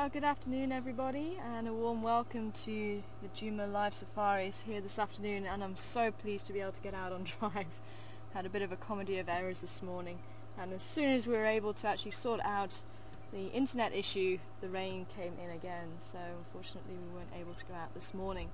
Good afternoon everybody, and a warm welcome to the Juma Live Safaris here this afternoon, and I'm so pleased to be able to get out on drive. Had a bit of a comedy of errors this morning, and as soon as we were able to actually sort out the internet issue, the rain came in again, so unfortunately we weren't able to go out this morning.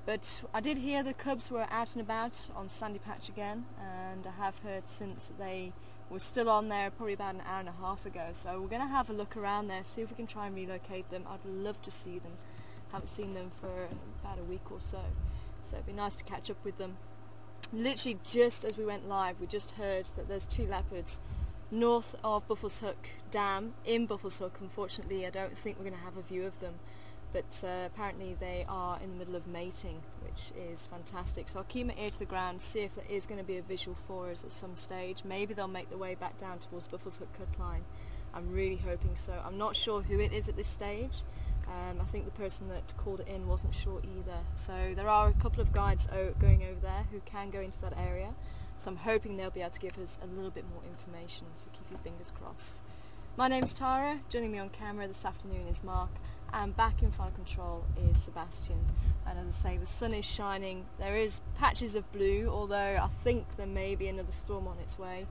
But I did hear the cubs were out and about on Sandy Patch again, and I have heard since that they were still on there probably about an hour and a half ago, so we're going to have a look around there, see if we can try and relocate them. I'd love to see them. Haven't seen them for about a week or so, so it'd be nice to catch up with them. Literally just as we went live, we just heard that there's two leopards north of Buffles Hook Dam in Buffles Hook. Unfortunately, I don't think we're going to have a view of them, but apparently they are in the middle of mating, which is fantastic. So I'll keep my ear to the ground, see if there is going to be a visual for us at some stage. Maybe they'll make their way back down towards Buffles Hook Cut Line. I'm really hoping so. I'm not sure who it is at this stage. I think the person that called it in wasn't sure either. So there are a couple of guides going over there who can go into that area. So I'm hoping they'll be able to give us a little bit more information, so keep your fingers crossed. My name's Tara, joining me on camera this afternoon is Mark, and back in final control is Sebastian. And as I say, the sun is shining. There is patches of blue, although I think there may be another storm on its way.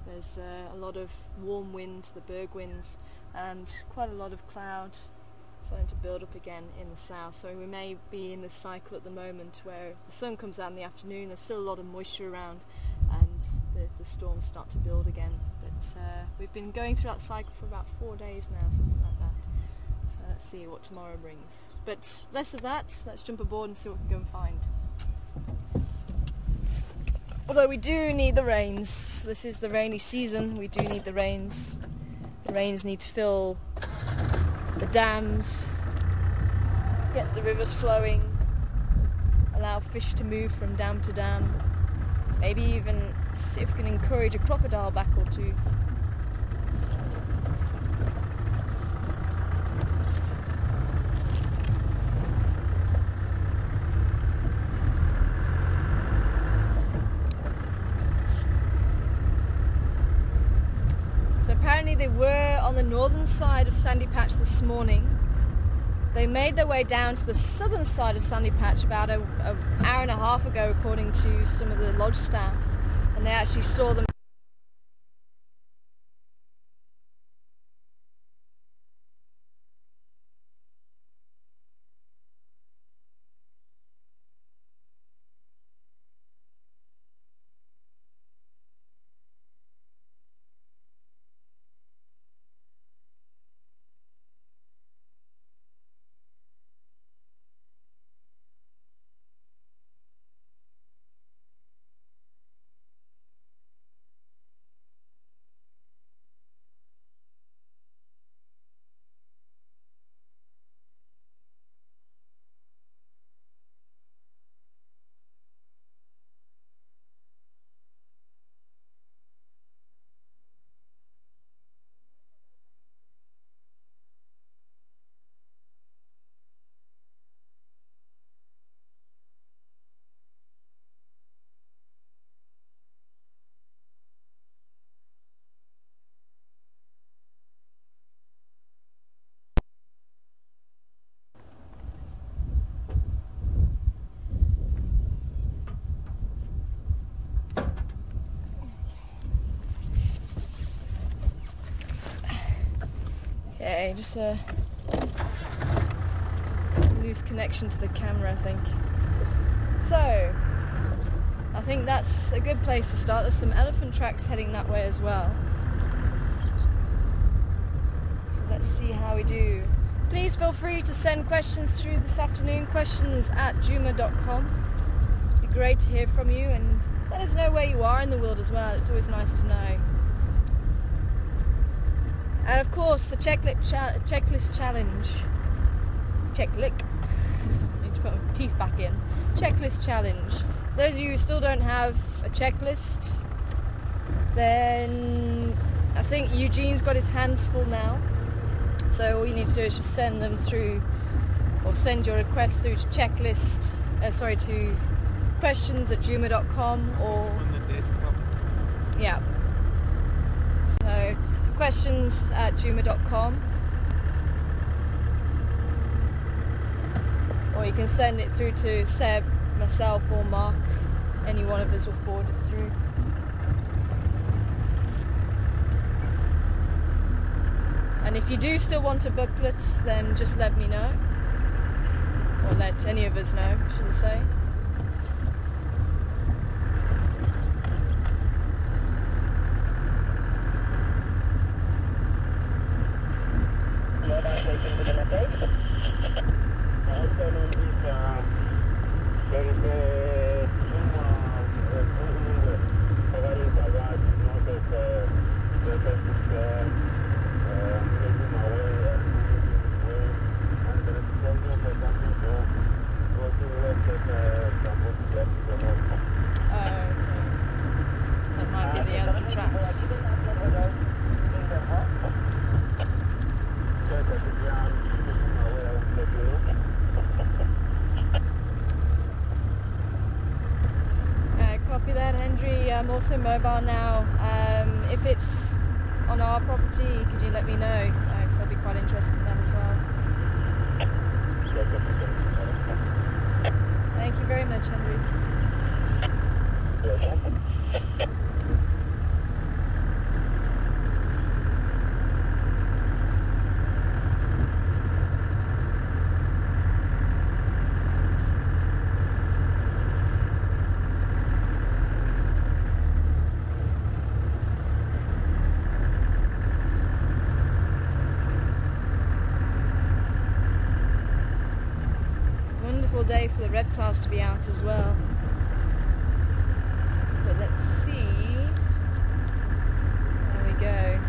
There's a lot of warm wind, the berg winds, and quite a lot of cloud starting to build up again in the south. So we may be in this cycle at the moment where the sun comes out in the afternoon, there's still a lot of moisture around, and the storms start to build again. But we've been going through that cycle for about 4 days now, something like that. So let's see what tomorrow brings. But less of that, let's jump aboard and see what we can go and find. Although we do need the rains. This is the rainy season, we do need the rains. The rains need to fill the dams, get the rivers flowing, allow fish to move from dam to dam. Maybe even see if we can encourage a crocodile back or two. Apparently they were on the northern side of Sandy Patch this morning. They made their way down to the southern side of Sandy Patch about an hour and a half ago, according to some of the lodge staff, and they actually saw them. Okay, just a loose connection to the camera, I think. So, I think that's a good place to start. There's some elephant tracks heading that way as well. So let's see how we do. Please feel free to send questions through this afternoon, questions@juma.com. It'd be great to hear from you, and let us know where you are in the world as well. It's always nice to know. And of course, the checklist challenge. Checklick. Need to put my teeth back in. Checklist challenge. Those of you who still don't have a checklist, then I think Eugene's got his hands full now. So all you need to do is just send them through, or send your request through to to questions@juma.com, or yeah. So questions@juma.com. Or you can send it through to Seb, myself or Mark. Any one of us will forward it through. And if you do still want a booklet, then just let me know. Or let any of us know, should I say. I'm also mobile now. If it's on our property, could you let me know? Because I'll be quite interested in that as well. Thank you very much, Henry. Day for the reptiles to be out as well. But let's see. There we go.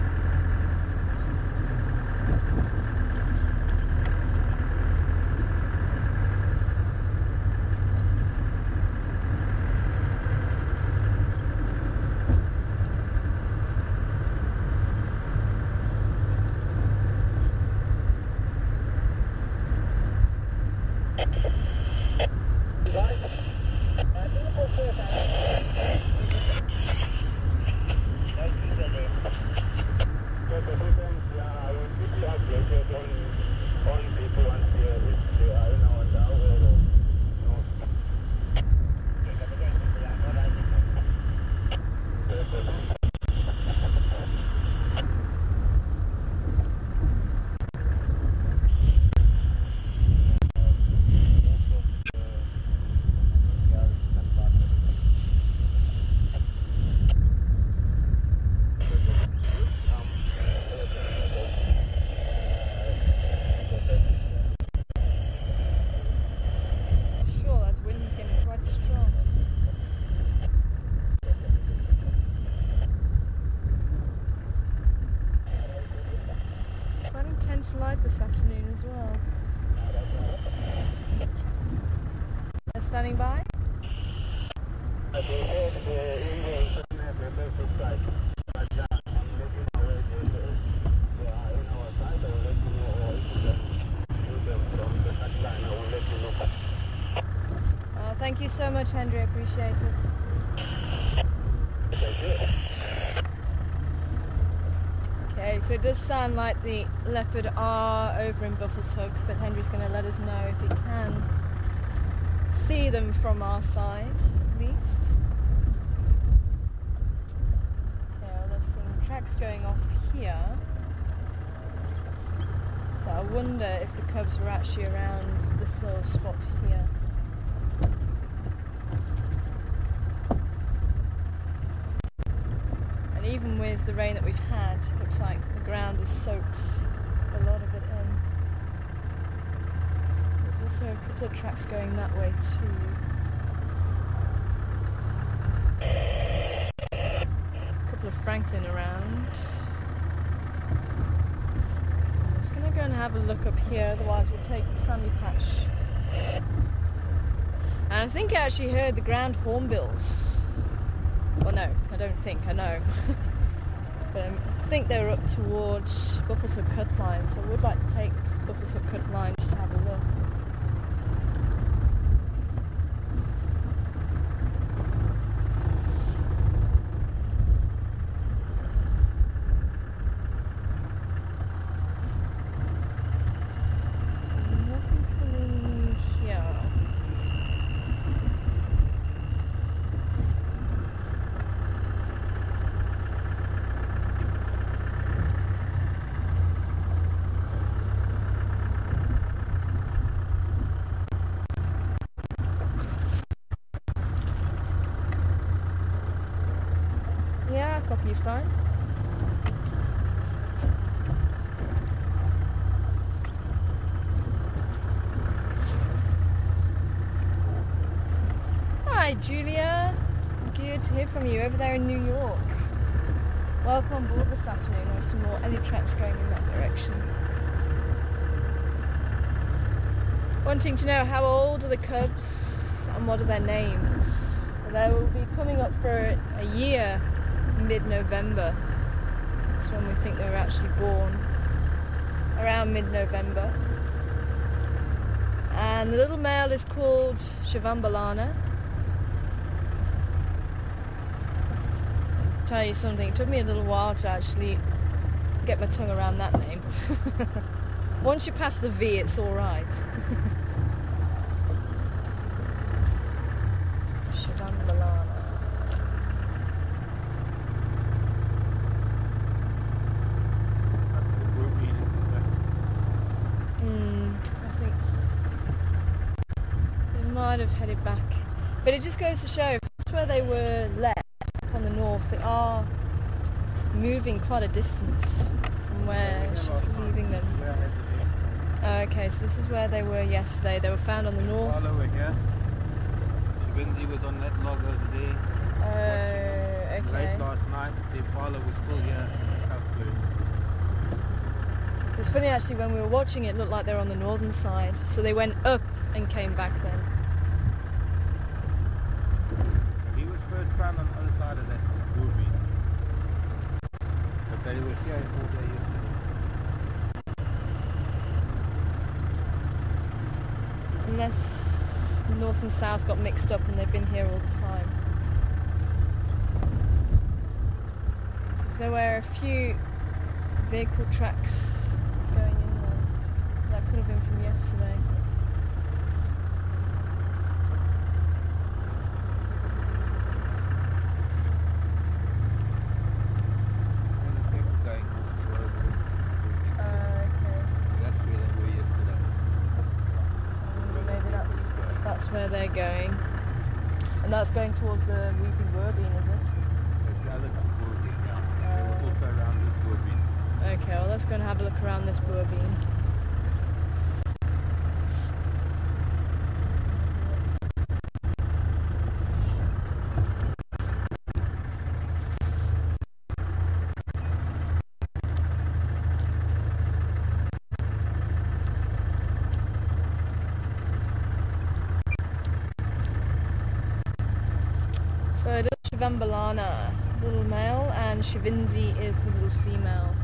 Light this afternoon as well. They're standing by. Thank you so much, Henry. I appreciate it. Okay, so it does sound like the leopard are over in Buffer's Hook, but Henry's going to let us know if he can see them from our side, at least. Okay, well, there's some tracks going off here. So I wonder if the cubs were actually around this little spot here. Even with the rain that we've had, it looks like the ground has soaked a lot of it in. There's also a couple of tracks going that way too. A couple of Franklin around. I'm just going to go and have a look up here, otherwise we'll take the sandy patch. And I think I actually heard the ground hornbills. Well, no, I don't think, I know. But I think they were up towards Buffer's Hook Cut Line, so I would like to take Buffer's Hook Cut Line just to have a look. So nothing coming here. Copy you fine. Hi Julia, good to hear from you over there in New York. Welcome on board this afternoon. There are some more Ellie traps going in that direction. Wanting to know how old are the cubs and what are their names. They will be coming up for a year mid-November. That's when we think they were actually born. Around mid-November. And the little male is called Shivambalana. Tell you something, it took me a little while to actually get my tongue around that name. Once you pass the V, it's alright. Shivambalana. I think they might have headed back. But it just goes to show, if that's where they were left, on the north, they are moving quite a distance from where she's leaving them. Okay, so this is where they were yesterday. They were found on the north. Windy was on that log over there. Okay. Late last night, the Impala was still here. It's funny actually, when we were watching it looked like they were on the northern side. So they went up and came back then. He was first found on the other side of that movie. But they were here all day yesterday. Unless north and south got mixed up and they've been here all the time. There were a few vehicle tracks going in there. That could have been from yesterday. Where they're going, and that's going towards the Weeping Worbeen, is it? There's the other Worbeen, yeah. They were also around this Worbeen. Okay, well let's go and have a look around this Worbeen. So little Shivambalana, little male, and Shivinzi is the little female.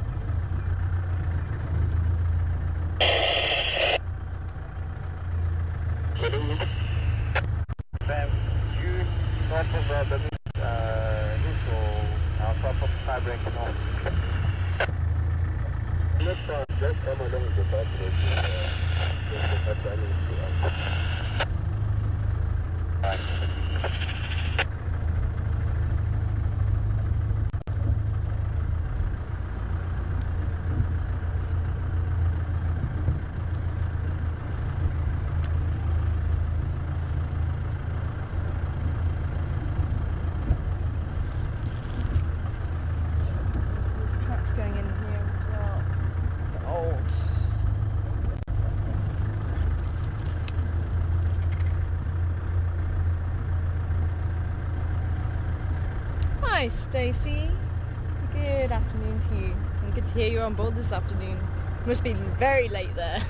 Going in here as well. The old. Hi Stacey. Good afternoon to you. And good to hear you're on board this afternoon. Must be very late there.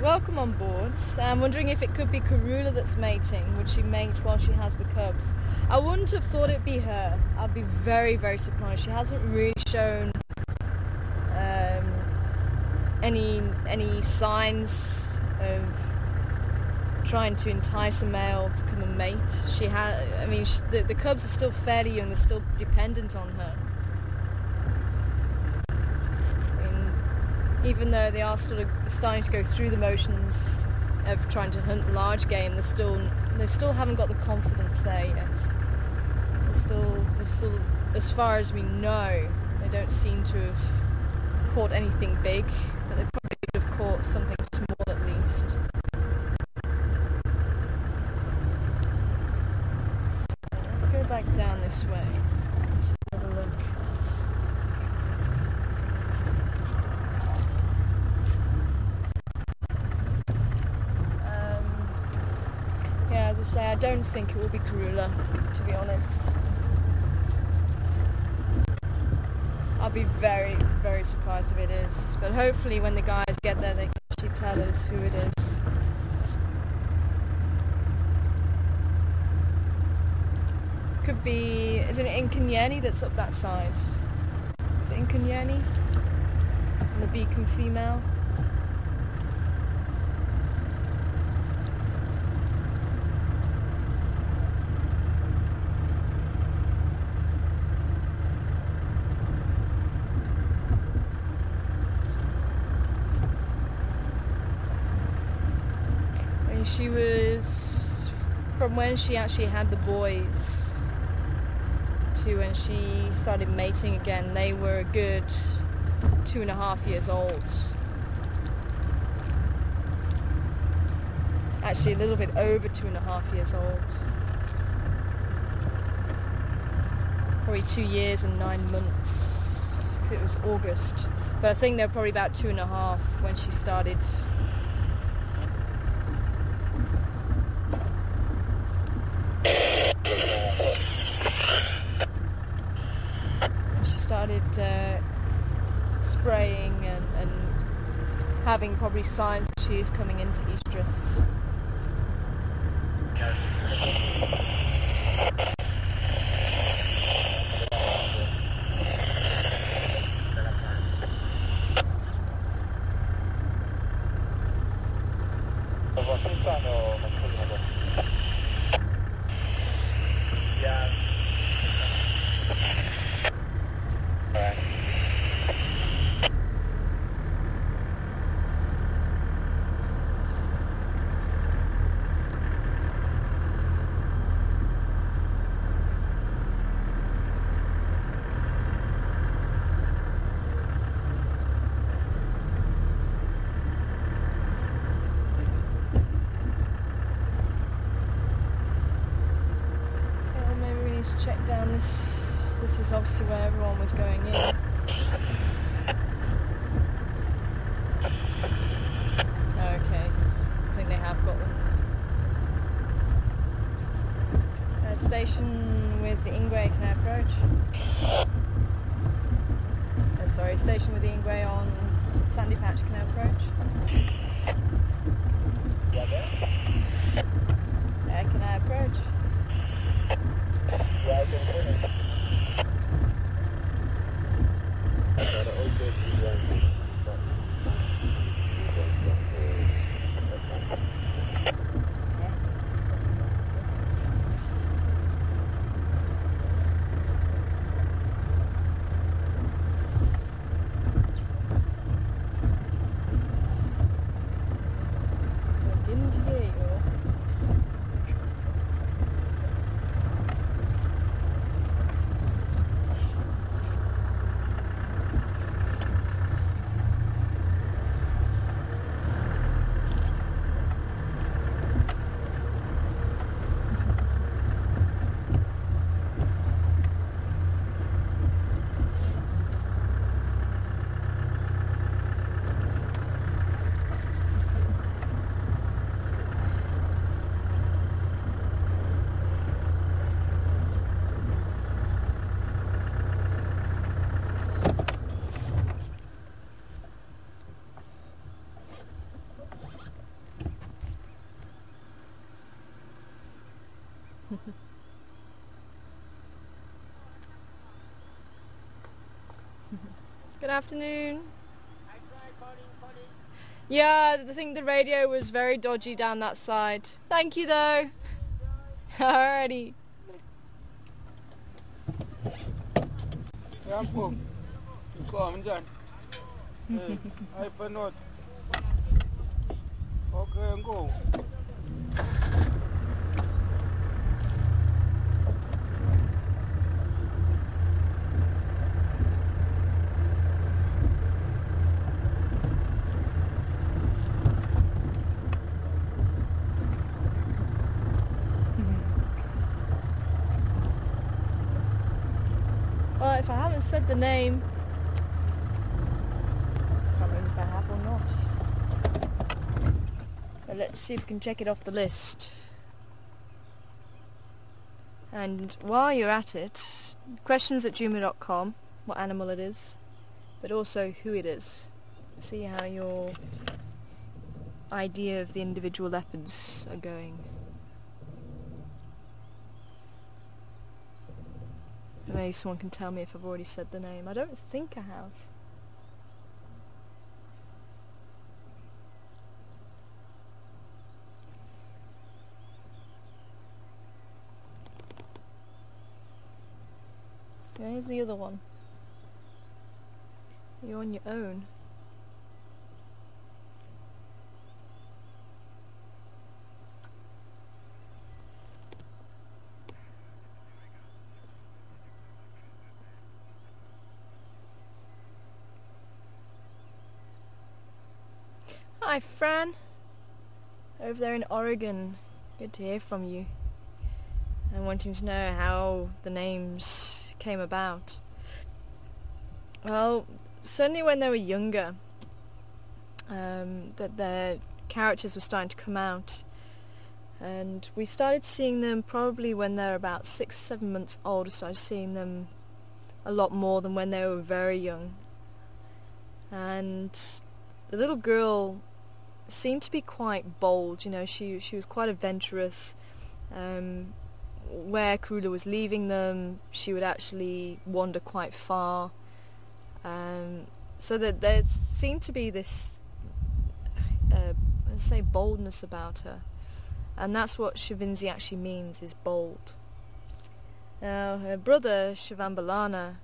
Welcome on board. I'm wondering if it could be Karula that's mating. Would she mate while she has the cubs? I wouldn't have thought it'd be her. I'd be very, very surprised. She hasn't really shown any signs of trying to entice a male to come and mate. She has. I mean, the cubs are still fairly young. They're still dependent on her. Even though they are sort of starting to go through the motions of trying to hunt large game, they still haven't got the confidence there yet. They're still, as far as we know, they don't seem to have caught anything big, but they probably would have caught something small at least. Let's go back down this way. Let's have a look. Yeah, as I say, I don't think it will be Karula, to be honest. I'll be very, very surprised if it is. But hopefully when the guys get there, they can actually tell us who it is. Could be... Is it Inkenyeni that's up that side? Is it Inkenyeni? And the beacon female? She was, from when she actually had the boys to when she started mating again, they were a good 2.5 years old. Actually a little bit over 2.5 years old. Probably 2 years and 9 months, because it was August. But I think they were probably about 2.5 when she started. Spraying and having probably signs that she is coming into estrus. Check down this. This is obviously where everyone was going in. Okay, I think they have got them. Station with the Ingwe, can I approach? Sorry, station with the Ingwe on Sandy Patch, can I approach? Yeah, can I approach? Yeah, I can finish. Good afternoon. Yeah, I think the radio was very dodgy down that side. Thank you though. Alrighty. Okay, go. Well, if I haven't said the name, I can't remember if I have or not. But let's see if we can check it off the list. And while you're at it, questions@juma.com, what animal it is, but also who it is. See how your idea of the individual leopards are going. Maybe someone can tell me if I've already said the name. I don't think I have. Here's the other one. You're on your own. Hi Fran, over there in Oregon. Good to hear from you. I'm wanting to know how the names came about. Well, certainly when they were younger, that their characters were starting to come out, and we started seeing them probably when they're about 6-7 months old. We started seeing them a lot more than when they were very young, and the little girl seemed to be quite bold. You know, she was quite adventurous. Where Karula was leaving them, she would actually wander quite far. So that there seemed to be this, let's say, boldness about her, and that's what Shavinzi actually means, is bold. Now, her brother Shivambalana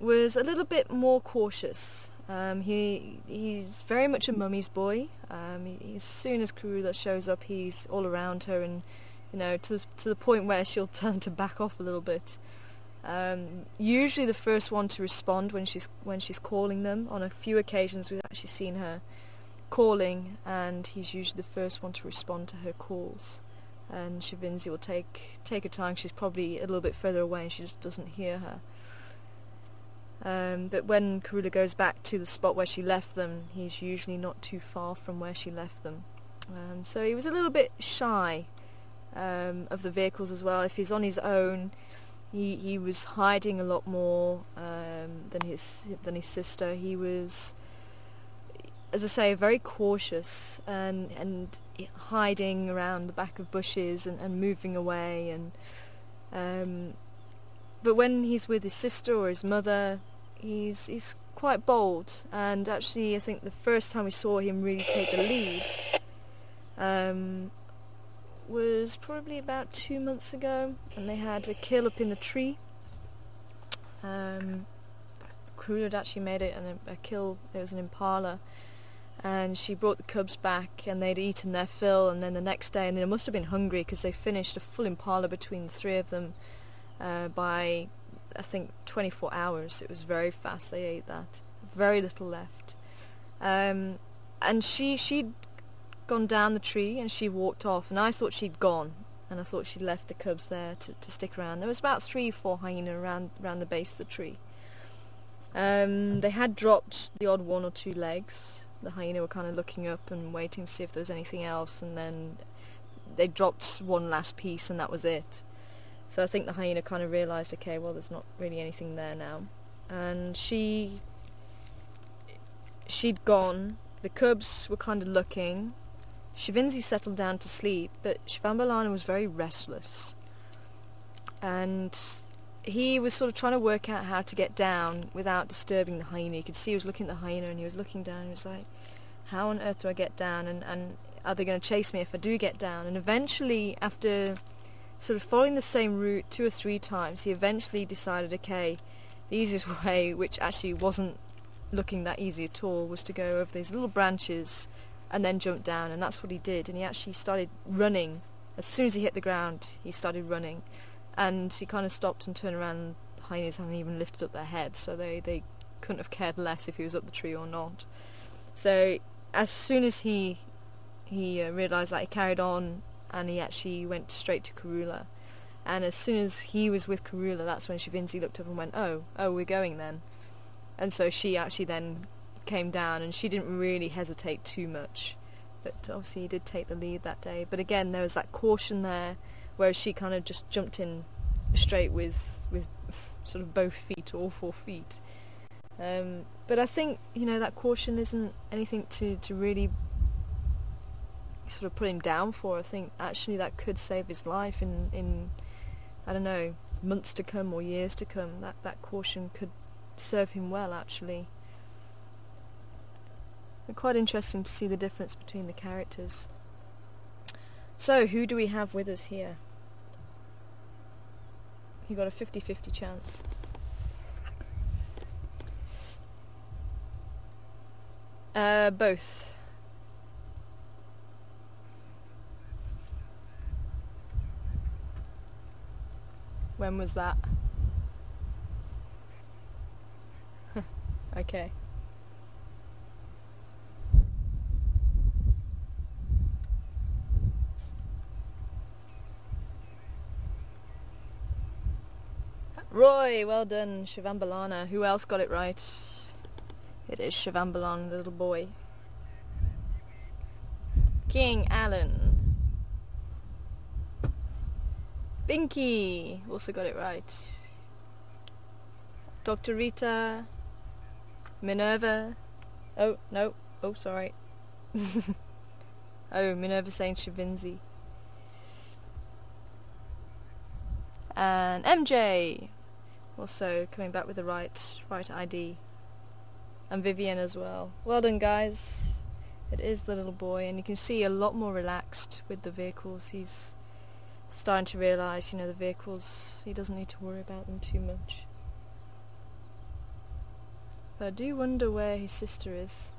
was a little bit more cautious. He's very much a mummy's boy. As soon as Karula shows up, he's all around her, and you know, to the point where she'll turn to back off a little bit. Usually the first one to respond when she's calling them. On a few occasions we've actually seen her calling, and he's usually the first one to respond to her calls. And Shavinzi will take her time. She's probably a little bit further away and she just doesn't hear her. But when Karula goes back to the spot where she left them, he's usually not too far from where she left them. So he was a little bit shy of the vehicles as well. If he's on his own, he was hiding a lot more than his sister. He was, as I say, very cautious and hiding around the back of bushes and moving away. And but when he's with his sister or his mother, he's quite bold. And actually, I think the first time we saw him really take the lead was probably about 2 months ago, and they had a kill up in the tree. Karula had actually made it a kill. It was an impala, and she brought the cubs back, and they'd eaten their fill. And then the next day, and they must have been hungry because they finished a full impala between the three of them by, I think, 24 hours. It was very fast. They ate that. Very little left. And she'd gone down the tree and she walked off, and I thought she'd gone, and I thought she'd left the cubs there to stick around. There was about 3-4 hyena around the base of the tree. They had dropped the odd 1 or 2 legs. The hyena were kind of looking up and waiting to see if there was anything else, and then they dropped one last piece, and that was it. So I think the hyena kind of realised, okay, well, there's not really anything there now. And she'd gone. The cubs were kind of looking. Shavinzi settled down to sleep, but Shivambalana was very restless. And he was sort of trying to work out how to get down without disturbing the hyena. You could see he was looking at the hyena, and he was looking down, and he was like, how on earth do I get down? And are they going to chase me if I do get down? And eventually, after sort of following the same route 2 or 3 times, he eventually decided, okay, the easiest way, which actually wasn't looking that easy at all, was to go over these little branches and then jump down. And that's what he did. And he actually started running. As soon as he hit the ground, he started running. And he kind of stopped and turned around, and the hyenas hadn't even lifted up their heads, so they couldn't have cared less if he was up the tree or not. So as soon as he realised that, he carried on, and he actually went straight to Karula. And as soon as he was with Karula, that's when Shavinzi looked up and went, oh, we're going then. And so she actually then came down, and she didn't really hesitate too much. But obviously he did take the lead that day. But again, there was that caution there, whereas she kind of just jumped in straight with sort of both feet, all 4 feet. But I think, you know, that caution isn't anything to really sort of put him down for. I think actually that could save his life in I don't know, months to come or years to come. That caution could serve him well, actually. It's quite interesting to see the difference between the characters. So, who do we have with us here? You got a 50-50 chance. Both. When was that? Okay. Roy, well done, Shivambalana. Who else got it right? It is Shivambalan, the little boy. King Alan. Binky also got it right. Dr. Rita. Minerva. Oh, no. Oh, sorry. Oh, Minerva saying Shavinzi. And MJ. Also coming back with the right ID. And Vivian as well. Well done, guys. It is the little boy, and you can see a lot more relaxed with the vehicles. He's starting to realise, you know, the vehicles, he doesn't need to worry about them too much. But I do wonder where his sister is.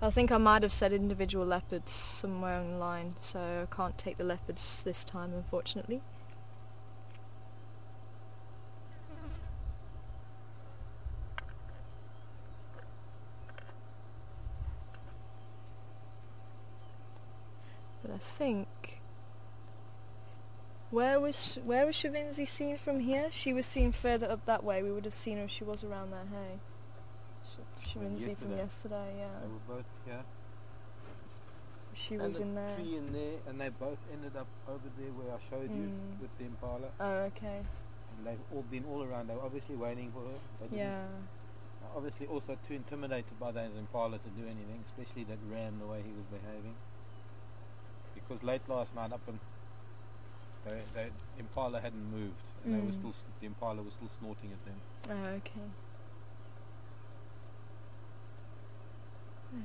I think I might have said individual leopards somewhere on the line, so I can't take the leopards this time, unfortunately. But I think... Where was Shavinzi seen from here? She was seen further up that way. We would have seen her if she was around there, hey? Shavinzi from yesterday, yeah. They were both here. She was in there. And the tree in there, and they both ended up over there where I showed you with the impala. Oh, okay. And they've all been all around. They were obviously waiting for her. Yeah. Obviously also too intimidated by those impala to do anything, especially that ram, the way he was behaving. Because late last night up and the impala hadn't moved, and they were still, the impala was still snorting at them. Oh, okay.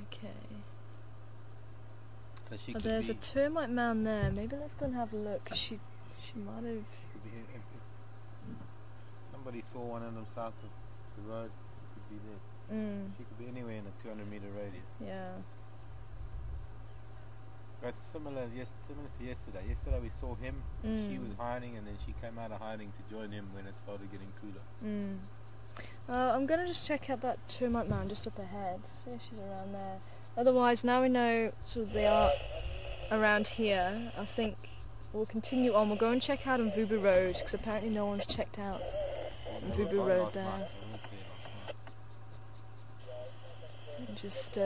Okay. So she There's a termite mound there. Maybe let's go and have a look. She might have. If somebody saw one of them south of the road, could be there. She could be anywhere in a 200-meter radius. Yeah. But similar to yesterday. Yesterday we saw him. She was hiding, and then she came out of hiding to join him when it started getting cooler. I'm going to just check out that termite mound just up ahead, see if she's around there. Otherwise, now we know sort of they are around here, I think we'll continue on. We'll go and check out on Vubu Road, because apparently no one's checked out on Vubu Road there. And just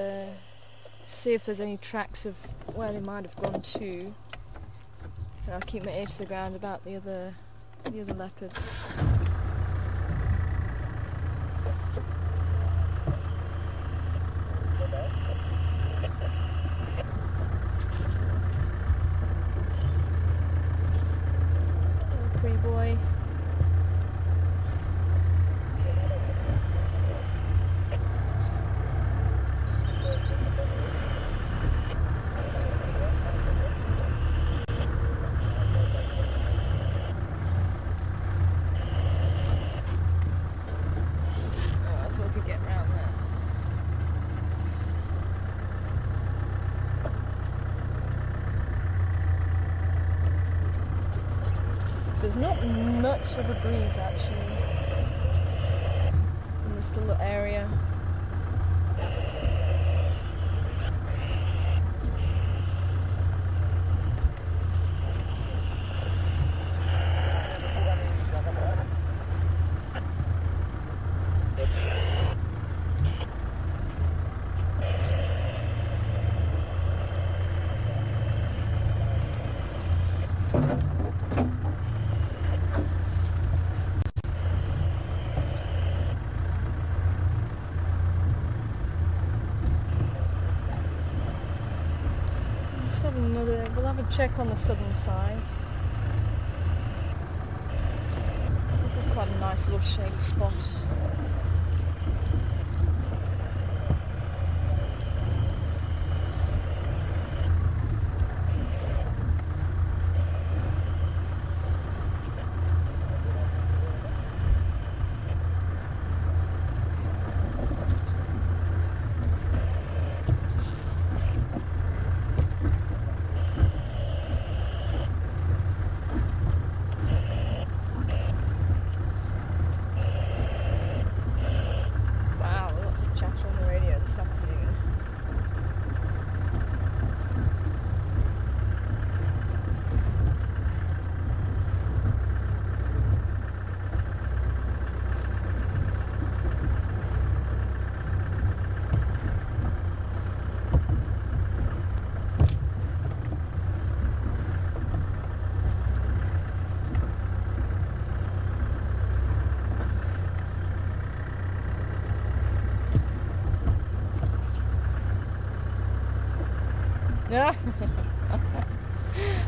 see if there's any tracks of where they might have gone to. And I'll keep my ear to the ground about the other leopards. Pretty boy. There's not much of a breeze actually in this little area. check on the southern side. This is quite a nice little shady spot.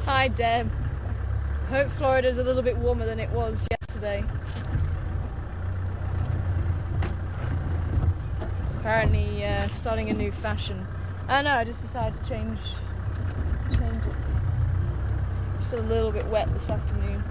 Hi Deb. Hope Florida's a little bit warmer than it was yesterday. Apparently starting a new fashion. I know, I just decided to change it. It's still a little bit wet this afternoon.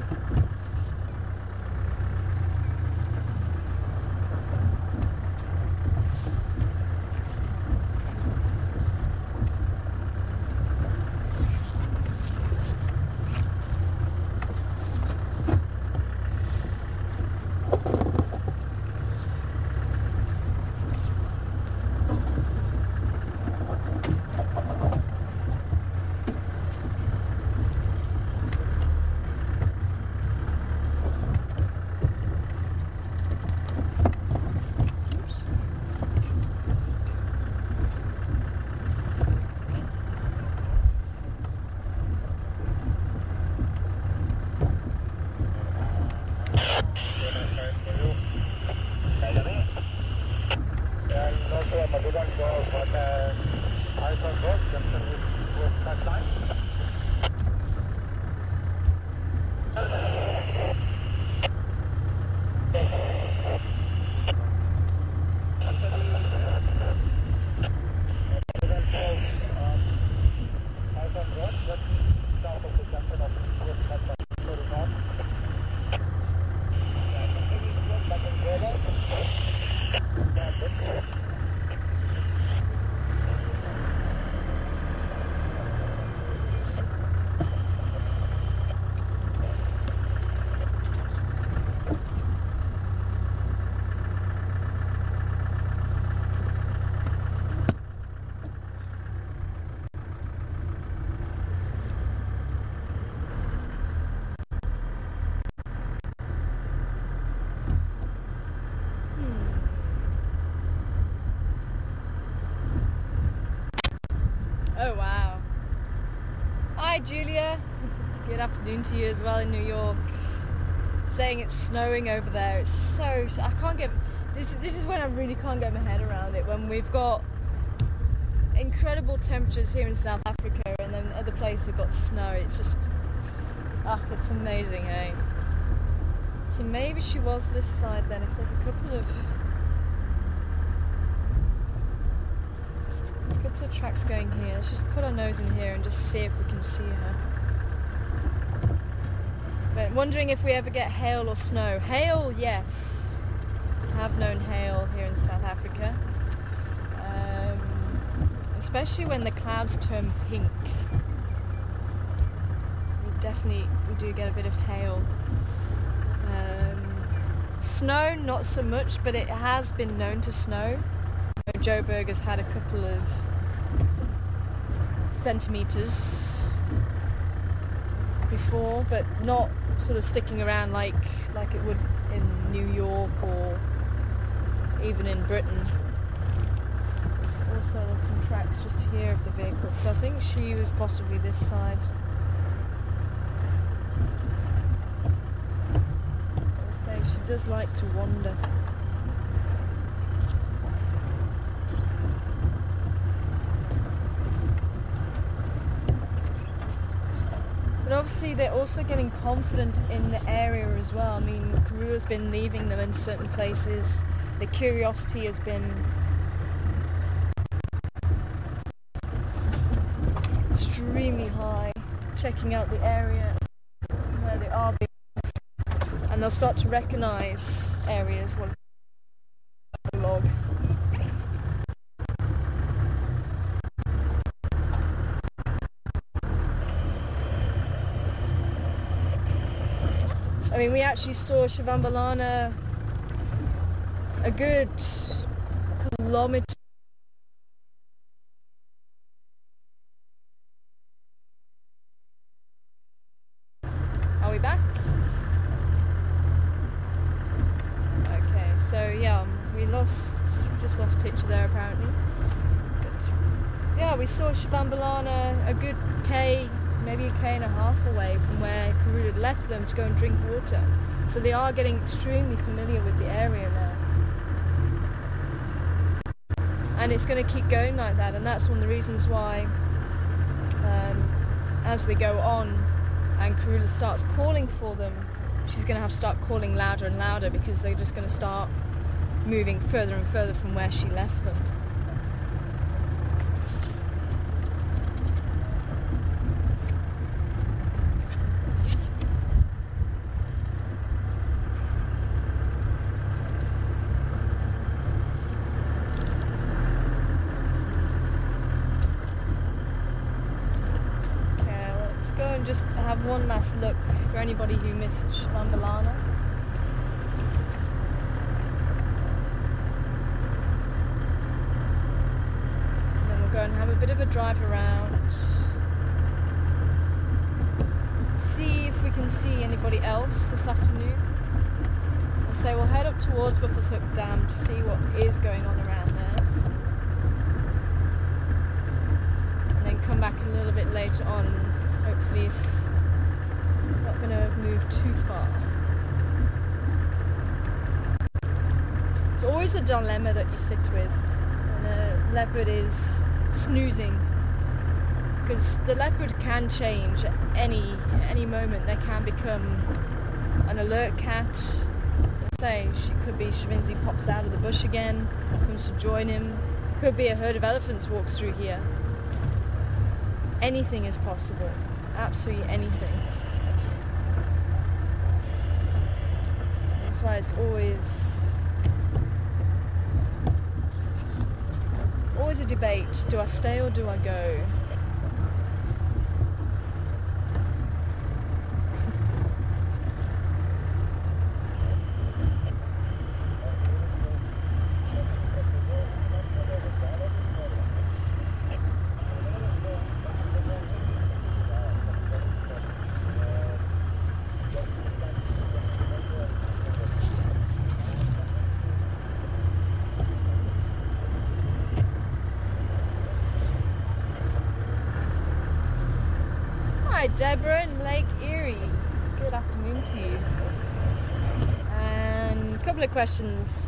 Oh wow. Hi Julia. Good afternoon to you as well in New York. Saying it's snowing over there. It's so I can't get this is when I really can't get my head around it, when we've got incredible temperatures here in South Africa and then other places have got snow. It's just it's amazing, hey. So maybe she was this side then, if there's a couple of tracks going here. Let's just put our nose in here and just see if we can see her. But wondering if we ever get hail or snow. Hail, yes. Have known hail here in South Africa. Especially when the clouds turn pink. We do get a bit of hail. Snow, not so much, but it has been known to snow. Joe Berger's had a couple of centimeters before, but not sort of sticking around like it would in New York or even in Britain. Also there's some tracks just here of the vehicle, so I think she was possibly this side. I'll say she does like to wander. obviously they're also getting confident in the area as well. I mean, Karula's been leaving them in certain places. The curiosity has been extremely high, checking out the area where they are being, and they'll start to recognise areas when log. I mean, we actually saw Shivambalana a good kilometre. Are we back? Okay, so yeah, we just lost picture there apparently. But yeah, we saw Shivambalana a good maybe a K and a half away from where Karula had left them to go and drink water. So they are getting extremely familiar with the area now. And it's going to keep going like that, and that's one of the reasons why as they go on and Karula starts calling for them, she's going to have to start calling louder and louder, because they're just going to start moving further and further from where she left them. Just have one last look for anybody who missed Shivambalana. Then we'll go and have a bit of a drive around, see if we can see anybody else this afternoon. And so we'll head up towards Buffers Hook Dam to see what is going on around there, and then come back a little bit later on. Hopefully he's not going to have moved too far. It's always a dilemma that you sit with when a leopard is snoozing, because the leopard can change at any moment. They can become an alert cat. Let's say she could be Shavinzi pops out of the bush again, comes to join him. Could be a herd of elephants walks through here. Anything is possible. Absolutely anything. That's why it's always a debate. Do I stay or do I go? Hi Deborah in Lake Erie. Good afternoon to you. And a couple of questions.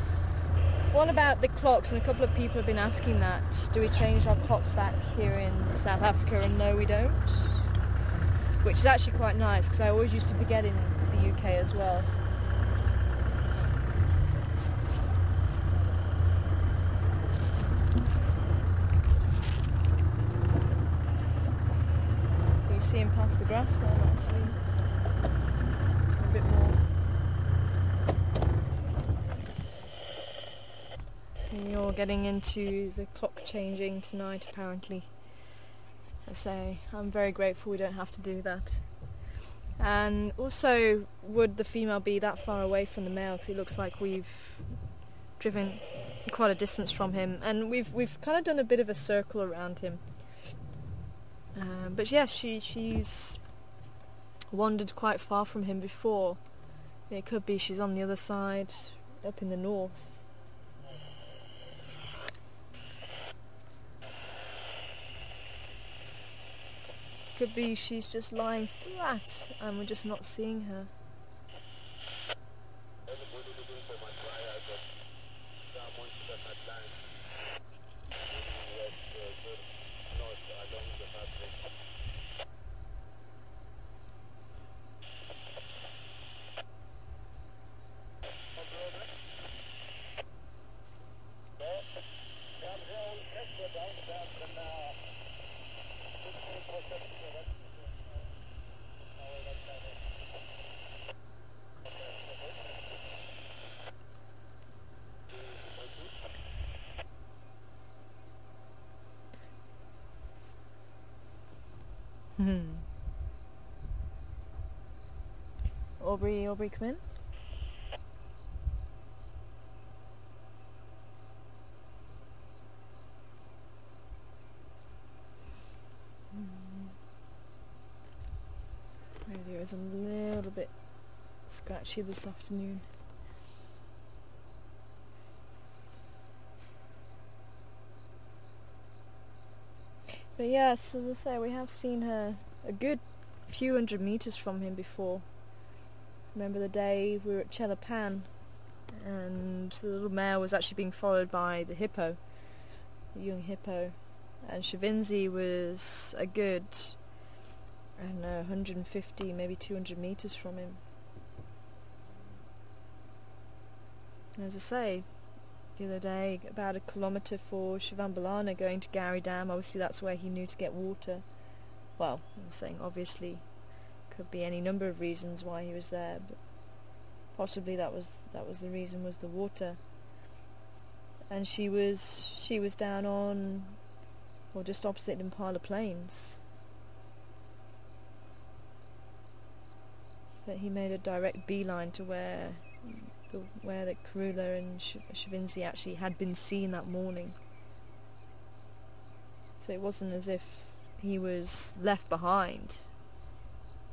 One about the clocks, and a couple of people have been asking that. Do we change our clocks back here in South Africa? And no, we don't. Which is actually quite nice, because I always used to forget in the UK as well. See him past the grass there, actually. A bit more. So you're getting into the clock changing tonight, apparently. I say, I'm very grateful we don't have to do that. And also, would the female be that far away from the male? Because it looks like we've driven quite a distance from him, and we've kind of done a bit of a circle around him. But yes, she's wandered quite far from him before. It could be she's on the other side, up in the north. Could be she's just lying flat and we're just not seeing her. Aubrey, come in. Radio is a little bit scratchy this afternoon. But yes, as I say, we have seen her a good few hundred meters from him before. Remember the day we were at Chelapan and the little mare was actually being followed by the hippo, the young hippo, and Shavinzi was a good, I don't know, 150, maybe 200 meters from him. As I say, the other day, about 1 kilometre for Shivambalana going to Gowrie Dam. Obviously that's where he knew to get water. Well, I'm saying obviously, could be any number of reasons why he was there, but possibly that was the reason, was the water. And she was down on, or just opposite Impala Plains. But he made a direct beeline to where the Karula and Shavinzi actually had been seen that morning. So it wasn't as if he was left behind,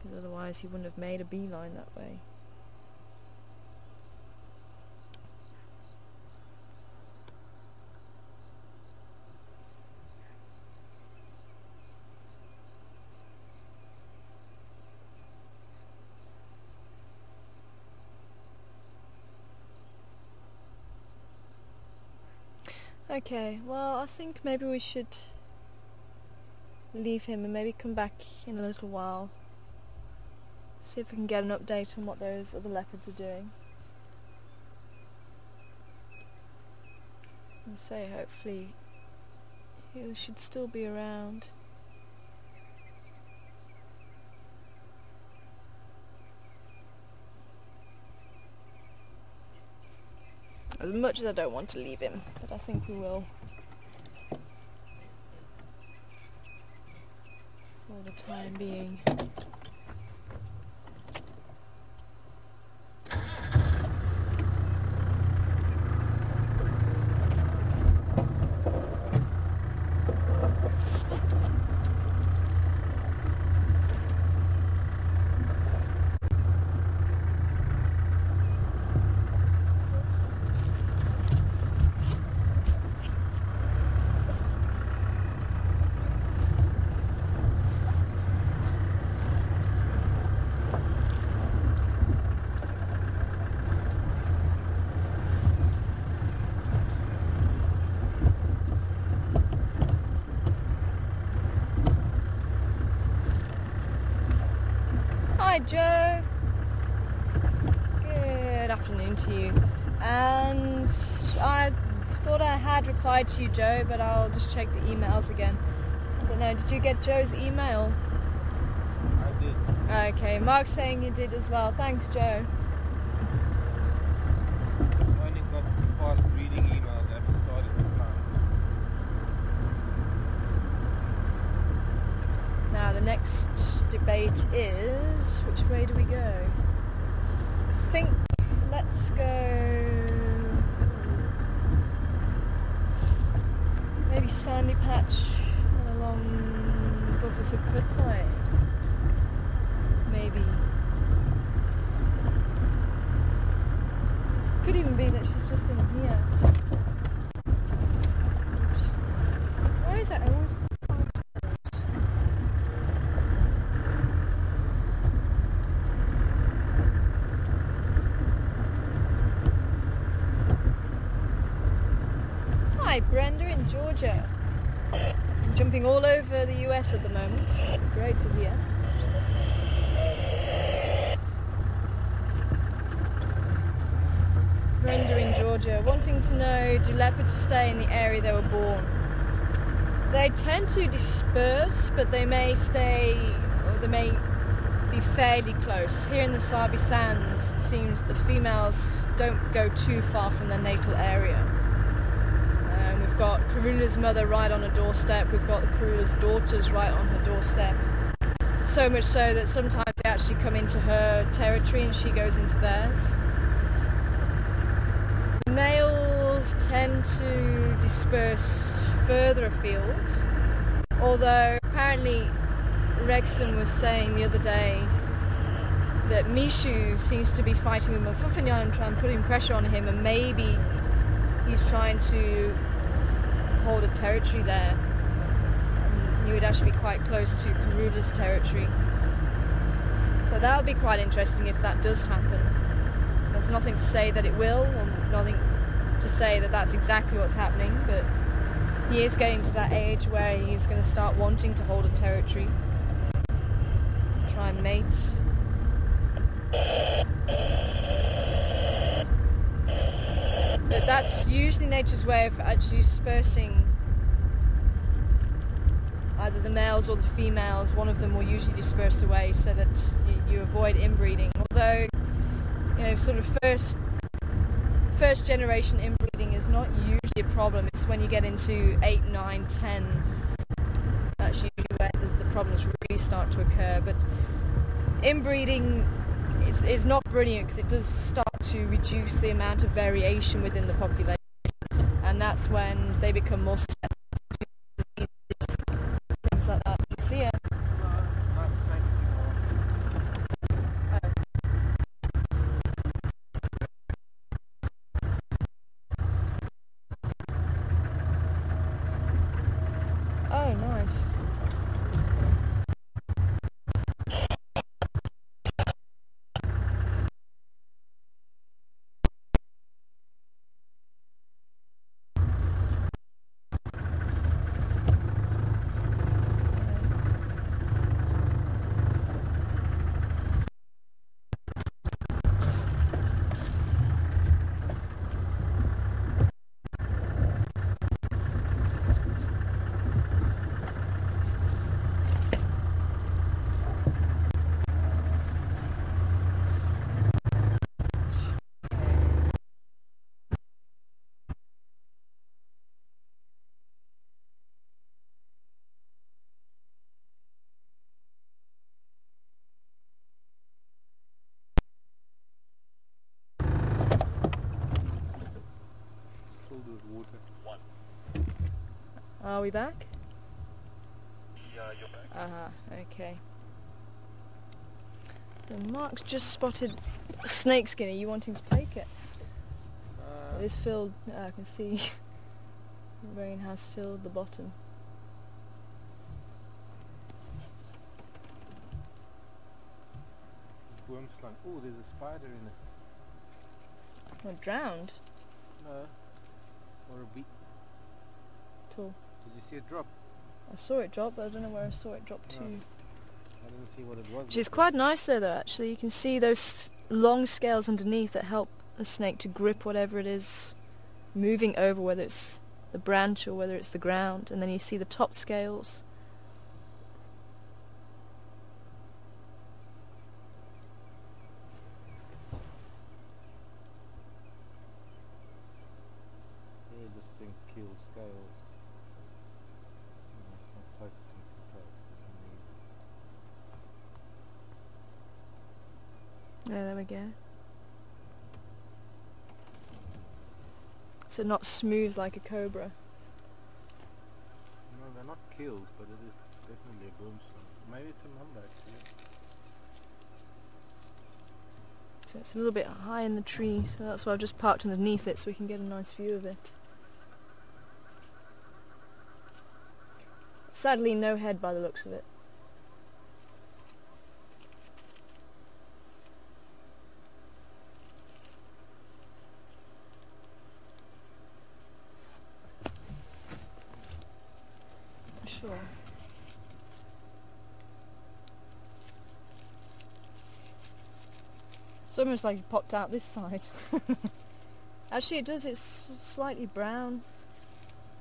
because otherwise he wouldn't have made a beeline that way. Okay, well, I think maybe we should leave him and maybe come back in a little while. See if we can get an update on what those other leopards are doing. And say, hopefully, he should still be around. As much as I don't want to leave him, but I think we will. For the time being. Hi Joe, good afternoon to you. And I thought I had replied to you, Joe, but I'll just check the emails again. I don't know, did you get Joe's email? I did. Okay, Mark's saying he did as well. Thanks, Joe. I only got fast reading emails. I haven't started replying. Now the next debate is, which way do we go? I think let's go maybe Sandy Patch and along Buffers of Clipline. Maybe. Could even be that she's just in here. Oops. Why is that always? Hi, Brenda in Georgia. I'm jumping all over the US at the moment. Great to hear. Brenda in Georgia, wanting to know, do leopards stay in the area they were born? They tend to disperse, but they may stay, or they may be fairly close. Here in the Sabi Sands, it seems the females don't go too far from their natal area. We've got Karula's mother right on her doorstep, we've got the Karula's daughters right on her doorstep. So much so that sometimes they actually come into her territory and she goes into theirs. Males tend to disperse further afield, although apparently Rexon was saying the other day that Mishu seems to be fighting with Mafuffinyan and trying putting pressure on him, and maybe he's trying to hold a territory there. He would actually be quite close to Karula's territory. So that would be quite interesting if that does happen. There's nothing to say that it will, or nothing to say that that's exactly what's happening, but he is getting to that age where he's going to start wanting to hold a territory, try and mate. But that's usually nature's way of actually dispersing either the males or the females. One of them will usually disperse away so that you avoid inbreeding. Although, you know, sort of first generation inbreeding is not usually a problem. It's when you get into 8, 9, 10 that's usually where the problems really start to occur. But inbreeding is not brilliant because it does start to reduce the amount of variation within the population, and that's when they become more susceptible to diseases, things like that. You see it? Oh, nice. Are we back? Yeah, you're back. Okay. And Mark's just spotted a snake skin. Are you wanting to take it? It is filled, I can see. The rain has filled the bottom. Worm slung. Oh, there's a spider in it. Or drowned? No. Or a beak. Tall. Did you see it drop? I saw it drop, but I don't know where I saw it drop to. I didn't see what it was. Which is quite nice there though, actually. You can see those long scales underneath that help the snake to grip whatever it is moving over, whether it's the branch or whether it's the ground, and then you see the top scales. Yeah, this thing kills scales. It's not focusing too close for some reason. Yeah, there we go. So not smooth like a cobra. No, they're not killed, but it is definitely a boomslang. Maybe it's a mamba actually. So it's a little bit high in the tree, so that's why I've just parked underneath it so we can get a nice view of it. Sadly, no head by the looks of it. Sure. It's almost like it popped out this side. Actually it does, it's slightly brown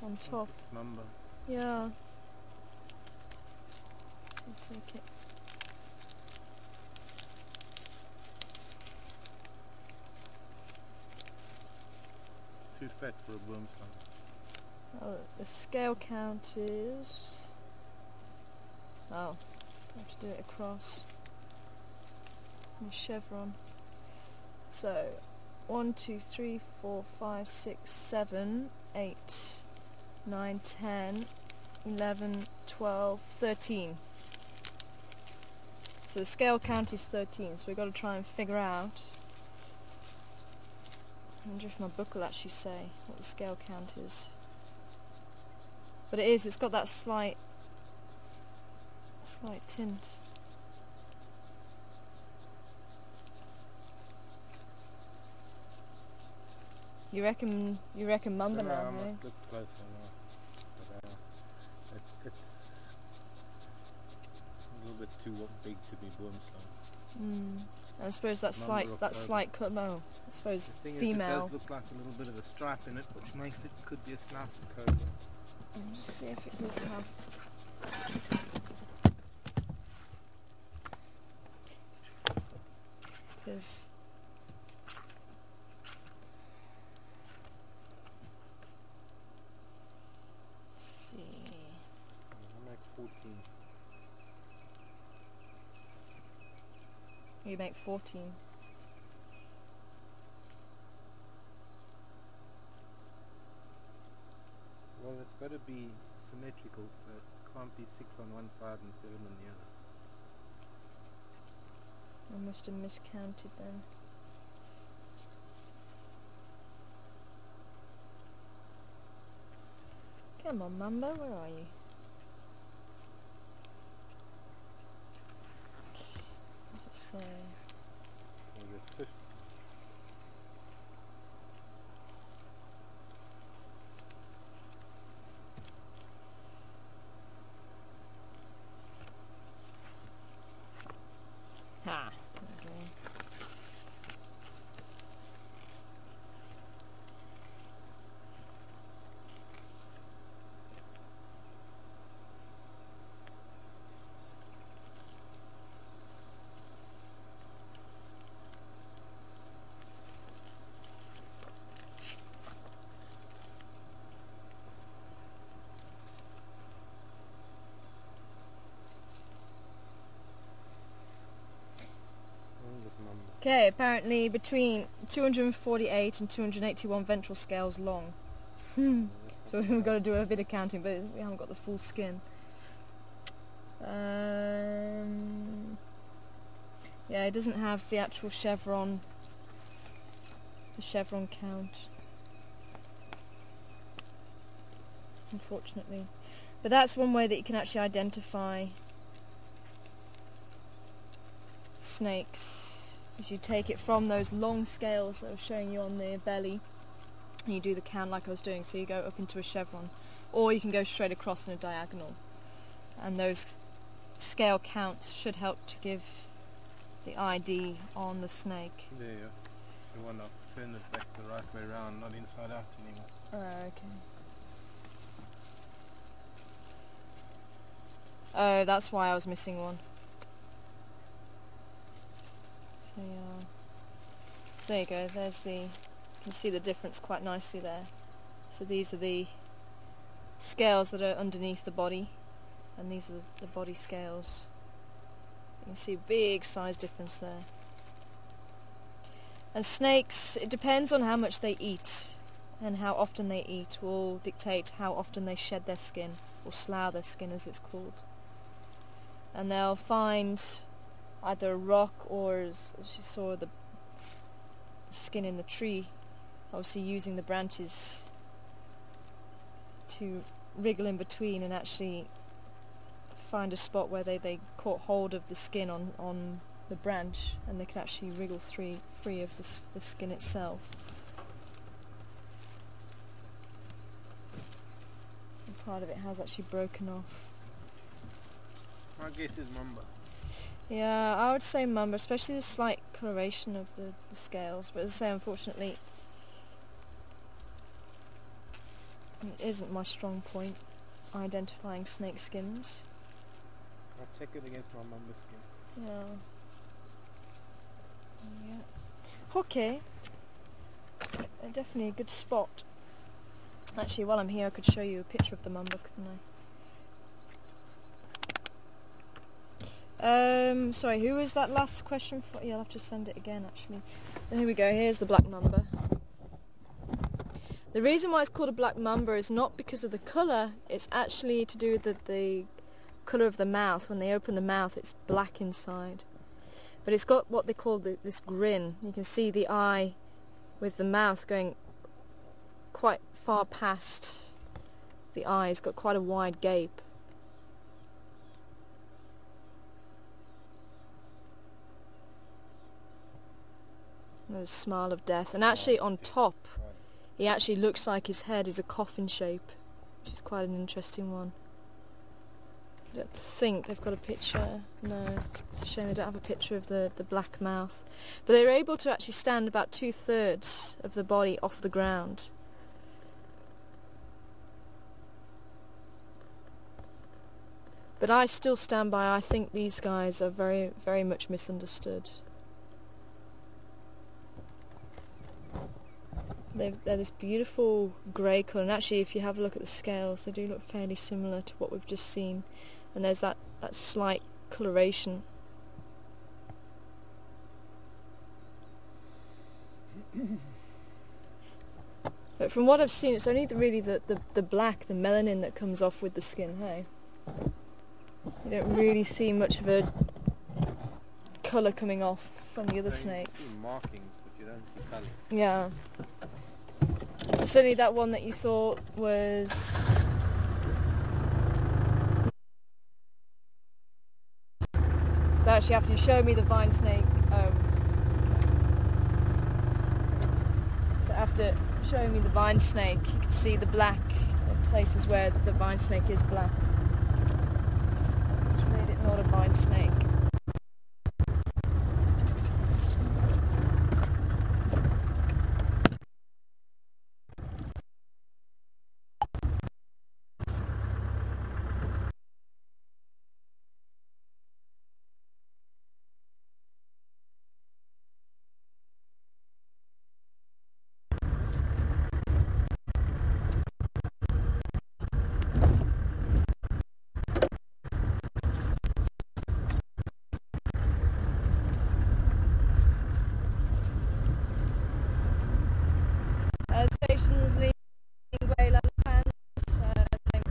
on top. It's mamba. Yeah. I'll take it. Too fat for a boomslang. Oh, the scale count is... Oh, I have to do it across the chevron. So 1, 2, 3, 4, 5, 6, 7, 8, 9, 10, 11, 12, 13. So the scale count is 13, so we've got to try and figure out. I wonder if my book will actually say what the scale count is. But it is, it's got that slight tint. You reckon Mamba now, I hey? must look closer now. But, it's a little bit too big to be boomslang. I suppose that slight cut. No, I suppose The thing is, it female. does look like a little bit of a stripe in it, which makes it could be a slouched cobra. Let me just see if it does have. Because see. I make 14. You make 14. Well, it's got to be symmetrical, so it can't be 6 on one side and 7 on the other. I must have miscounted then. Come on, Mamba, where are you? What does it say? Well, there's 50. Ha! Okay. Okay, apparently between 248 and 281 ventral scales long. So we've got to do a bit of counting, but we haven't got the full skin. Yeah, it doesn't have the actual chevron, the chevron count, unfortunately. But that's one way that you can actually identify snakes. Is you take it from those long scales that I was showing you on the belly, and you do the count like I was doing, so you go up into a chevron, or you can go straight across in a diagonal, and those scale counts should help to give the ID on the snake. There you go. You want to turn it back the right way around, not inside out anymore. Okay. Oh, that's why I was missing one. So yeah. So there you go, there's the, you can see the difference quite nicely there. So these are the scales that are underneath the body, and these are the body scales. You can see a big size difference there. And snakes, it depends on how much they eat, and how often they eat will dictate how often they shed their skin, or slough their skin as it's called. And they'll find either a rock, or as you saw, the skin in the tree, obviously using the branches to wriggle in between and actually find a spot where they caught hold of the skin on the branch, and they can actually wriggle free of the skin itself. And part of it has actually broken off. My guess is Mamba. Yeah, I would say Mamba, especially the slight coloration of the scales, but as I say, unfortunately, it isn't my strong point, identifying snake skins. I'll check it against my Mamba skin. Yeah. Okay. Definitely a good spot. Actually, while I'm here, I could show you a picture of the Mamba, couldn't Sorry, who was that last question for? Yeah, I'll have to send it again actually. Here we go, here's the black mamba. The reason why it's called a black mamba is not because of the colour, it's actually to do with the colour of the mouth. When they open the mouth it's black inside. But it's got what they call this grin. You can see the eye with the mouth going quite far past the eye. It's got quite a wide gape. The smile of death, and actually on top he actually looks like his head is a coffin shape, which is quite an interesting one. I don't think they've got a picture. No, it's a shame they don't have a picture of the black mouth. But they were able to actually stand about 2/3 of the body off the ground. But I still stand by, I think these guys are very, very much misunderstood. They're this beautiful grey colour, and actually if you have a look at the scales they do look fairly similar to what we've just seen, and there's that slight coloration. But from what I've seen it's only really the black, the melanin that comes off with the skin, hey? You don't really see much of a colour coming off from the other snakes. You see markings, but you don't see colour. Yeah. Certainly that one that you thought was... So actually after you showed me the vine snake, after showing me the vine snake you could see the black in places where the vine snake is black, which made it not a vine snake. Stations leading grey elephants, same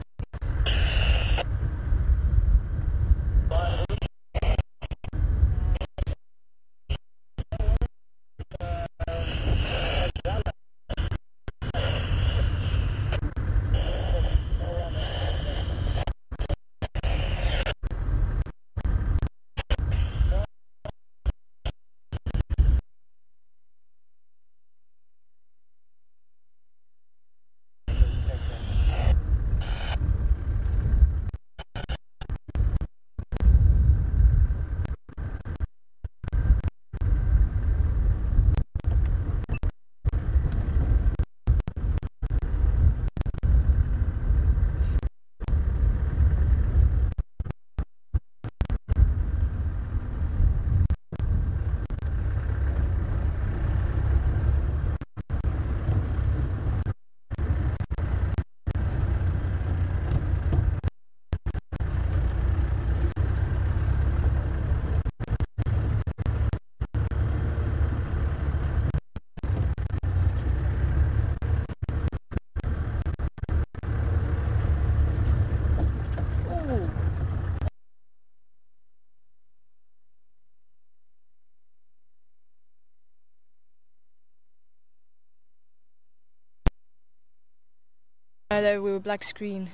No, there we were black screen.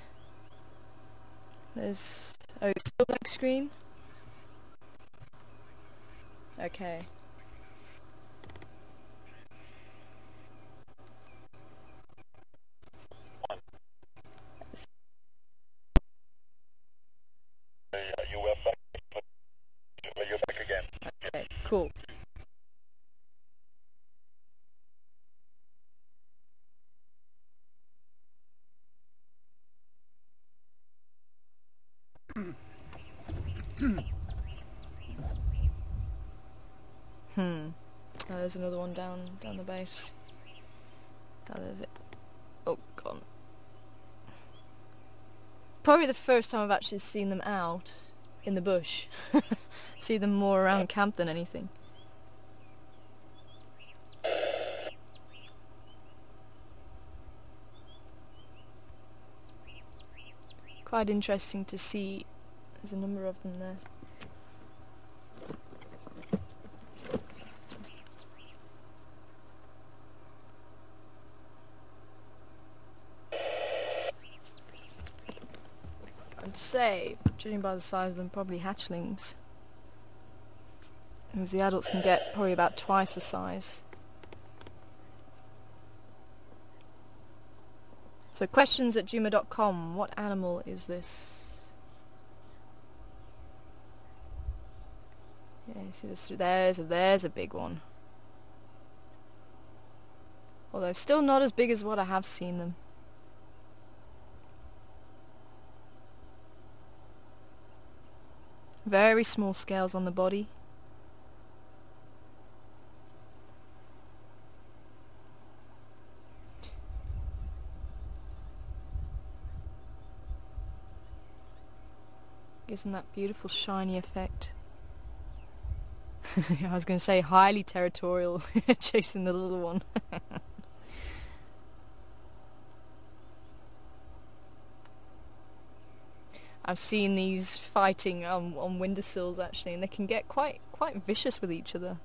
There's... oh, it's still black screen? Okay. You were back. You're back again. Okay, cool. Oh, there's another one down the base. Oh, there's it. Oh, gone. Probably the first time I've actually seen them out in the bush. See them more around camp than anything. Quite interesting to see. There's a number of them there. I'd say, judging by the size of them, probably hatchlings. Because the adults can get probably about twice the size. So questions at juma.com. What animal is this? Yeah, you see this? There's a big one. Although still not as big as what I have seen them. Very small scales on the body. Gives them that beautiful shiny effect. I was going to say highly territorial, chasing the little one. I've seen these fighting on windowsills actually, and they can get quite vicious with each other.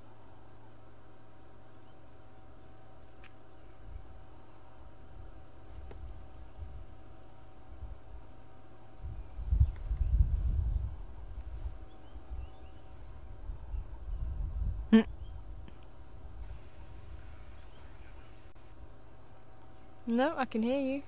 No, I can hear you.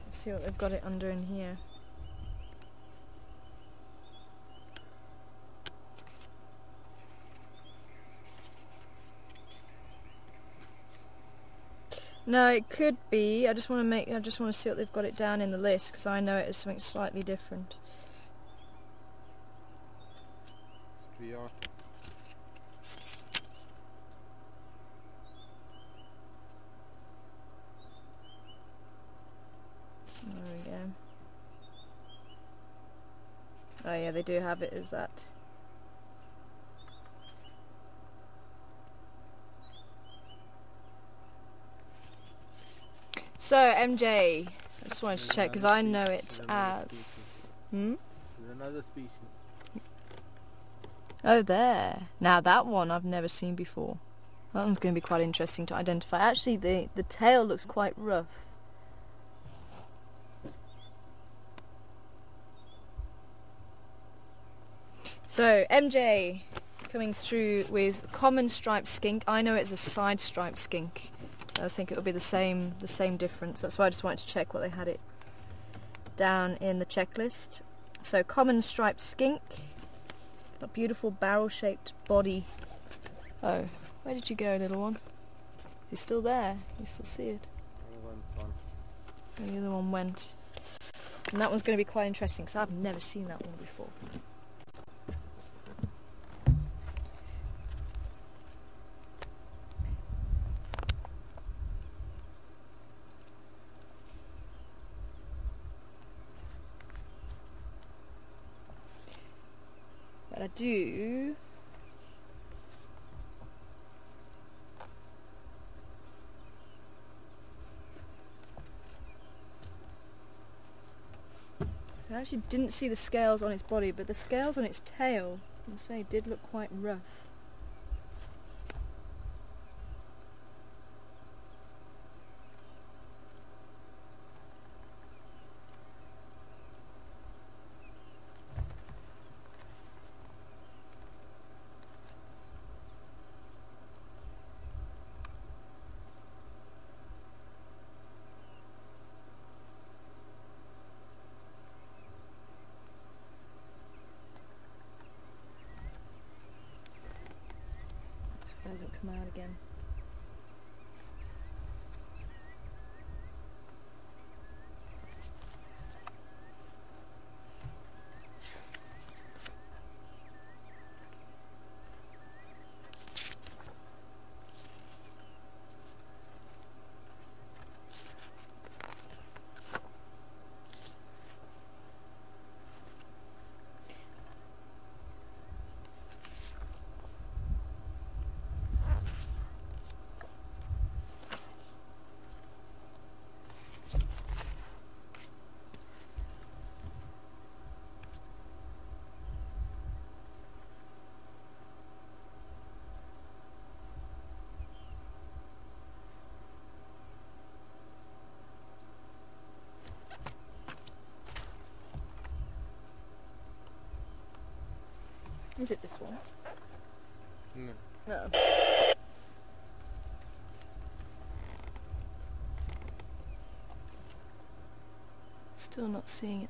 Let's see what they've got it under in here. No, it could be. I just want to see what they've got it down in the list, because I know it as something slightly different. Striata. There we go. Oh yeah, they do have it as that. So, MJ, I just wanted to check, because I know it as... There's another species. Oh, there. Now that one I've never seen before. That one's going to be quite interesting to identify. Actually, the tail looks quite rough. So, MJ coming through with common striped skink. I know it's a side striped skink. I think it'll be the same difference. That's why I just wanted to check what they had it down in the checklist. So common striped skink, a beautiful barrel-shaped body. Oh, where did you go, little one? Is he still there? You still see it? And the other one went. And that one's going to be quite interesting because I've never seen that one before. But I do... I actually didn't see the scales on its body, but the scales on its tail, I must say, did look quite rough. Doesn't come out again. Is it this one? No. No. Still not seeing it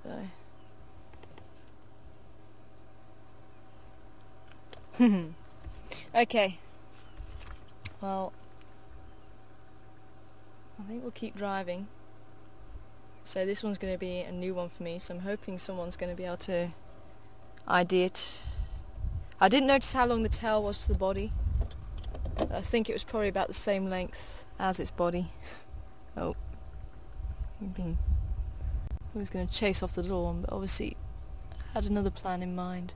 though. Okay. Well, I think we'll keep driving. So this one's going to be a new one for me, so I'm hoping someone's going to be able to ID it. I didn't notice how long the tail was to the body. I think it was probably about the same length as its body. Oh. I was going to chase off the little one, but obviously I had another plan in mind.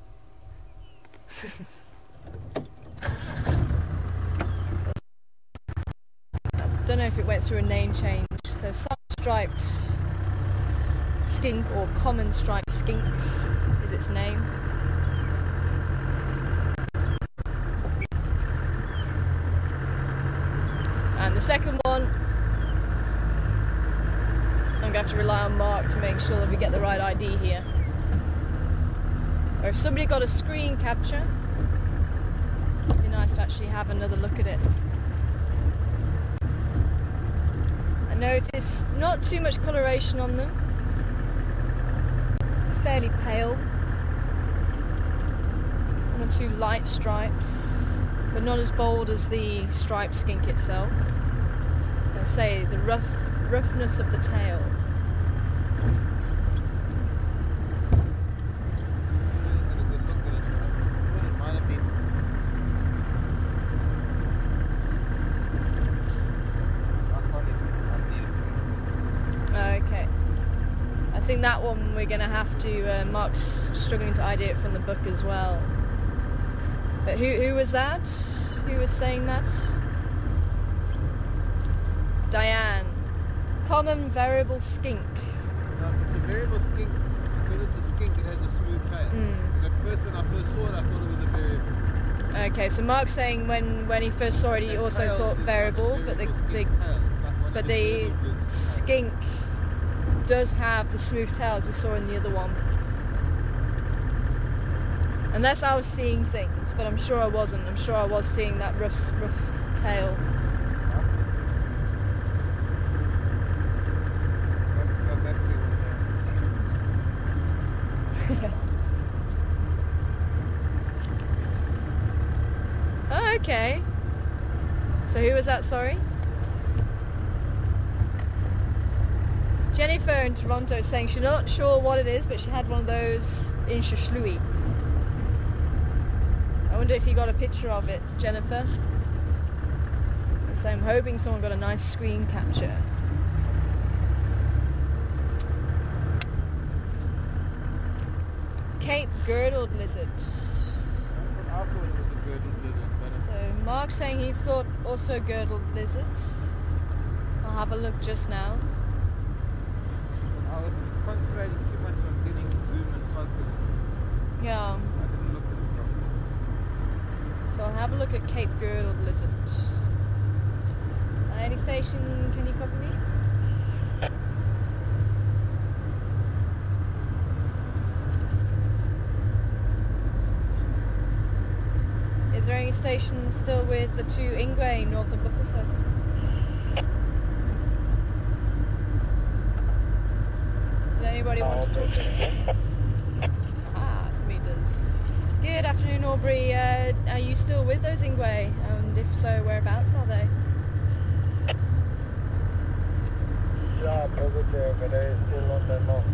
I don't know if it went through a name change. So sun striped skink, or common striped skink is its name. And the second one, I'm going to have to rely on Mark to make sure that we get the right ID here. Or if somebody got a screen capture, it'd be nice to actually have another look at it. I noticed not too much coloration on them. Fairly pale. One or two light stripes, but not as bold as the striped skink itself. I say the roughness of the tail. Okay. I think that one we're going to have to, Mark's struggling to ID it from the book as well. But who was that? Who was saying that? Diane. Common variable skink. No, it's a variable skink. Because it's a skink, it has a smooth tail. At first, when I first saw it, I thought it was a variable. Okay, so Mark's saying when he first saw it, he also thought variable, but the skink does have the smooth tail as we saw in the other one. Unless I was seeing things, but I'm sure I wasn't. I'm sure I was seeing that rough tail. Oh, okay. So who was that, sorry? Jennifer in Toronto is saying she's not sure what it is, but she had one of those in Shashlui. I wonder if you got a picture of it, Jennifer. So I'm hoping someone got a nice screen capture. Cape girdled lizard. I thought it was a girdled lizard. So Mark's saying he thought also girdled lizard. I'll have a look just now. I was concentrating too much on getting zoom and focus. Yeah. I didn't look at it properly. So I'll have a look at Cape girdled lizard. Any station, can you copy me? Is there any station still with the two Ingwe north of Buffalo? Does anybody want to talk to me? Ah, somebody does. Good afternoon, Aubrey. Are you still with those Ingwe? And if so, whereabouts are they? Yeah, probably, but they're still on the north.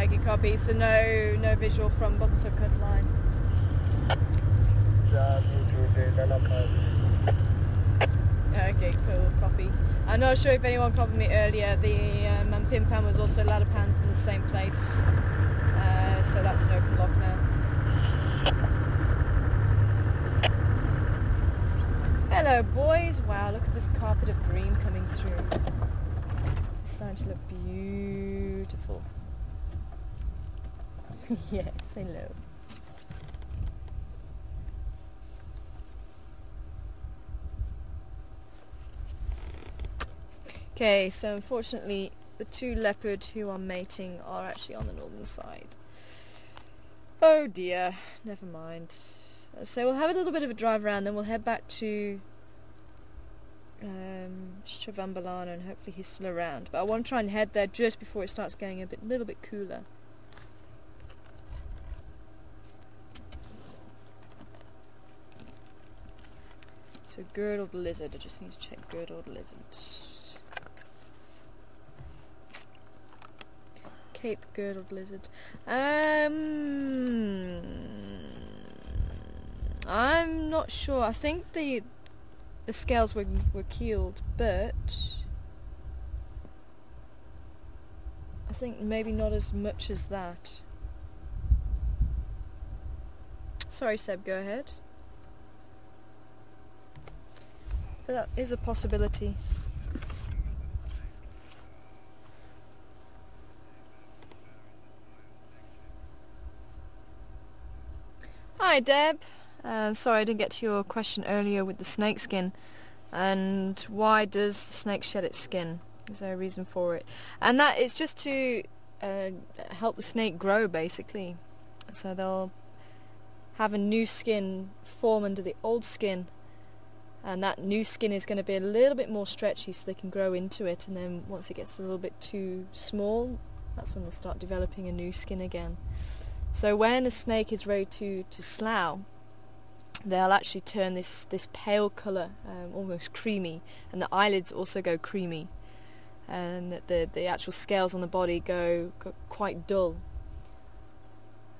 Okay, copy. So no visual from Buffalo Cut line. Yeah, Okay, cool, copy. I'm not sure if anyone copied me earlier. The Mampimpan was also ladder pans in the same place. So that's an open lock now. Hello boys! Wow, look at this carpet of green coming through. It's starting to look beautiful. Yes, hello. Okay, so unfortunately the two leopard who are mating are actually on the northern side. Oh dear, never mind. So we'll have a little bit of a drive around, then we'll head back to Shravambalana, and hopefully he's still around. But I want to try and head there just before it starts getting a little bit cooler. So girdled lizard, I just need to check girdled lizards. Cape girdled lizard. I'm not sure. I think the scales were keeled, but I think maybe not as much as that. Sorry, Seb, go ahead. But that is a possibility. Hi, Deb. Sorry I didn't get to your question earlier with the snake skin. And why does the snake shed its skin? Is there a reason for it? And that is just to help the snake grow, basically. So they'll have a new skin form under the old skin, and that new skin is going to be a little bit more stretchy so they can grow into it, and then once it gets a little bit too small, that's when they'll start developing a new skin again. So when a snake is ready to slough, they'll actually turn this pale colour, almost creamy, and the eyelids also go creamy, and the actual scales on the body go quite dull,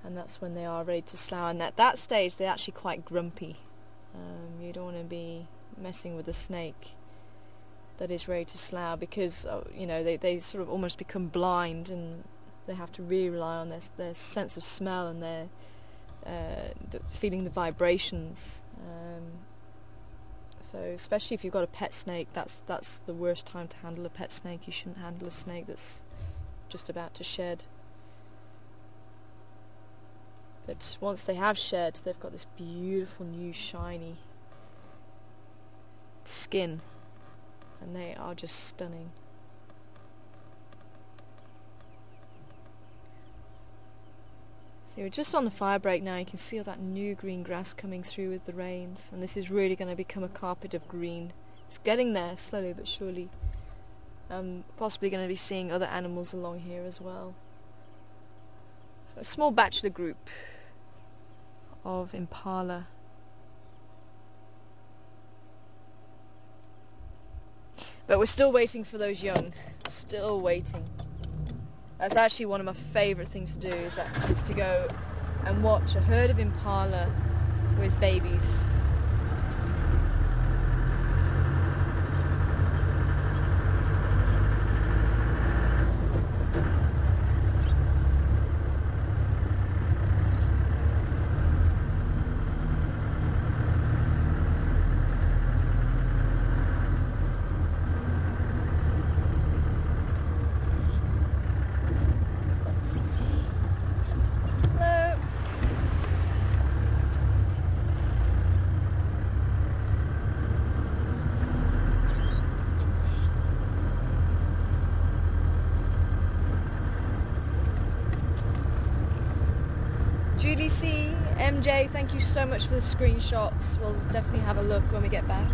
and that's when they are ready to slough. And at that stage they're actually quite grumpy. You don't want to be messing with a snake that is ready to slough, because you know, they sort of almost become blind, and they have to really rely on their sense of smell and their feeling the vibrations. So especially if you've got a pet snake, that's the worst time to handle a pet snake. You shouldn't handle a snake that's just about to shed. But once they have shed, they've got this beautiful new shiny skin, and they are just stunning. So we're just on the fire break now. You can see all that new green grass coming through with the rains, and this is really going to become a carpet of green. It's getting there slowly but surely. I'm possibly going to be seeing other animals along here as well. A small bachelor group of impala. But we're still waiting for those young. Still waiting. That's actually one of my favourite things to do, is to go and watch a herd of impala with babies. Julie C, MJ, thank you so much for the screenshots. We'll definitely have a look when we get back.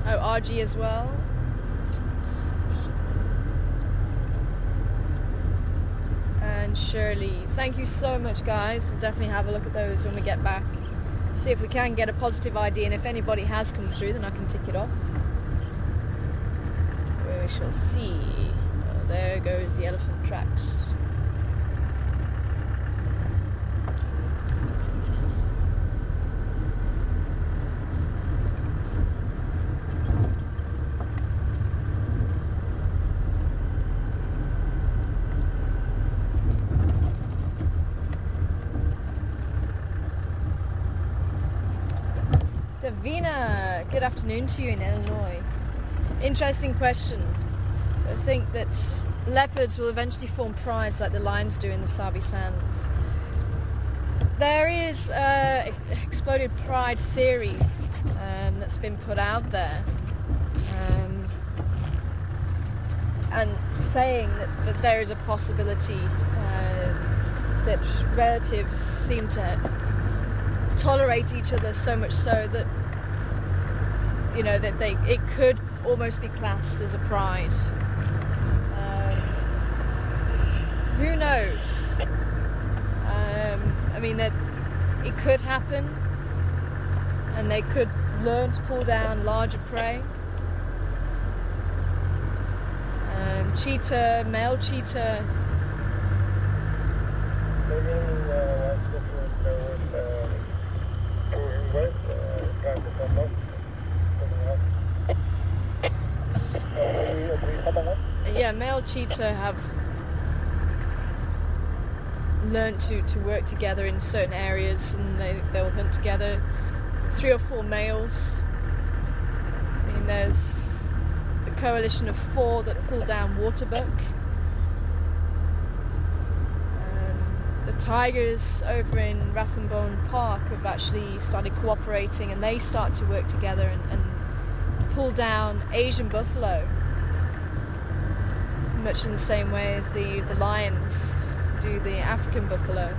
Oh, RG as well. And Shirley, thank you so much, guys. We'll definitely have a look at those when we get back. See if we can get a positive ID, and if anybody has come through, then I can tick it off. We shall see. There goes the elephant tracks. Davina, good afternoon to you in Illinois. Interesting question. I think that leopards will eventually form prides like the lions do in the Sabi Sands. There is exploded pride theory that's been put out there, and saying that there is a possibility that relatives seem to tolerate each other so much so that, you know, that it could almost be classed as a pride. Who knows? I mean, that it could happen, and they could learn to pull down larger prey. Cheetah, male cheetah. Yeah, male cheetah have learned to work together in certain areas, and they'll hunt together. 3 or 4 males. I mean, there's a coalition of 4 that pull down waterbuck. The tigers over in Rathenbone Park have actually started cooperating, and they start to work together and pull down Asian buffalo, much in the same way as the lions do the African buffalo.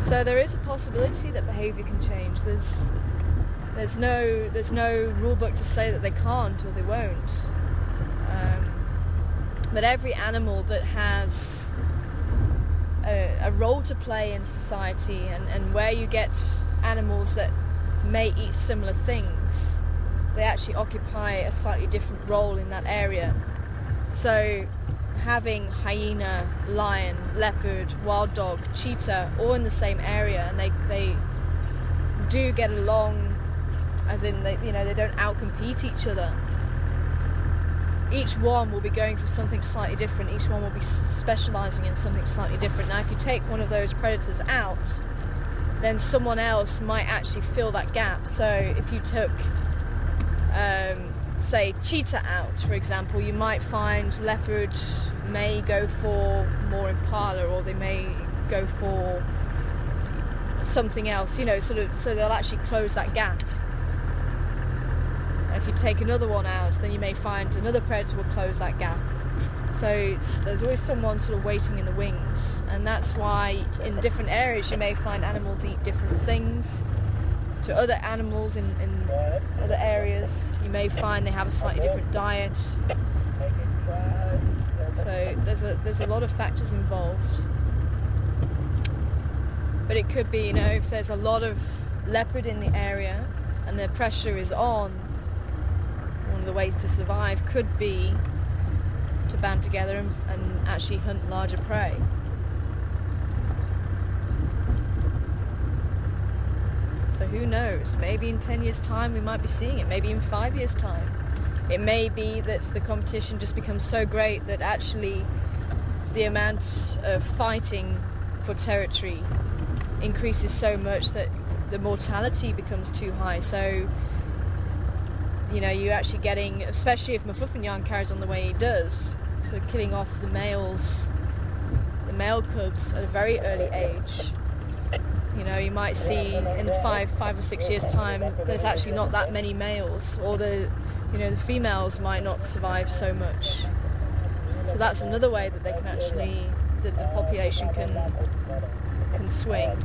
So there is a possibility that behaviour can change. There's no rule book to say that they can't or they won't. But every animal that has a role to play in society, and where you get animals that may eat similar things, they actually occupy a slightly different role in that area. So having hyena, lion, leopard, wild dog, cheetah all in the same area, and they do get along, as in they don't outcompete each other. Each one will be going for something slightly different. Each one will be specialising in something slightly different. Now, if you take one of those predators out, then someone else might actually fill that gap. So if you took say cheetah out, for example, you might find leopard may go for more impala, or they may go for something else, so they'll actually close that gap. If you take another one out, then you may find another predator will close that gap. So there's always someone sort of waiting in the wings, and that's why in different areas you may find animals eat different things to other animals in other areas. You may find they have a slightly different diet. So there's a lot of factors involved. But it could be, if there's a lot of leopard in the area and the pressure is on, one of the ways to survive could be to band together and actually hunt larger prey. So who knows? Maybe in 10 years' time we might be seeing it. Maybe in 5 years' time. It may be that the competition just becomes so great that actually the amount of fighting for territory increases so much that the mortality becomes too high. So, you're actually getting, especially if Mafuffinyan carries on the way he does, sort of killing off the males, the male cubs at a very early age. You might see in 5 or 6 years' time, there's actually not that many males, or the females might not survive so much. So that's another way that they can actually, that the population can swing.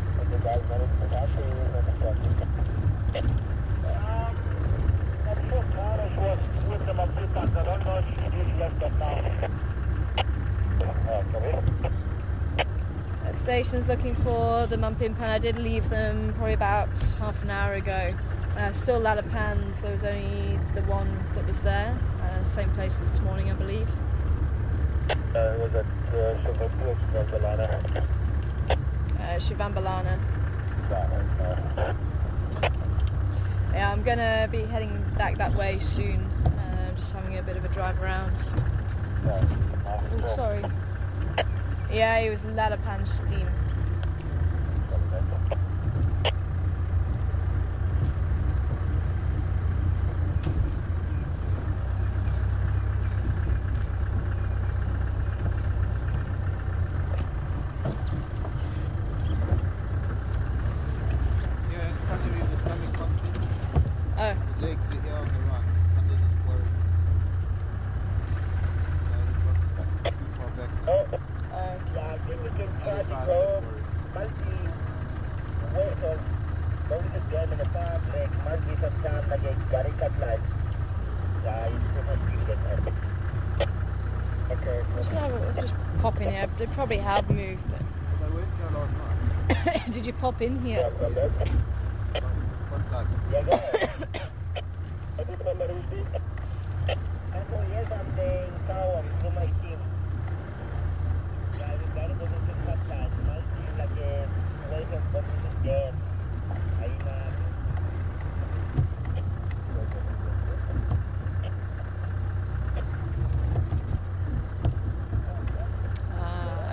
Station's looking for the Mumpimpan. I did leave them probably about half an hour ago. Still Lalapans. There was only the one that was there. Same place this morning, I believe. Was it Shivambalana. Yeah, I'm gonna be heading back that way soon. Just having a bit of a drive around. Oh, sorry. Yeah, it was Lalapan steam. No, we'll just pop in here. They probably have moved, but... They weren't here last night. Did you pop in here?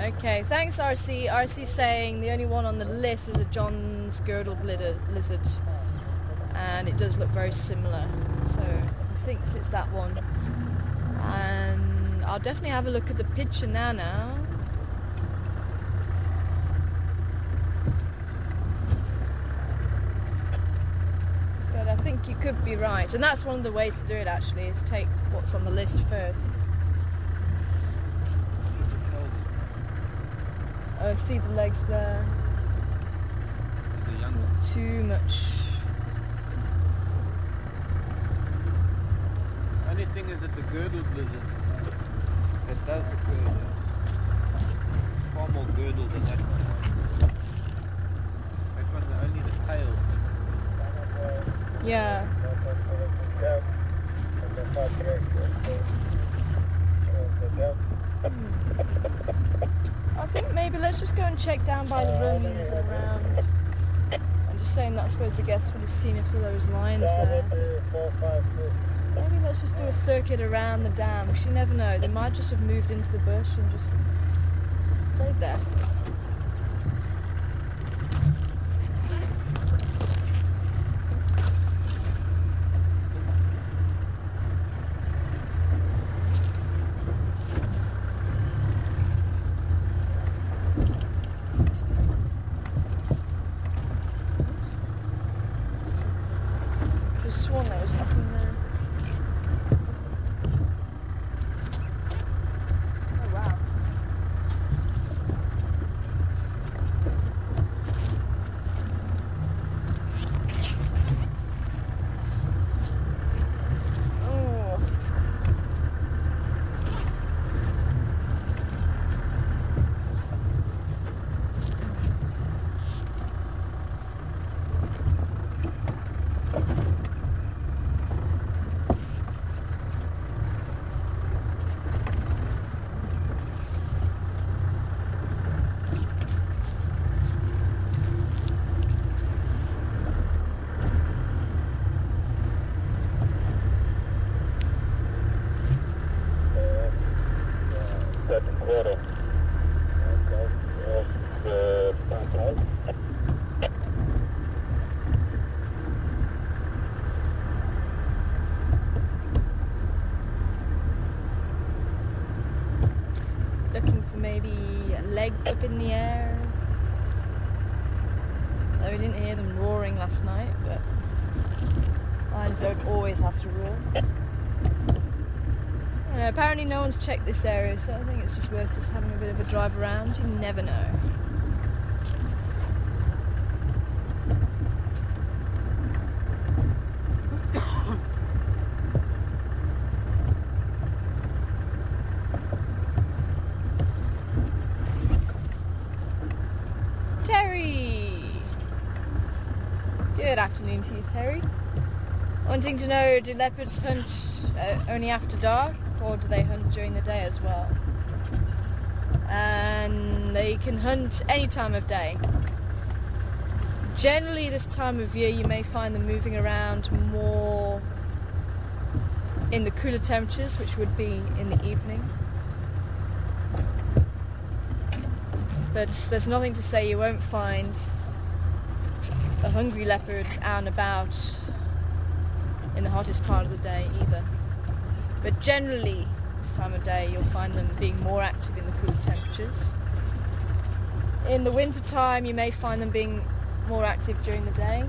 Okay, thanks RC. RC's saying the only one on the list is a John's girdled lizard, and it does look very similar, so he thinks it's that one. And I'll definitely have a look at the picture now. But I think you could be right, and that's one of the ways to do it actually, is take what's on the list first. Oh, see the legs there. Not too much. Only thing is that the girdled lizard that does occur there, far more girdled than that one. That one's only the tail. Yeah. I think maybe let's just go and check down by the ruins and around. I'm just saying that I suppose the guests would have seen if there was lions there. Maybe let's just do a circuit around the dam, because you never know. They might just have moved into the bush and just stayed there. Sworn there was nothing there. Oh wow. Oh. Looking for maybe a leg up in the air. Though we didn't hear them roaring last night, but lions don't always have to roar. I don't know, apparently no one's checked this area, so I think it's just worth just having a bit of a drive around. You never know. Good afternoon to you, Terry. Wanting to know, do leopards hunt only after dark, or do they hunt during the day as well? And they can hunt any time of day. Generally this time of year you may find them moving around more in the cooler temperatures, which would be in the evening. But there's nothing to say you won't find a hungry leopard out and about in the hottest part of the day either. But generally this time of day you'll find them being more active in the cooler temperatures. In the winter time you may find them being more active during the day.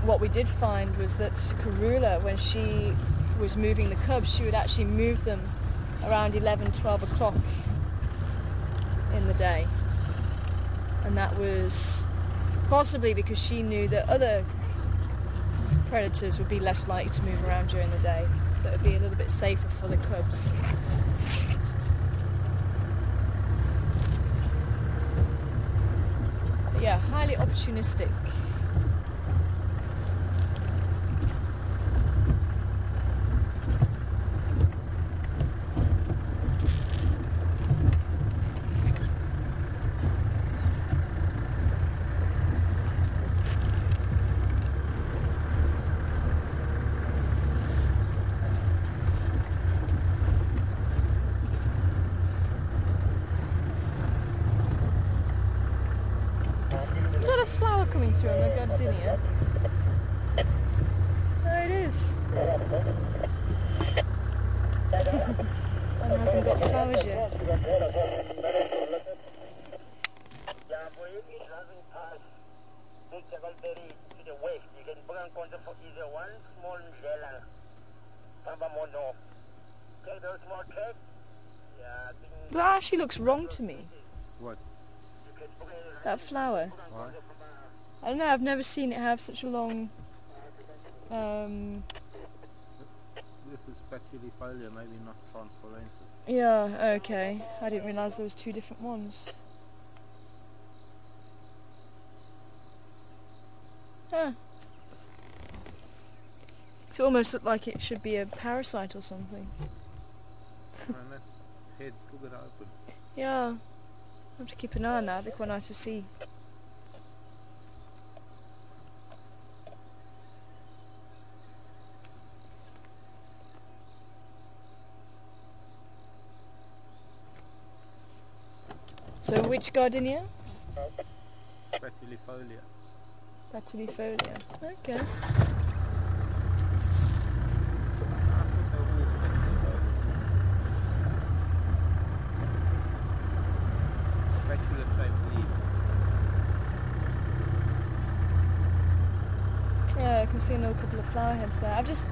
What we did find was that Karula, when she was moving the cubs, she would actually move them around 11, 12 o'clock in the day. And that was possibly because she knew that other predators would be less likely to move around during the day. so it'll be a little bit safer for the cubs. But yeah, highly opportunistic. Is that a flower coming through on the gardenia? There it is. One hasn't got flowers yet. That actually looks wrong to me. What? That flower. Why? I don't know, I've never seen it have such a long... This is spatulifolia, maybe not transforensis. Yeah, okay. I didn't realise there was two different ones. Huh. It almost looked like it should be a parasite or something. And that head's still got open. Yeah. I'll have to keep an eye on that, it'd be quite nice to see. So which gardenia? Spatulifolia. Spatulifolia. Okay. Yeah, I can see another couple of flower heads there. I've just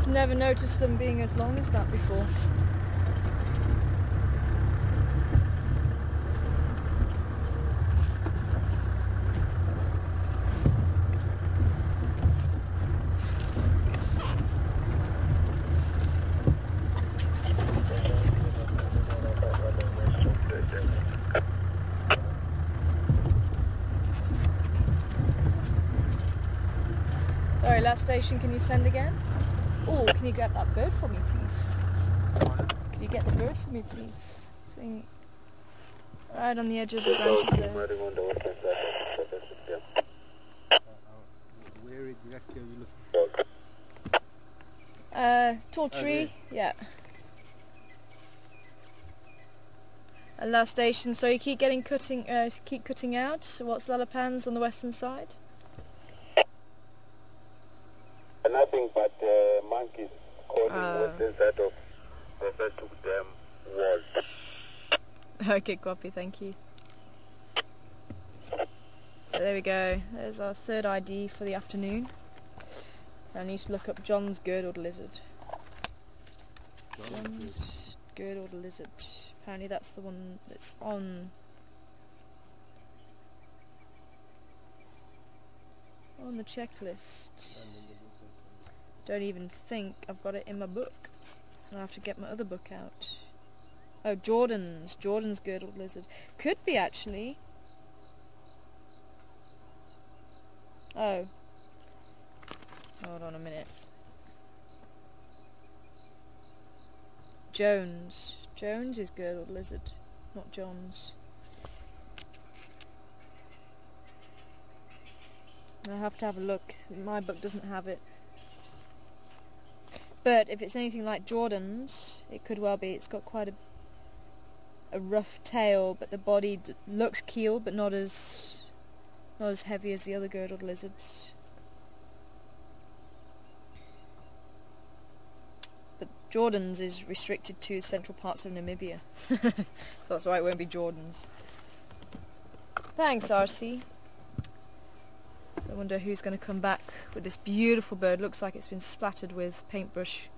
never noticed them being as long as that before. Sorry, last station, can you send again? Oh, can you grab that bird for me, please? Could you get the bird for me, please? Sing right on the edge of the branches there. Where exactly are you looking? Tall tree, yeah. And last station, so you keep cutting out. So what's Lalapan's on the western side? Nothing but monkeys calling what's inside of the dam wall. Okay, copy, thank you. So there we go, there's our third ID for the afternoon. I need to look up John's girdled lizard. John's girdled lizard. Apparently that's the one that's on the checklist. Don't even think I've got it in my book. I'll have to get my other book out. Oh, Jordan's girdled lizard. Could be actually. Oh. Hold on a minute. Jones is girdled lizard, not John's. I'll have to have a look. My book doesn't have it. But if it's anything like Jordan's, it could well be. It's got quite a rough tail, but the body looks keeled, but not as heavy as the other girdled lizards. But Jordan's is restricted to central parts of Namibia, so that's why it won't be Jordan's. Thanks, RC. So I wonder who's going to come back with this beautiful bird. Looks like it's been splattered with paintbrush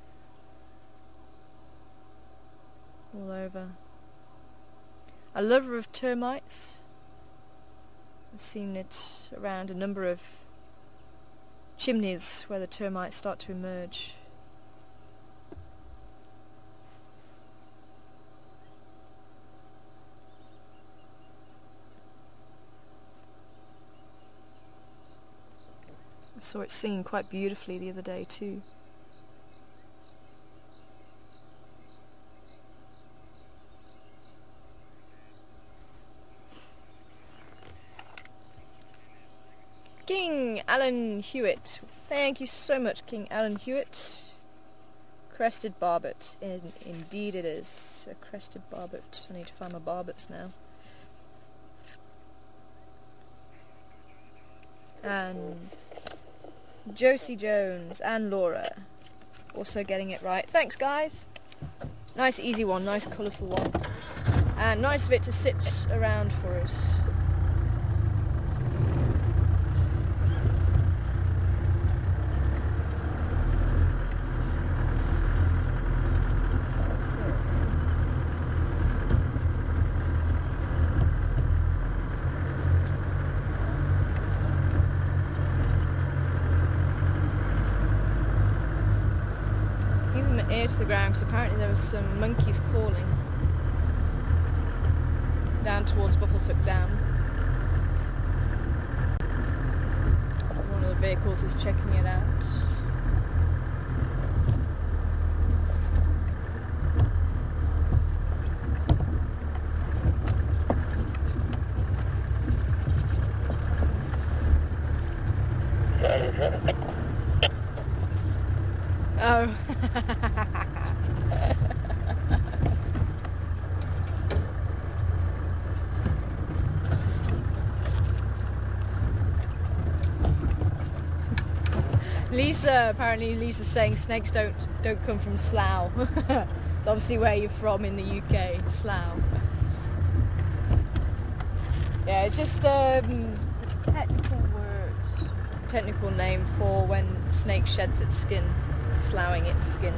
all over. A lover of termites. I've seen it around a number of chimneys where the termites start to emerge. I saw it singing quite beautifully the other day too. King Alan Hewitt. Thank you so much, King Alan Hewitt. Crested barbet. Indeed it is. A crested barbet. I need to find my barbets now. And Josie Jones and Laura. Also getting it right. Thanks, guys. Nice easy one. Nice colourful one. And nice of it to sit around for us. Ear to the ground, because apparently there was some monkeys calling down towards Buffelshoek Dam. One of the vehicles is checking it out. Oh. Apparently Lisa's saying snakes don't come from Slough. It's obviously where you're from in the UK, Slough. Yeah, it's just a technical name for when a snake sheds its skin, sloughing its skin.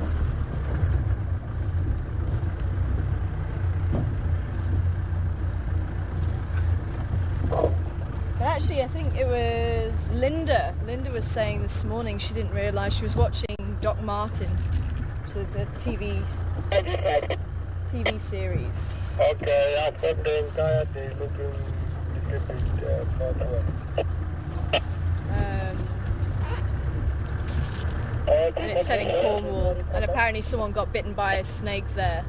Actually, I think it was Linda. Linda was saying this morning she didn't realise she was watching Doc Martin, which is a TV series. Okay, I spent the entire day looking and it's set in Cornwall, and apparently someone got bitten by a snake there,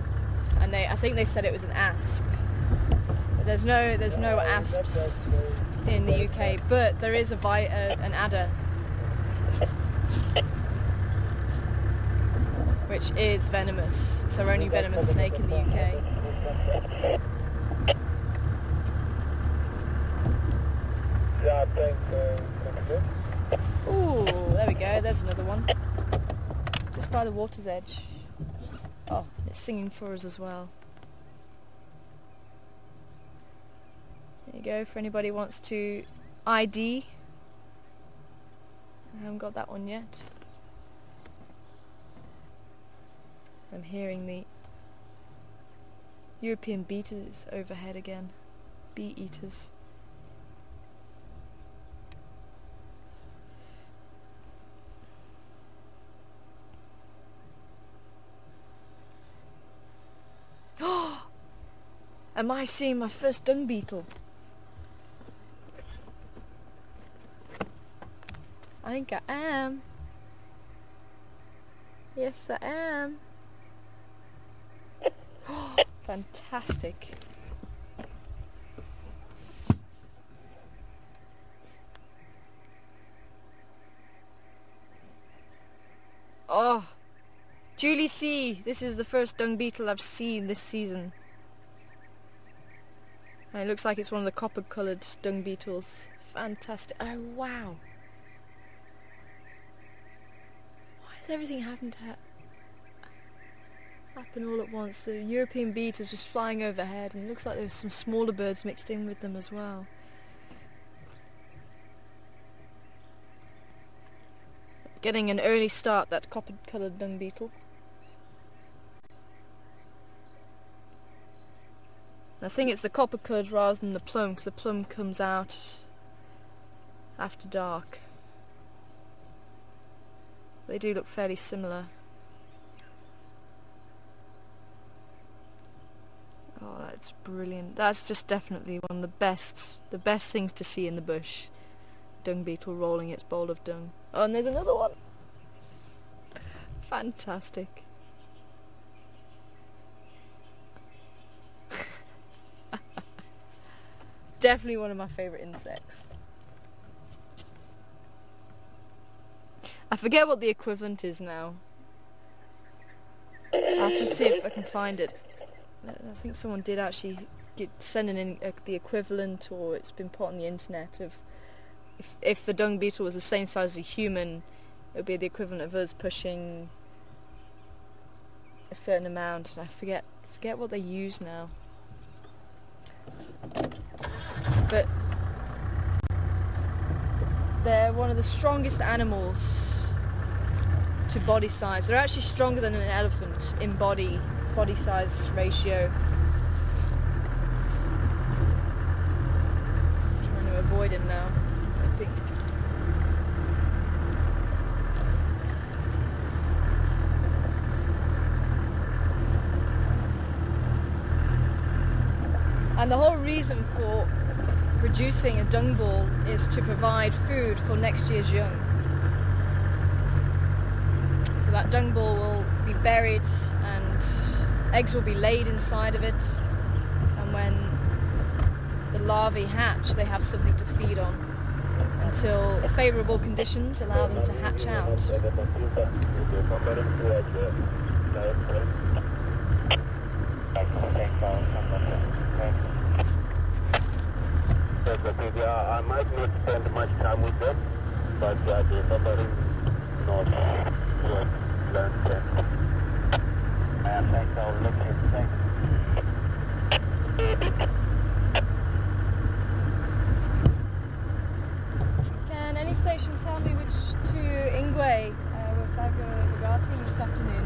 and I think they said it was an asp. There's no asps in the UK, but there is an adder, which is venomous. It's our only venomous snake in the UK. Ooh, there we go, there's another one. Just by the water's edge. Oh, it's singing for us as well. There you go, for anybody who wants to ID. I haven't got that one yet. I'm hearing the European beetles overhead again. Bee eaters. Am I seeing my first dung beetle? I think I am. Yes, I am. Fantastic. Oh, Julie C. This is the first dung beetle I've seen this season. And it looks like it's one of the copper-coloured dung beetles. Fantastic. Oh, wow. Why does everything happen all at once? The European beetles just flying overhead, and it looks like there's some smaller birds mixed in with them as well. Getting an early start, that copper-coloured dung beetle. I think it's the copper-coloured rather than the plum, because the plum comes out after dark. They do look fairly similar. Oh, that's brilliant. That's just definitely one of the best things to see in the bush. Dung beetle rolling its bowl of dung. Oh, and there's another one. Fantastic. Definitely one of my favourite insects. I forget what the equivalent is now. I'll have to see if I can find it. I think someone did actually send in the equivalent, or it's been put on the internet, of if the dung beetle was the same size as a human, it would be the equivalent of us pushing a certain amount, and I forget what they use now. But they're one of the strongest animals to body size. They're actually stronger than an elephant in body size ratio. I'm trying to avoid him now, I think. And the whole reason for producing a dung ball is to provide food for next year's young. So that dung ball will be buried and eggs will be laid inside of it, and when the larvae hatch they have something to feed on until favourable conditions allow them to hatch out. I might not spend much time with them, but they're covering north towards land. Thanks, I'll look in. Thanks. Can any station tell me which two Ingwe were Fagor this afternoon?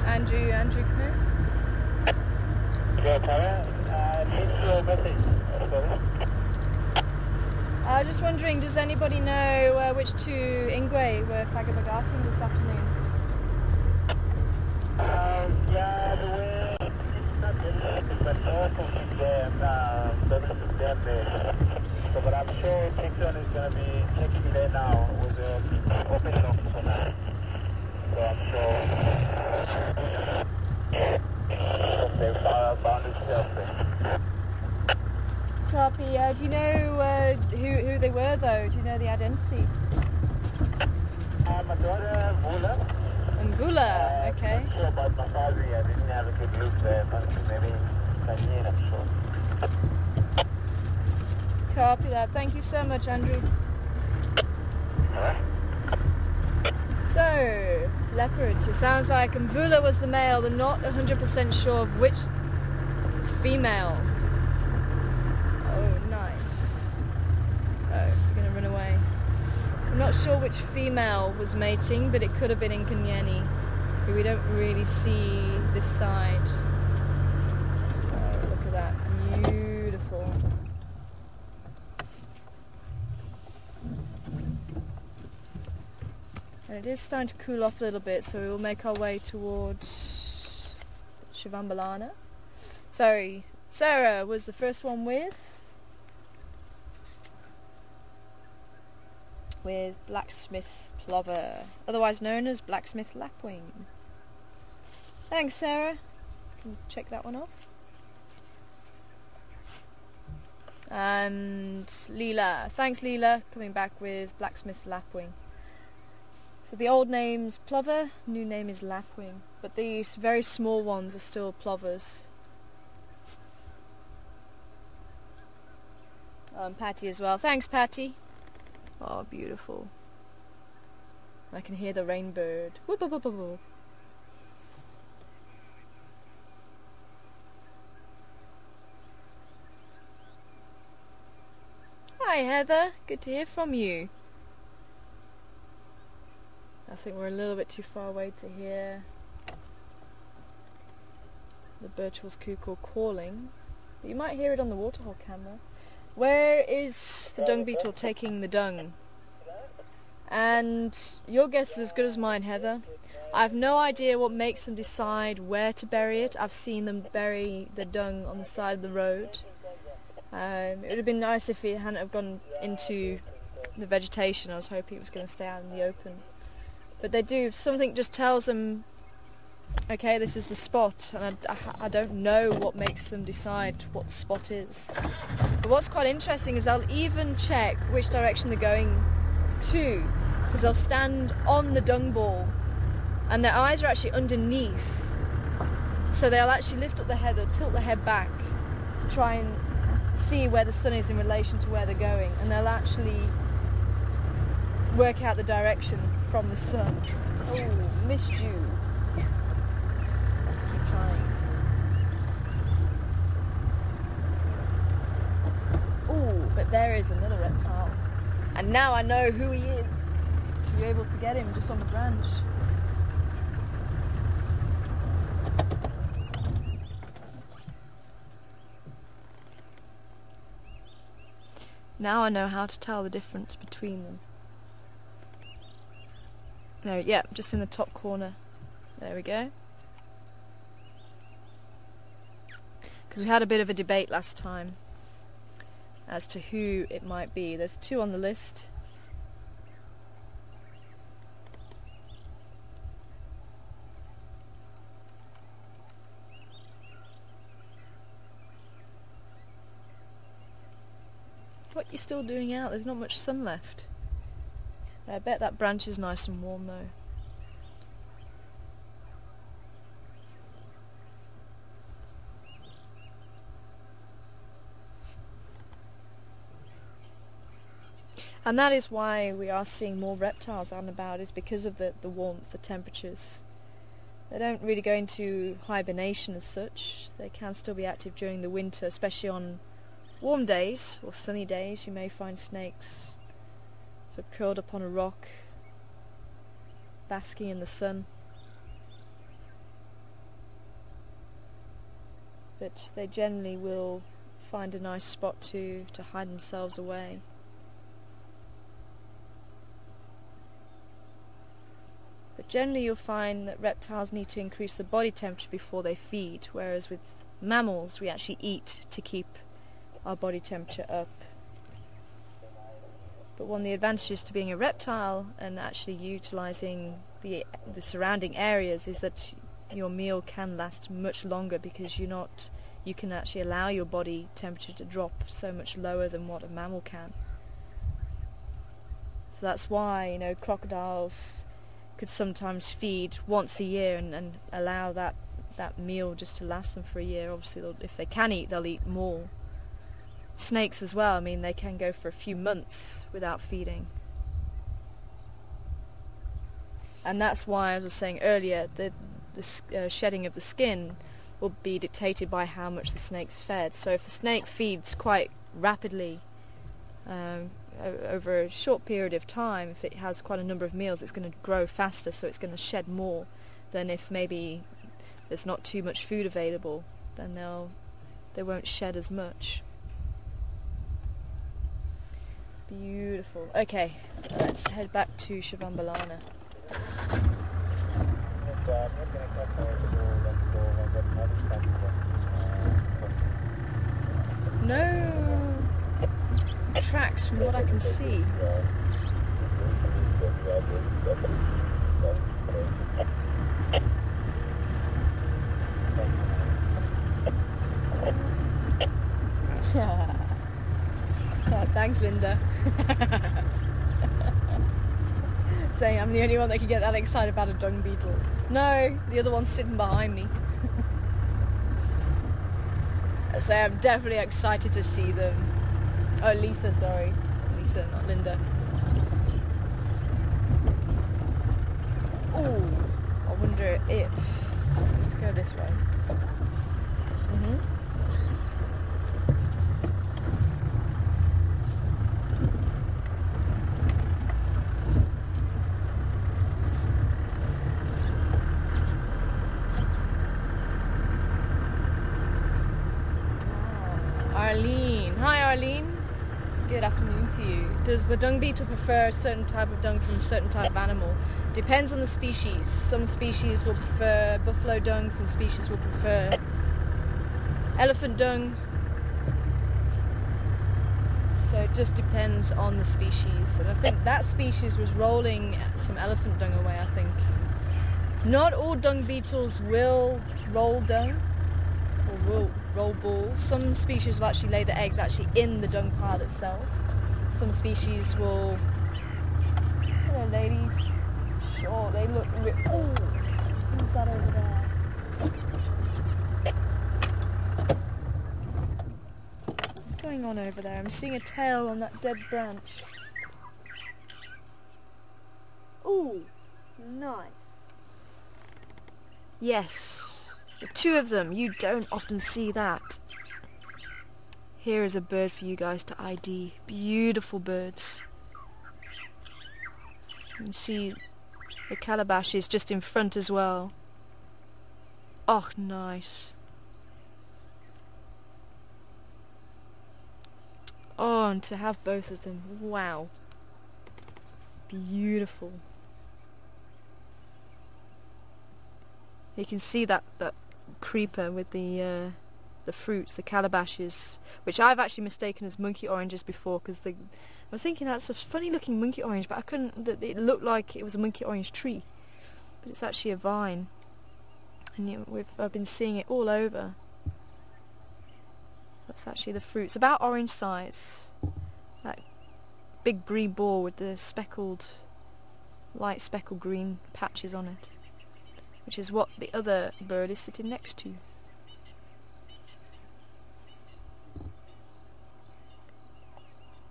Andrew, come in. Yeah, Tara, I missed your message. Sorry. I was just wondering, does anybody know which two Ingwe were Fagabagating this afternoon? Yeah, the way it's not really, but most of them, services them there. So, but I'm sure Dixon is going to be checking there now with the opening officer now. So I'm sure they found itself there. Copy. Do you know who they were though? Do you know the identity? My daughter, Vula. And Vula, okay. I'm not sure about my father. I didn't have a good look there, but maybe Kanye, I'm sure. Copy that. Thank you so much, Andrew. Alright. So, leopards. It sounds like Mvula was the male. They're not 100% sure of which female. Oh, nice. Oh, you're going to run away. I'm not sure which female was mating, but it could have been Nkanyeni, who we don't really see this side. Oh, look at that. Beautiful. And it is starting to cool off a little bit, so we will make our way towards Shivambalana. Sorry, Sarah was the first one with blacksmith plover, otherwise known as blacksmith lapwing. Thanks, Sarah. Can check that one off. And Leela, thanks Leela, coming back with blacksmith lapwing. So the old name's plover, new name is lapwing, but these very small ones are still plovers. Patty as well. Thanks, Patty. Oh, beautiful. I can hear the rainbird. Whoop, whoop, whoop, whoop. Hi Heather, good to hear from you. I think we're a little bit too far away to hear the Birchall's cuckoo calling, but you might hear it on the waterhole camera. Where is the dung beetle taking the dung? And your guess is as good as mine, Heather. I have no idea what makes them decide where to bury it. I've seen them bury the dung on the side of the road. It would have been nice if it hadn't have gone into the vegetation. I was hoping it was going to stay out in the open. But they do. Something just tells them, okay, this is the spot. And I don't know what makes them decide what the spot is. But what's quite interesting is they'll even check which direction they're going to. Because they'll stand on the dung ball and their eyes are actually underneath. So they'll actually lift up their head, they'll tilt their head back to try and see where the sun is in relation to where they're going, and they'll actually work out the direction from the sun. Oh, missed you. Keep trying. Oh, but there is another reptile. And now I know who he is. You're able to get him just on the branch. Now I know how to tell the difference between them. There, yeah, just in the top corner. There we go. Because we had a bit of a debate last time as to who it might be. There's two on the list. What are you still doing out? There's not much sun left. I bet that branch is nice and warm though. And that is why we are seeing more reptiles out and about, is because of the warmth, the temperatures. They don't really go into hibernation as such. They can still be active during the winter, especially on warm days or sunny days. You may find snakes sort of curled up on a rock, basking in the sun. But they generally will find a nice spot to hide themselves away. But generally you'll find that reptiles need to increase the body temperature before they feed, whereas with mammals we actually eat to keep our body temperature up. But one of the advantages to being a reptile and actually utilising the surrounding areas is that your meal can last much longer, because you can actually allow your body temperature to drop so much lower than what a mammal can. So that's why, crocodiles could sometimes feed once a year and allow that meal just to last them for a year. Obviously, if they can eat, they'll eat more. Snakes as well, they can go for a few months without feeding. And that's why, as I was saying earlier, the shedding of the skin will be dictated by how much the snake's fed. So if the snake feeds quite rapidly over a short period of time, if it has quite a number of meals, it's going to grow faster, so it's going to shed more than if maybe there's not too much food available. Then they won't shed as much. Beautiful. Okay, let's head back to Shivambalana. No tracks from what I can see. Thanks, Linda. Saying I'm the only one that can get that excited about a dung beetle. No, the other one's sitting behind me. So I'm definitely excited to see them. Oh, Lisa, sorry. Lisa, not Linda. Oh, I wonder if... Let's go this way. Arlene. Hi Arlene. Good afternoon to you. Does the dung beetle prefer a certain type of dung from a certain type of animal? Depends on the species. Some species will prefer buffalo dung, some species will prefer elephant dung. So it just depends on the species. And I think that species was rolling some elephant dung away, I think. Not all dung beetles will roll dung or will roll balls. Some species will actually lay the eggs actually in the dung pile itself. Some species will... Hello ladies. Sure, they look... Oh, who's that over there? What's going on over there? I'm seeing a tail on that dead branch. Ooh, nice. Yes, the two of them. You don't often see that. Here is a bird for you guys to ID. Beautiful birds. You can see the calabash is just in front as well. Oh, nice. Oh, and to have both of them. Wow. Beautiful. You can see that creeper with the fruits, the calabashes, which I've actually mistaken as monkey oranges before, because I was thinking that's a funny looking monkey orange, but I couldn't. It looked like it was a monkey orange tree, but it's actually a vine, and I've been seeing it all over. That's actually the fruit. It's about orange size. That big green ball with the light speckled green patches on it, which is what the other bird is sitting next to.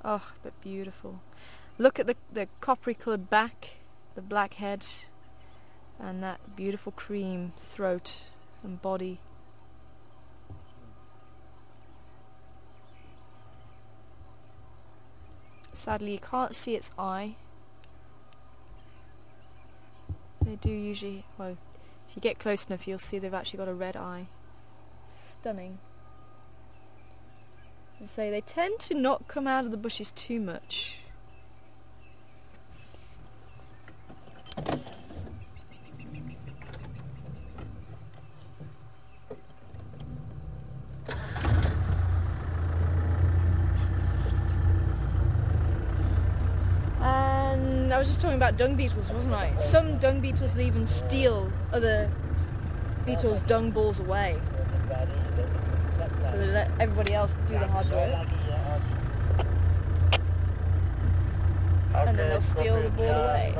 Oh, but beautiful. Look at the coppery coloured back, the black head, and that beautiful cream throat and body. Sadly, you can't see its eye. They do usually, well, if you get close enough, you'll see they've actually got a red eye. Stunning. I say they tend to not come out of the bushes too much. And I was just talking about dung beetles, wasn't I? Some dung beetles even steal other beetles' dung balls away, so they let everybody else do the hard work, and then they'll steal the ball away.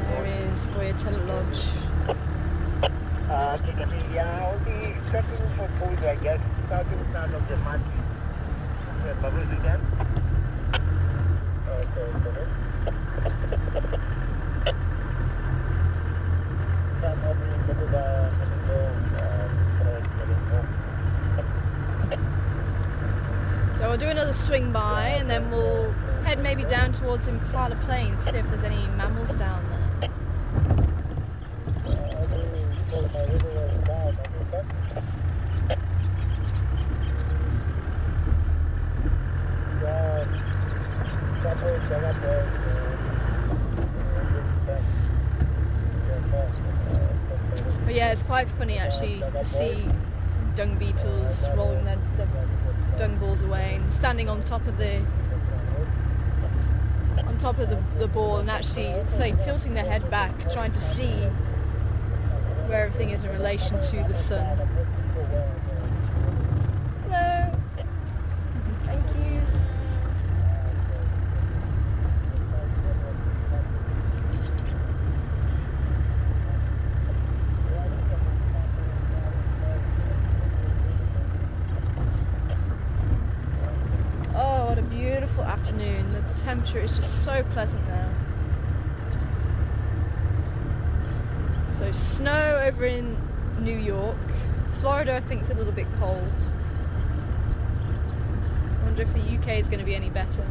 There is Voyatella Lodge. Only checking for food, I guess. Starting out of the mud. Bubbles again. Okay. So we'll do another swing by, and then we'll head maybe down towards Impala Plains, see if there's any mammals down there. But yeah, it's quite funny actually to see dung beetles rolling their dung balls away and standing on top of the ball, and actually, say, tilting their head back, trying to see where everything is in relation to the sun. Hello. Thank you. temperature is just so pleasant now. So snow over in New York. Florida I think is a little bit cold. I wonder if the UK is going to be any better.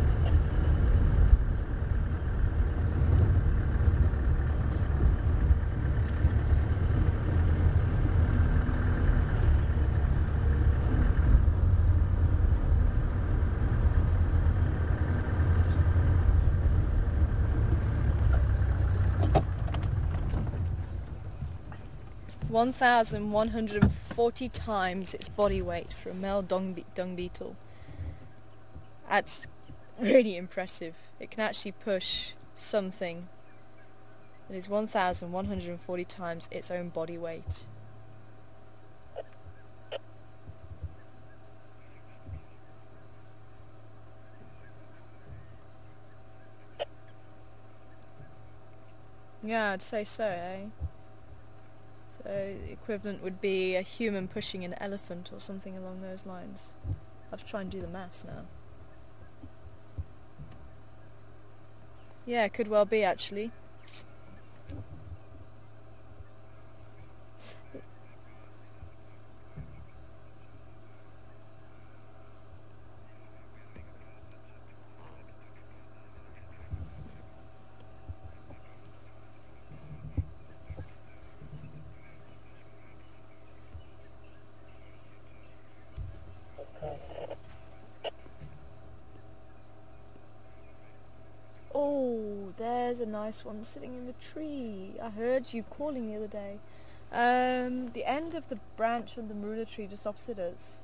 (1,140 times its body weight for a male dung beetle. That's really impressive. It can actually push something that is 1,140 times its own body weight. Yeah, I'd say so, eh? So the equivalent would be a human pushing an elephant or something along those lines. I'll have to try and do the maths now. Yeah, it could well be actually. Oh, there's a nice one sitting in the tree. I heard you calling the other day. The end of the branch on the marula tree just opposite us.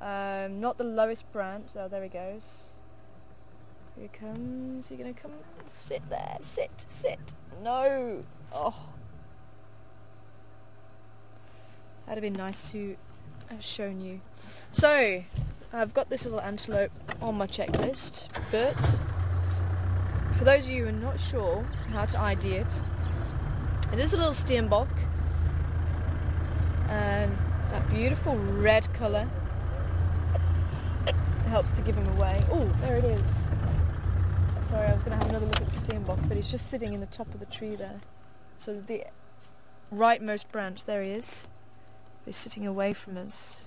Not the lowest branch. Oh, there he goes. Here he comes. You're gonna come sit there. Sit. No. Oh. That'd have been nice to have shown you. So, I've got this little antelope on my checklist, but for those of you who are not sure how to ID it, it is a little steenbok, and that beautiful red colour helps to give him away. Oh, there it is. Sorry, I was going to have another look at the steenbok, but he's just sitting in the top of the tree there. So the rightmost branch, there he is. He's sitting away from us.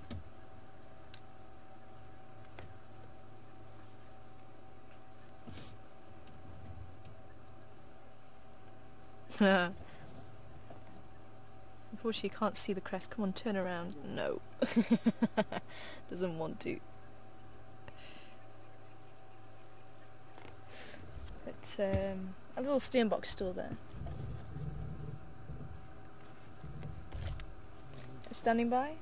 Unfortunately, you can't see the crest. Come on, turn around. No. Doesn't want to. But a little steenbok still there. Standing by.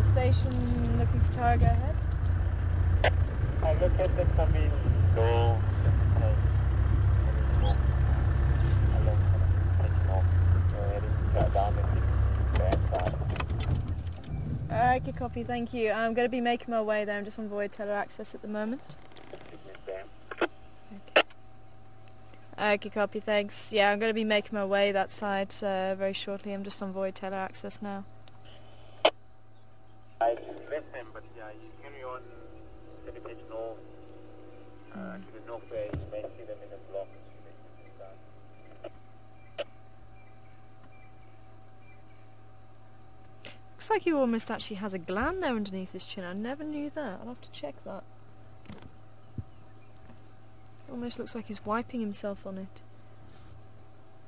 Station looking for tower, go ahead. I look at the coming go. Okay, copy, thank you. I'm going to be making my way there. I'm just on void teller access at the moment. Okay, copy, thanks. Yeah, I'm going to be making my way that side very shortly. I'm just on void teller access now. I listen, but yeah, you carry on Heritage North to the north where you may see them in a block. Looks like he almost actually has a gland there underneath his chin. I never knew that. I'll have to check that. Almost looks like he's wiping himself on it.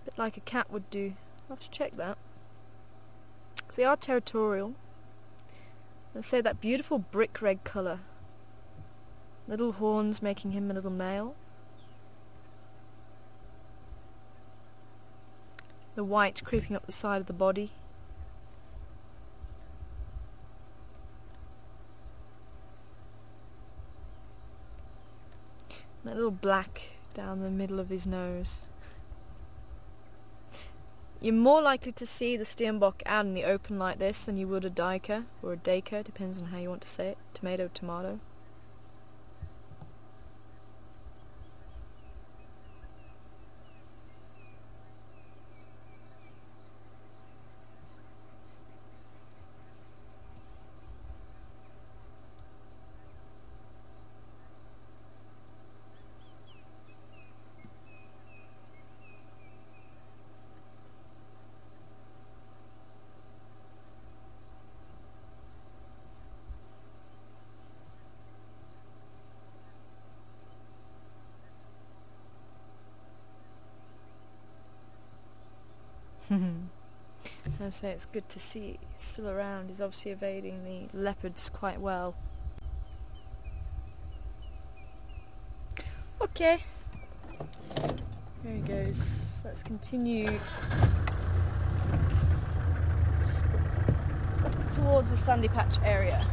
A bit like a cat would do. I'll have to check that. Because they are territorial. Let's say that beautiful brick red colour. Little horns making him a little male. The white creeping up the side of the body. That little black down the middle of his nose. You're more likely to see the steenbok out in the open like this than you would a duiker or a daker, depends on how you want to say it. Tomato, tomato. I say it's good to see he's still around. He's obviously evading the leopards quite well. Okay, there he goes. Let's continue towards the sandy patch area.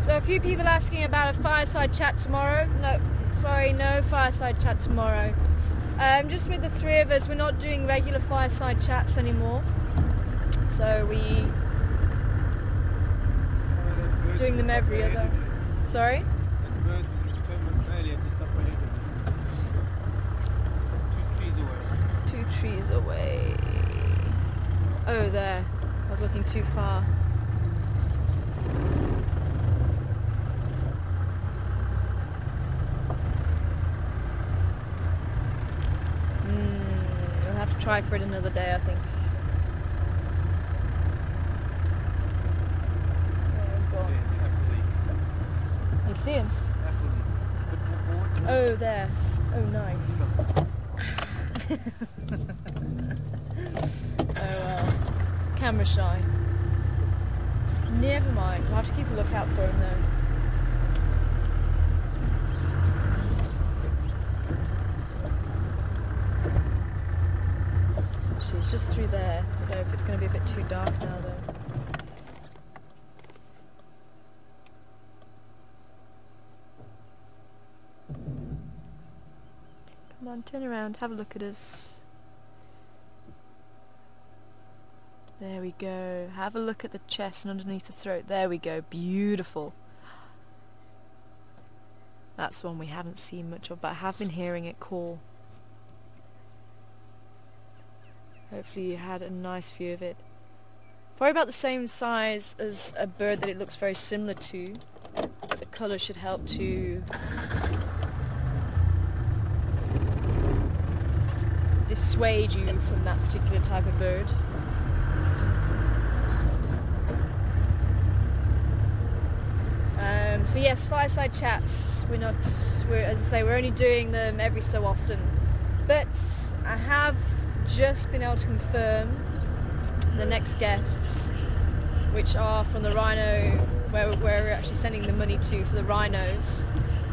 So a few people asking about a fireside chat tomorrow. No fireside chat tomorrow. Just with the three of us, we're not doing regular fireside chats anymore. So doing them every other. Sorry? Two trees away. Oh, there. I was looking too far. I'll have to try for it another day, I think. You see him? Oh, there. Oh, nice. Oh well. Camera shy. Never mind. We'll have to keep a lookout for him though. She's just through there. I don't know if it's going to be a bit too dark now though. Come on, turn around, have a look at us. There we go. Have a look at the chest and underneath the throat. There we go. Beautiful. That's one we haven't seen much of, but I have been hearing it call. Hopefully you had a nice view of it. Probably about the same size as a bird that it looks very similar to, but the colour should help to dissuade you from that particular type of bird. So yes, fireside chats. We're as I say, we're only doing them every so often. But I have just been able to confirm the next guests, which are from the rhino, where we're actually sending the money to for the rhinos.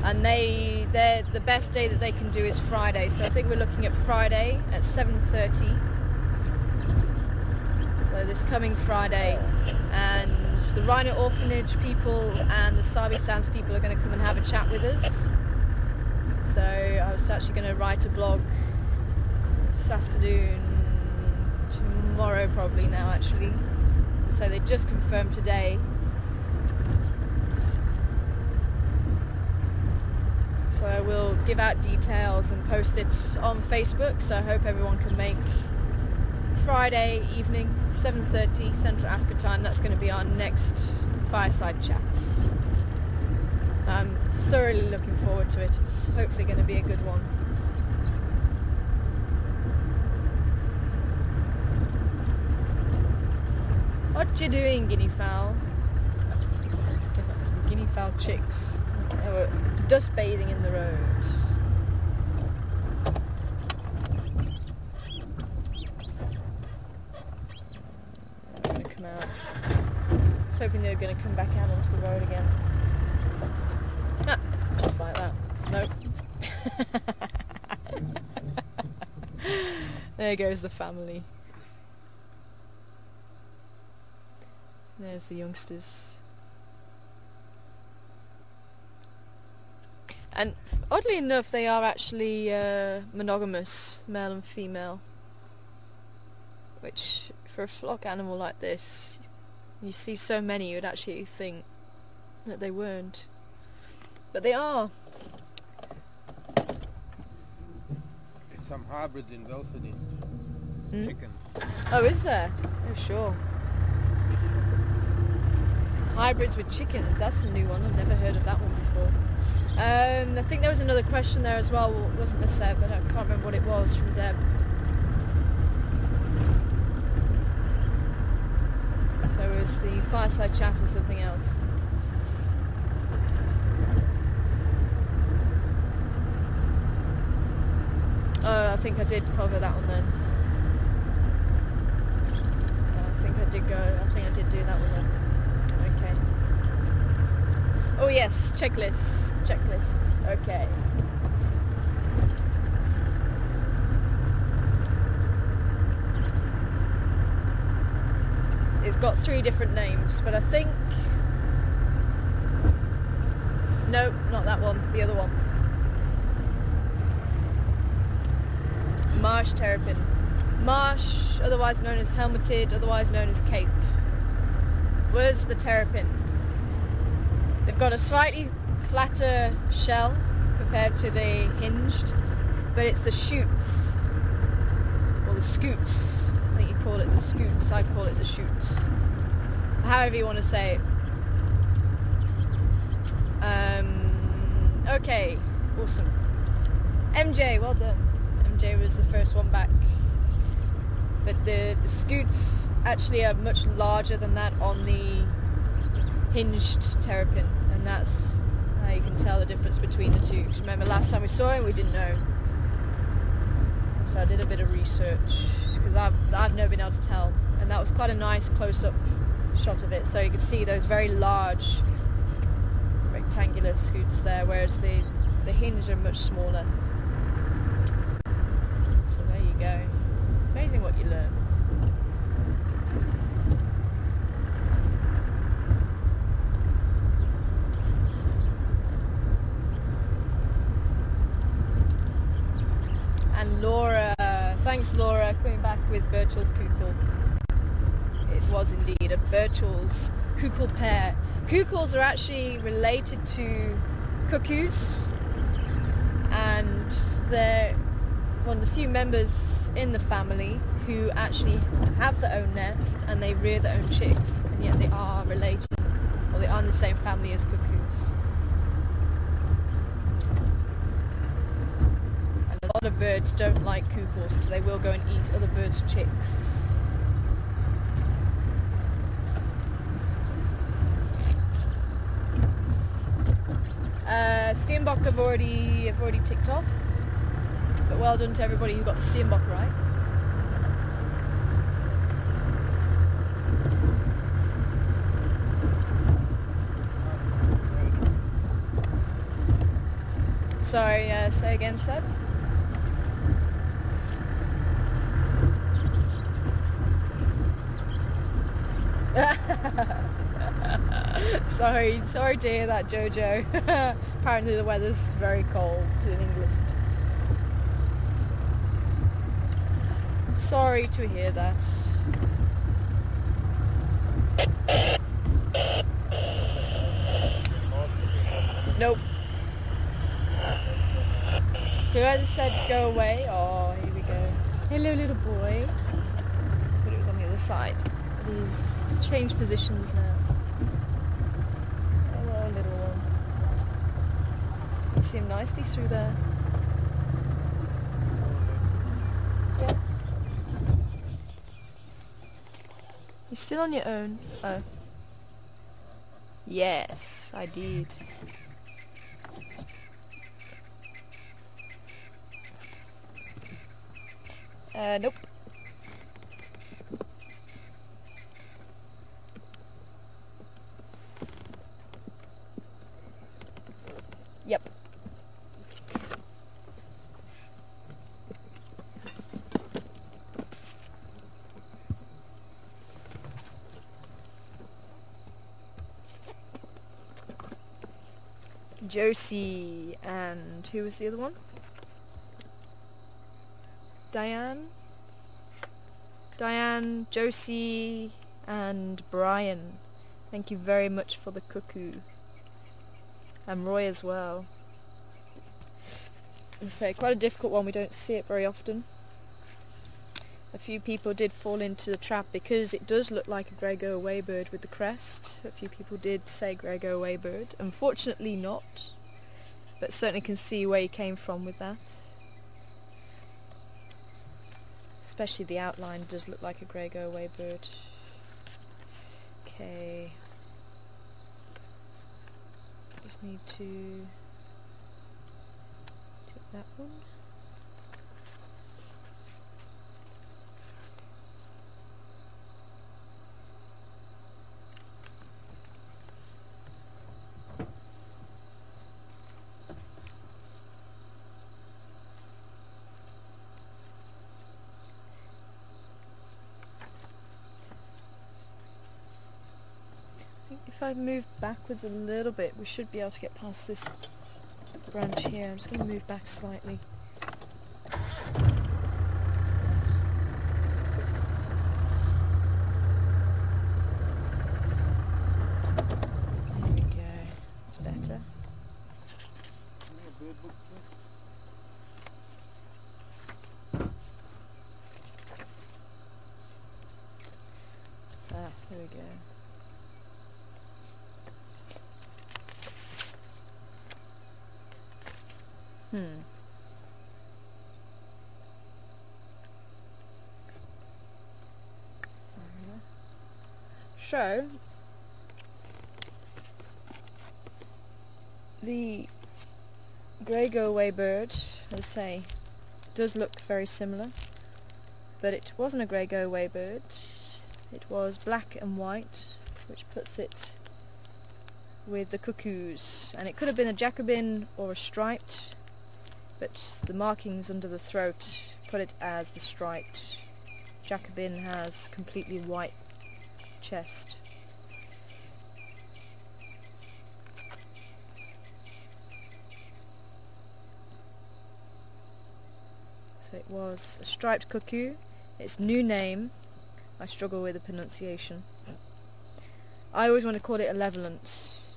And they're the best day that they can do is Friday. So I think we're looking at Friday at 7:30. So this coming Friday, and the Rhino Orphanage people and the Sabi Sands people are going to come and have a chat with us. So I was actually going to write a blog this afternoon, tomorrow probably now actually. So they just confirmed today. So I will give out details and post it on Facebook, so I hope everyone can make Friday evening, 7:30 Central Africa time. That's going to be our next fireside chat. I'm thoroughly looking forward to it. It's hopefully going to be a good one. What you doing, guinea fowl? Guinea fowl chicks. They were dust bathing in the road. Come out. I was hoping they were going to come back out onto the road again. Ah, just like that. Nope. There goes the family. There's the youngsters. And oddly enough, they are actually monogamous, male and female. Which, for a flock animal like this, you see so many, you'd actually think that they weren't. But they are. There's some hybrids in Belford in chickens. Oh, is there? Oh, sure. Hybrids with chickens, that's a new one. I've never heard of that one before. I think there was another question there as well, wasn't there, Seb? But I can't remember what it was from Deb. So it was the fireside chat or something else. Oh, I think I did cover that one then. I think I did do that one then. Okay. Oh yes, checklist. Okay. It's got 3 different names, but I think... Nope, not that one, the other one. Marsh terrapin. Marsh, otherwise known as helmeted, otherwise known as cape. Where's the terrapin? They've got a slightly flatter shell compared to the hinged, but it's the shoots, or the scoots. I think you call it the scoots, I call it the shoots. However you want to say it. Okay, awesome. MJ, well done. MJ was the first one back. But the scoots actually are much larger than that on the hinged terrapin, and that's how you can tell the difference between the two. Because remember last time we saw him, we didn't know. So I did a bit of research, because I've never been able to tell. And that was quite a nice close-up shot of it. So you could see those very large rectangular scoots there, whereas the hinge are much smaller. So there you go. Amazing what you learn. And Laura, thanks Laura, coming back with Birchall's Kukul. It was indeed a Birchall's Kukul pair. Kukuls are actually related to cuckoos, and they're one of the few members in the family who actually have their own nest and they rear their own chicks, and yet they are related, or they are in the same family as cuckoos. And a lot of birds don't like cuckoos because they will go and eat other birds' chicks. Steenbok I've already ticked off, but well done to everybody who got the Steenbok right. Sorry, say again, Seb. Sorry to hear that, Jojo. Apparently the weather's very cold in England. Sorry to hear that. Nope. Whoever said go away? Oh, here we go. Hello, little boy. I thought it was on the other side. But he's changed positions now. Hello, little one. You see him nicely through there. Yeah. You're still on your own. Oh. Yes, I did. Nope. Yep. Josie, and who was the other one? Diane, Josie, and Brian. Thank you very much for the cuckoo. And Roy as well. I say, quite a difficult one, we don't see it very often. A few people did fall into the trap because it does look like a grey go-away bird with the crest. A few people did say grey go-away bird. Unfortunately not, but certainly can see where he came from with that. Especially the outline does look like a grey go-away bird. Okay. Just need to take that one. If I move backwards a little bit, we should be able to get past this branch here. I'm just going to move back slightly. There we go. It's better. Ah, there we go. So, the grey go-away bird, as I say, does look very similar, but it wasn't a grey go-away bird. It was black and white, which puts it with the cuckoos, and it could have been a Jacobin or a striped, but the markings under the throat put it as the striped. Jacobin has completely white chest. So it was a striped cuckoo. Its new name, I struggle with the pronunciation. I always want to call it a Levelant.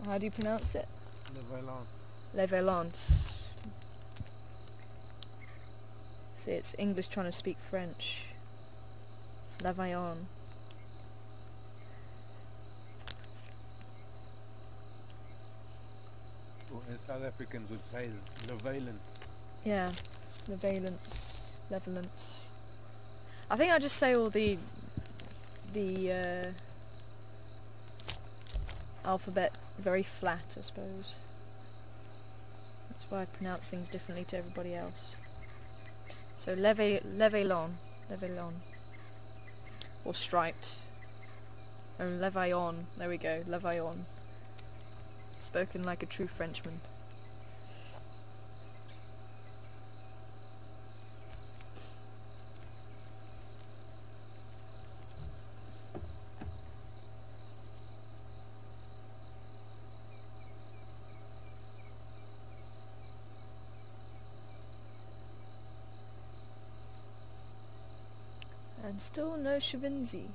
How do you pronounce it? Levelant. See, it's English trying to speak French. Levaillant. Or as South Africans would say, is Leveillant. Yeah, Leveillant, Levelant. I think I just say all the alphabet very flat, I suppose. That's why I pronounce things differently to everybody else. So Leveillant, or striped. Oh, Levaillant. There we go, Levaillant. Spoken like a true Frenchman. And still no Shavinzi.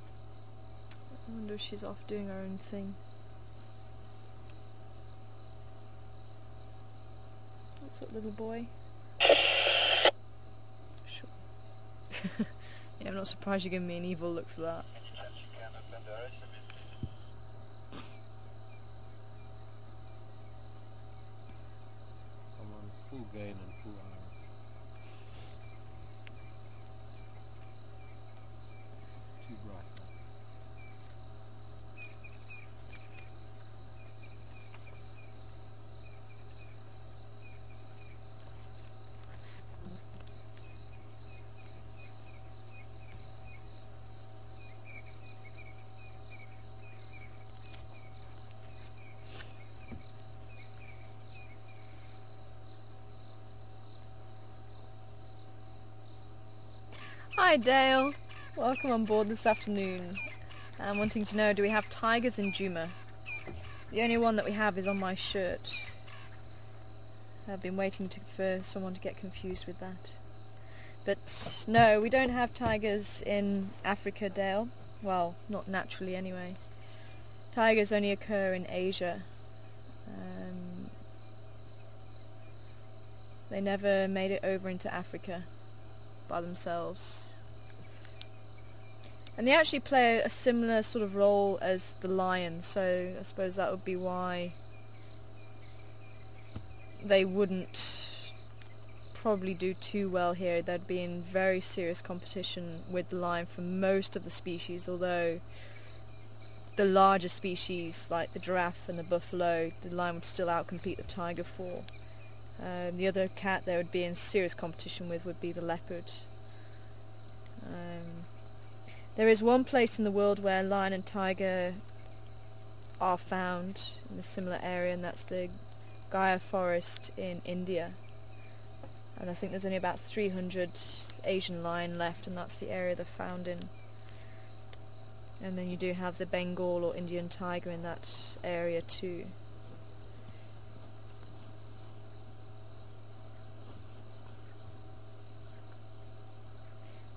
I wonder if she's off doing her own thing. What's up, little boy? Sure. Yeah, I'm not surprised you're giving me an evil look for that. I'm on full gain and full iron. Too bright. Hi Dale, welcome on board this afternoon. I'm wanting to know, do we have tigers in Juma? The only one that we have is on my shirt. I've been waiting for someone to get confused with that. But no, we don't have tigers in Africa, Dale. Well, not naturally anyway. Tigers only occur in Asia. They never made it over into Africa by themselves. And they actually play a similar sort of role as the lion, so I suppose that would be why they wouldn't probably do too well here. They'd be in very serious competition with the lion for most of the species, although the larger species like the giraffe and the buffalo, the lion would still outcompete the tiger for. The other cat they would be in serious competition with would be the leopard. There is one place in the world where lion and tiger are found in a similar area, and that's the Gaia forest in India. And I think there's only about 300 Asian lion left, and that's the area they're found in. And then you do have the Bengal or Indian tiger in that area too.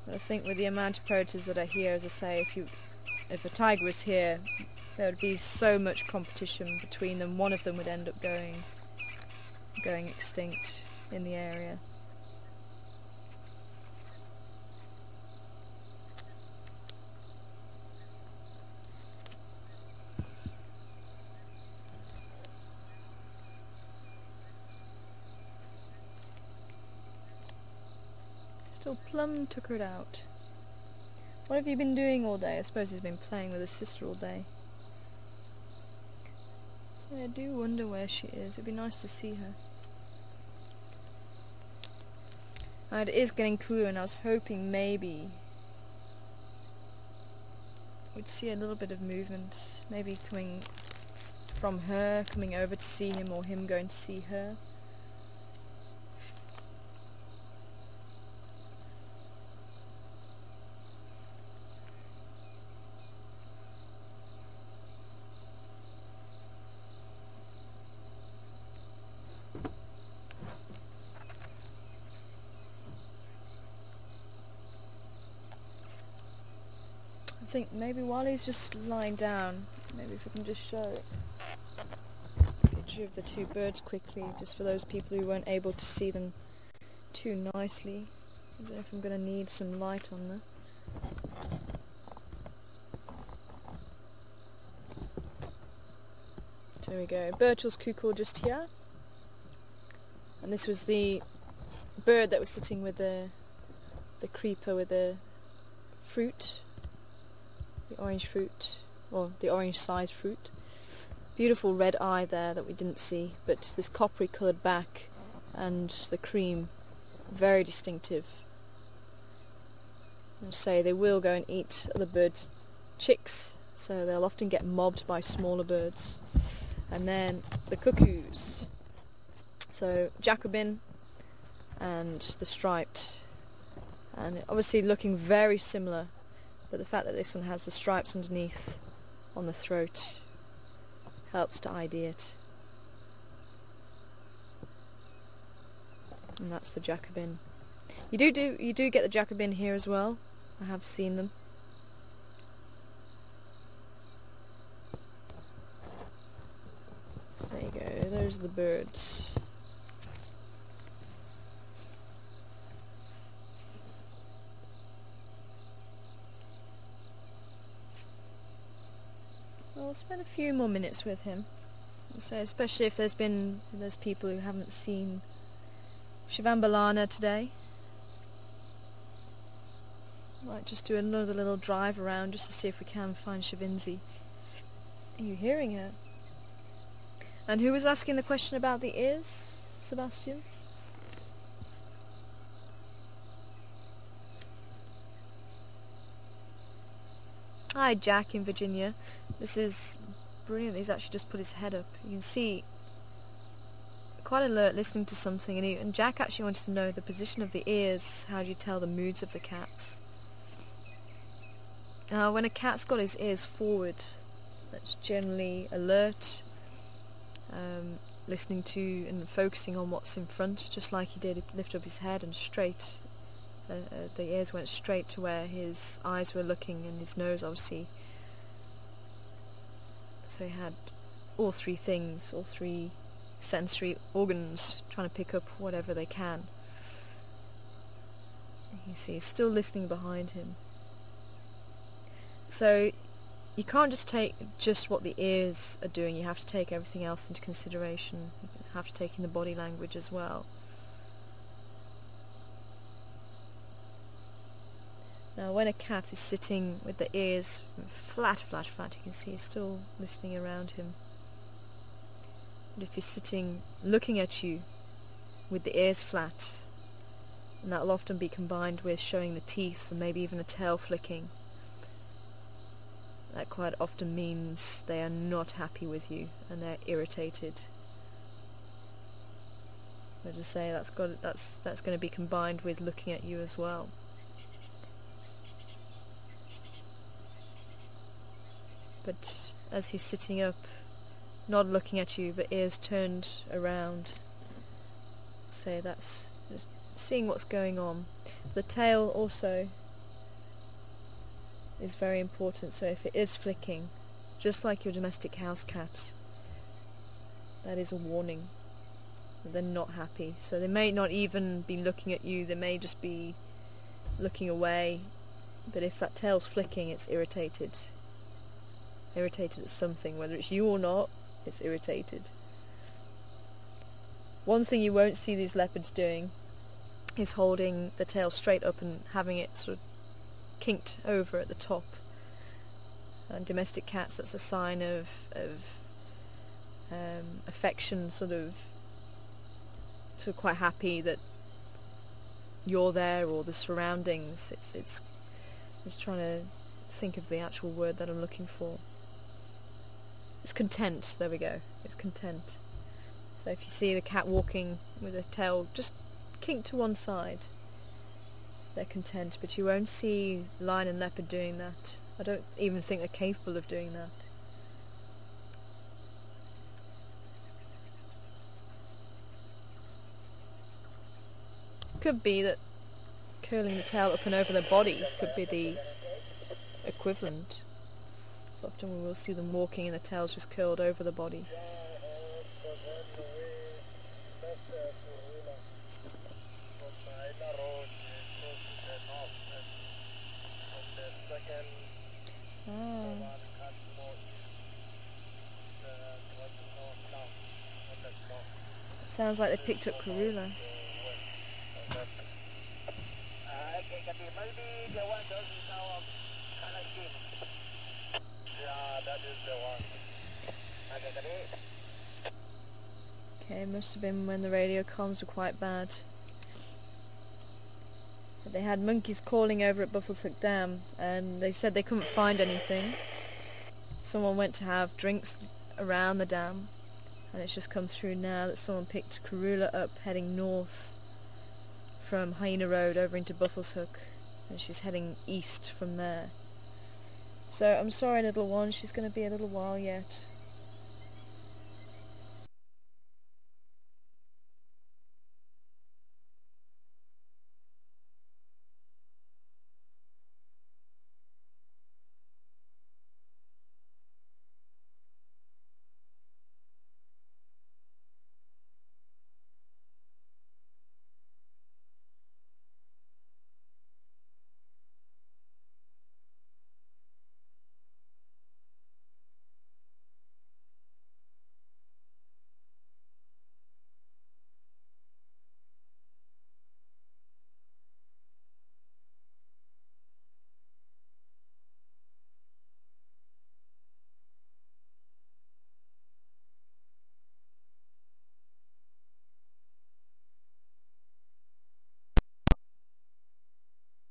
But I think with the amount of predators that are here, as I say, if a tiger was here, there would be so much competition between them. One of them would end up going extinct in the area. Still plumb tuckered out. What have you been doing all day? I suppose he's been playing with his sister all day. So I do wonder where she is. It'd be nice to see her. It is getting cooler, and I was hoping maybe we'd see a little bit of movement. Maybe coming from her, coming over to see him, or him going to see her. I think maybe while he's just lying down, maybe if we can just show a picture of the two birds quickly, just for those people who weren't able to see them too nicely. I don't know if I'm going to need some light on them. So there we go, Birchel's cuckoo just here. And this was the bird that was sitting with the creeper with the fruit. The orange fruit, or the orange sized fruit. Beautiful red eye there that we didn't see, but this coppery coloured back and the cream, very distinctive. And say they will go and eat other birds' chicks, so they'll often get mobbed by smaller birds. And then the cuckoos. So Jacobin and the striped, and obviously looking very similar. But the fact that this one has the stripes underneath on the throat helps to ID it. And that's the Jacobin. You do get the Jacobin here as well. I have seen them. So there you go. Those are the birds. I'll spend a few more minutes with him. So especially if there's people who haven't seen Shivambalana today. Might just do another little drive around just to see if we can find Shavinzi. Are you hearing her? And who was asking the question about the ears, Sebastian? Hi, Jack in Virginia. This is brilliant. He's actually just put his head up. You can see, quite alert, listening to something. And Jack actually wanted to know the position of the ears. How do you tell the moods of the cats? When a cat's got his ears forward, that's generally alert, listening to and focusing on what's in front, just like he did. He lifted up his head and straight. The ears went straight to where his eyes were looking, and his nose obviously. So he had all three things, all three sensory organs trying to pick up whatever they can. You see, he's still listening behind him. So you can't just take just what the ears are doing, you have to take everything else into consideration. You have to take in the body language as well. Now when a cat is sitting with the ears flat, you can see he's still listening around him. But if he's sitting looking at you with the ears flat, and that will often be combined with showing the teeth and maybe even a tail flicking, that quite often means they are not happy with you and they're irritated. As I say, that's going to be combined with looking at you as well. But as he's sitting up, not looking at you, but ears turned around, say that's just seeing what's going on. The tail also is very important, so if it is flicking, just like your domestic house cat, that is a warning that they're not happy. So they may not even be looking at you, they may just be looking away, but if that tail's flicking, it's irritated at something, whether it's you or not, it's irritated. One thing you won't see these leopards doing is holding the tail straight up and having it sort of kinked over at the top. And domestic cats, that's a sign of affection, sort of quite happy that you're there or the surroundings. It's I'm just trying to think of the actual word that I'm looking for. It's content, there we go, it's content. So if you see the cat walking with a tail just kinked to one side, they're content, but you won't see lion and leopard doing that. I don't even think they're capable of doing that. Could be that curling the tail up and over their body could be the equivalent. So often we will see them walking and the tail's just curled over the body. Sounds like they picked up Karula. Okay, must have been when the radio comms were quite bad. But they had monkeys calling over at Buffalo's Hook Dam, and they said they couldn't find anything. Someone went to have drinks around the dam, and it's just come through now that someone picked Karula up heading north from Hyena Road over into Buffalo's Hook, and she's heading east from there. So I'm sorry, little one, she's going to be a little while yet.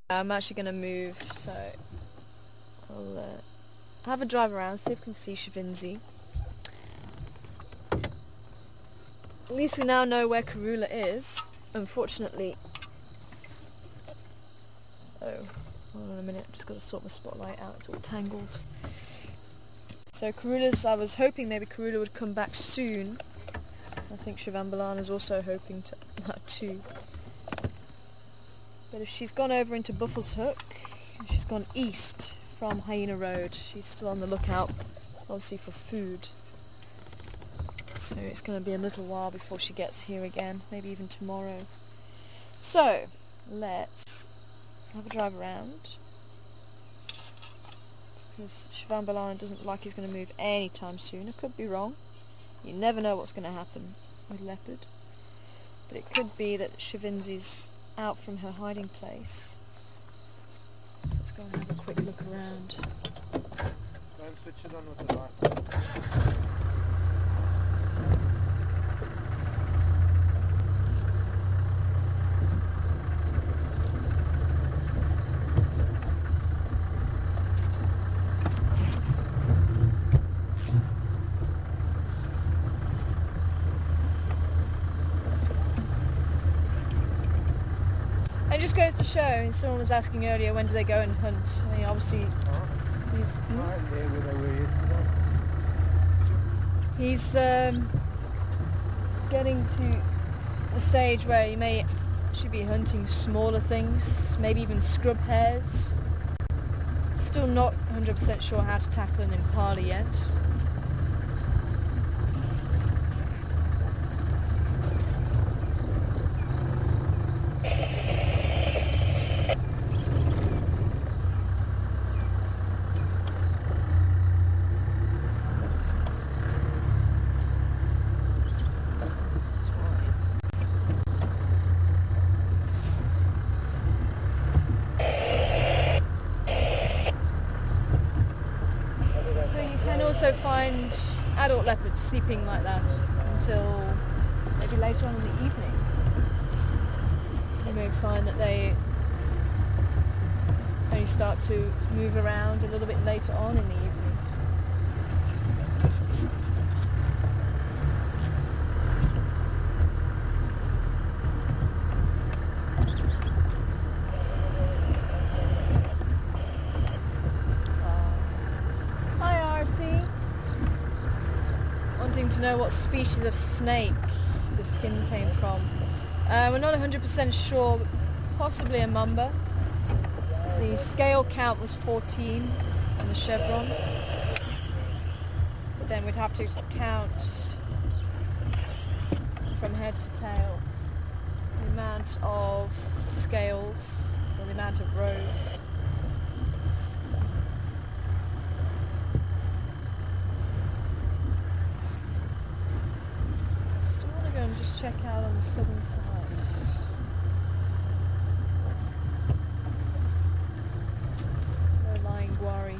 I'm actually going to move, so I'll have a drive around, see if I can see Shavinzi. At least we now know where Karula is. Unfortunately... Oh, hold on a minute, I've just got to sort my spotlight out, it's all tangled. So Karula's, I was hoping maybe Karula would come back soon. I think Shivambalan is also hoping to that too. But if she's gone over into Buffalo's Hook, she's gone east from Hyena Road, she's still on the lookout, obviously for food. So it's going to be a little while before she gets here again, maybe even tomorrow. So, let's have a drive around. because Shvambalana doesn't look like he's going to move anytime soon. I could be wrong. You never know what's going to happen with leopard. But it could be that Shavinzi's out from her hiding place. So let's go and have a quick look around. Go and switch it on with the light. It just goes to show, someone was asking earlier, when do they go and hunt? I mean, obviously, Right there where they were yesterday. he's getting to the stage where he may actually be hunting smaller things, maybe even scrub hares. Still not 100% sure how to tackle an impala yet. Also find adult leopards sleeping like that until maybe later on in the evening. You may find that they only start to move around a little bit later on in the evening. To know what species of snake the skin came from. We're not 100% sure, possibly a mamba. The scale count was 14 on the chevron, but then we'd have to count from head to tail the amount of scales or the amount of rows. Just check out on the southern side. Low-lying Gwari.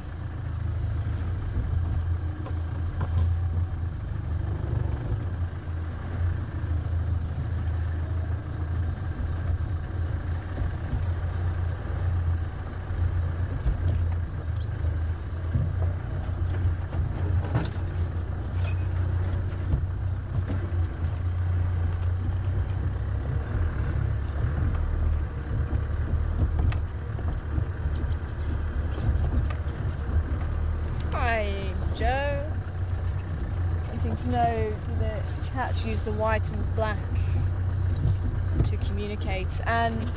Joe, wanting to know if the cats use the white and black to communicate, and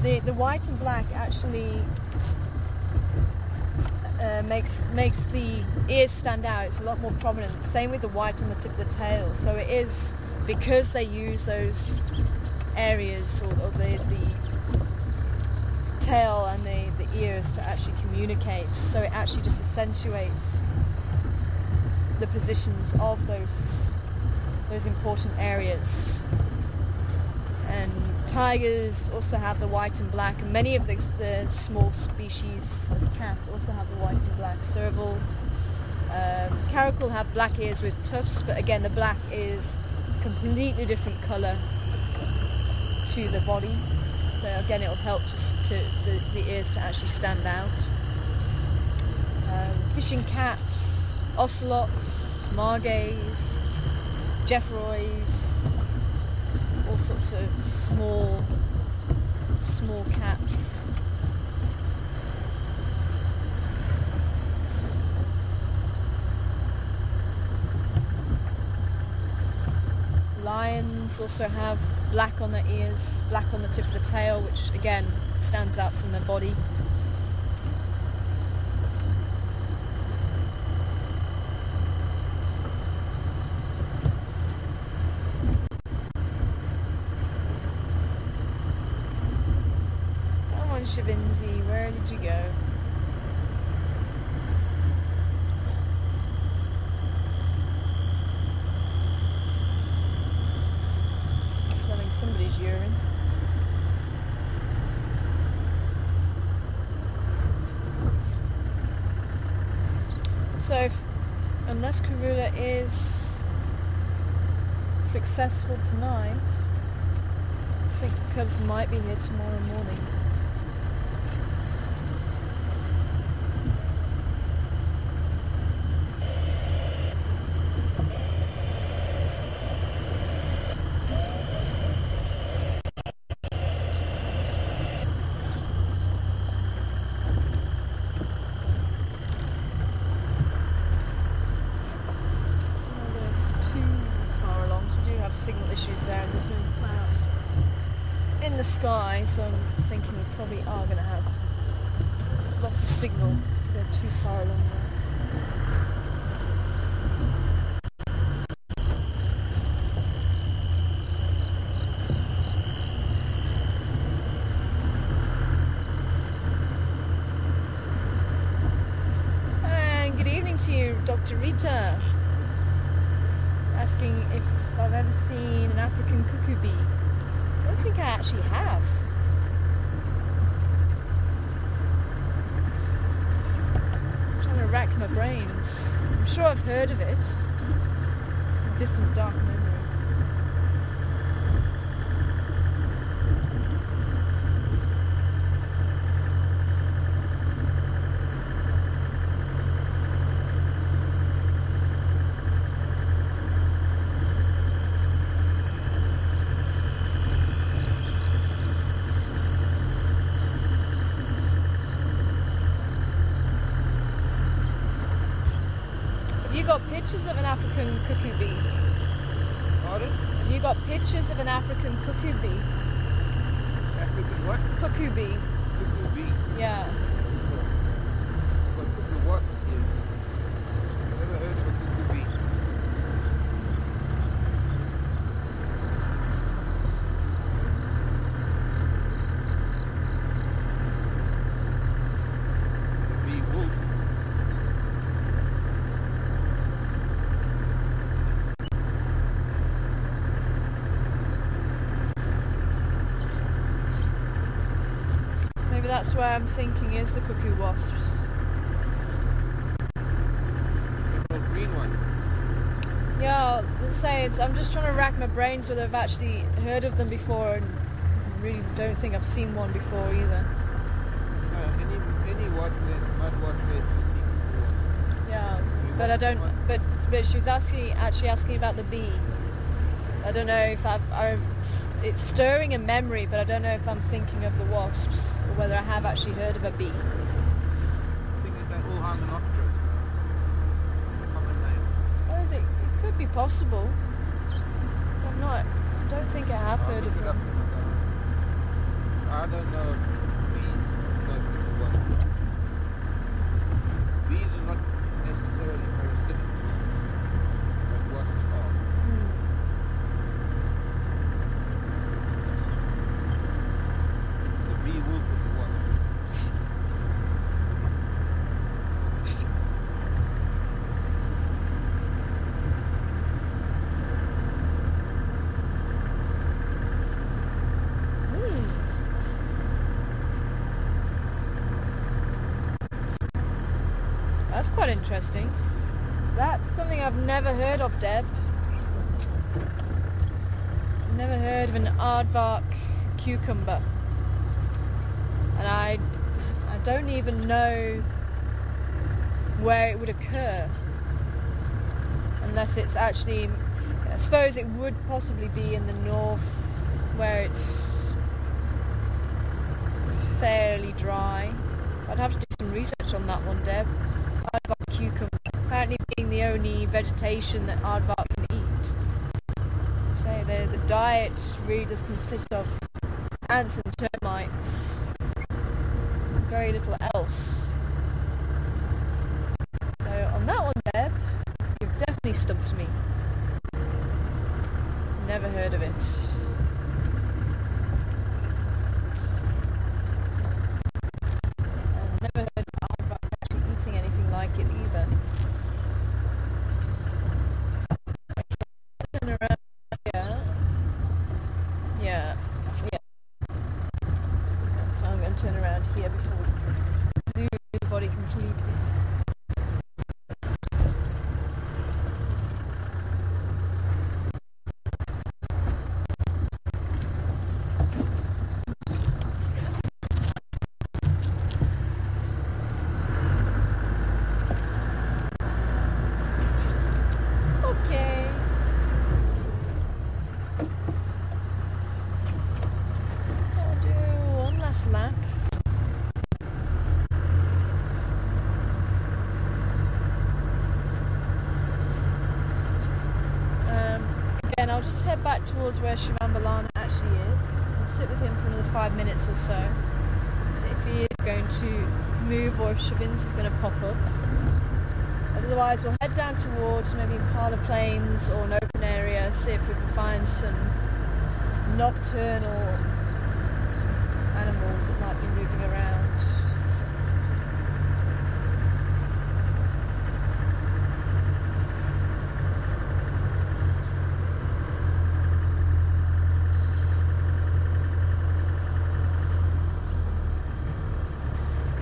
the white and black actually makes the ears stand out. It's a lot more prominent. Same with the white on the tip of the tail. So it is because they use those areas or the tail and the ears to actually communicate. So it actually just accentuates the positions of those important areas. And tigers also have the white and black, and many of the small species of cat also have the white and black. Serval, caracal have black ears with tufts, but again the black is completely different colour to the body. So again, it will help the ears to actually stand out. Fishing cats, ocelots, margays, Jeffroys, all sorts of small cats. Lions also have black on their ears, black on the tip of the tail, which again stands out from their body. Come on, Shavinzi, where did you go? his urine. So, unless Karula is successful tonight, I think the Cubs might be here tomorrow morning. Signal issues there, and there's no cloud in the sky, so I'm thinking we probably are going to have lots of signal if they're too far along there. And good evening to you, Dr. Rita. Asking if I've ever seen an African cuckoo bee. I don't think I actually have. I'm trying to rack my brains. I'm sure I've heard of it. A distant dark memory. Have you got pictures of an African cuckoo bee? Pardon? Have you got pictures of an African cuckoo bee? African what? Cuckoo bee. Cuckoo bee. Yeah. What cuckoo wasp is? Never heard of a cuckoo bee. The bee wolf. Maybe that's where I'm thinking is the cuckoo wasps. Emerald green one. Yeah, let's say I'm just trying to rack my brains whether I've actually heard of them before, and really don't think I've seen one before either. Any wasp nest, mud wasp nest. Yeah, but I don't. But she was actually asking about the bee. I don't know if it's stirring a memory, but I don't know if I'm thinking of the wasps or whether I have actually heard of a bee. I think they're all Hymenopterus. Common name. Oh, is it? It could be possible. I don't think I have heard of them. I don't know. Bees are not necessarily parasitic, but wasps are. The bee wolf is a wasp. That's quite interesting. That's something I've never heard of, Deb. Never heard of an aardvark cucumber. And I don't even know where it would occur. Unless it's actually, I suppose it would possibly be in the north where it's fairly dry. I'd have to do some research on that one, Deb. Aardvark cucumber, apparently being the only vegetation that aardvark can eat. So the diet really does consist of ants and termites, very little else. So on that one, Deb, you've definitely stumped me. Never heard of it. I've never heard of aardvark actually eating anything like it either. Okay, turn around here. Yeah. the body completely. Okay. I'll do one last lap. Again, I'll just head back towards where Shivambalana actually is. I'll sit with him for another 5 minutes or so. See if he is going to move or if Shavins is going to pop up. Otherwise, we'll head down towards maybe Impala Plains or an open area, see if we can find some nocturnal animals that might be moving around.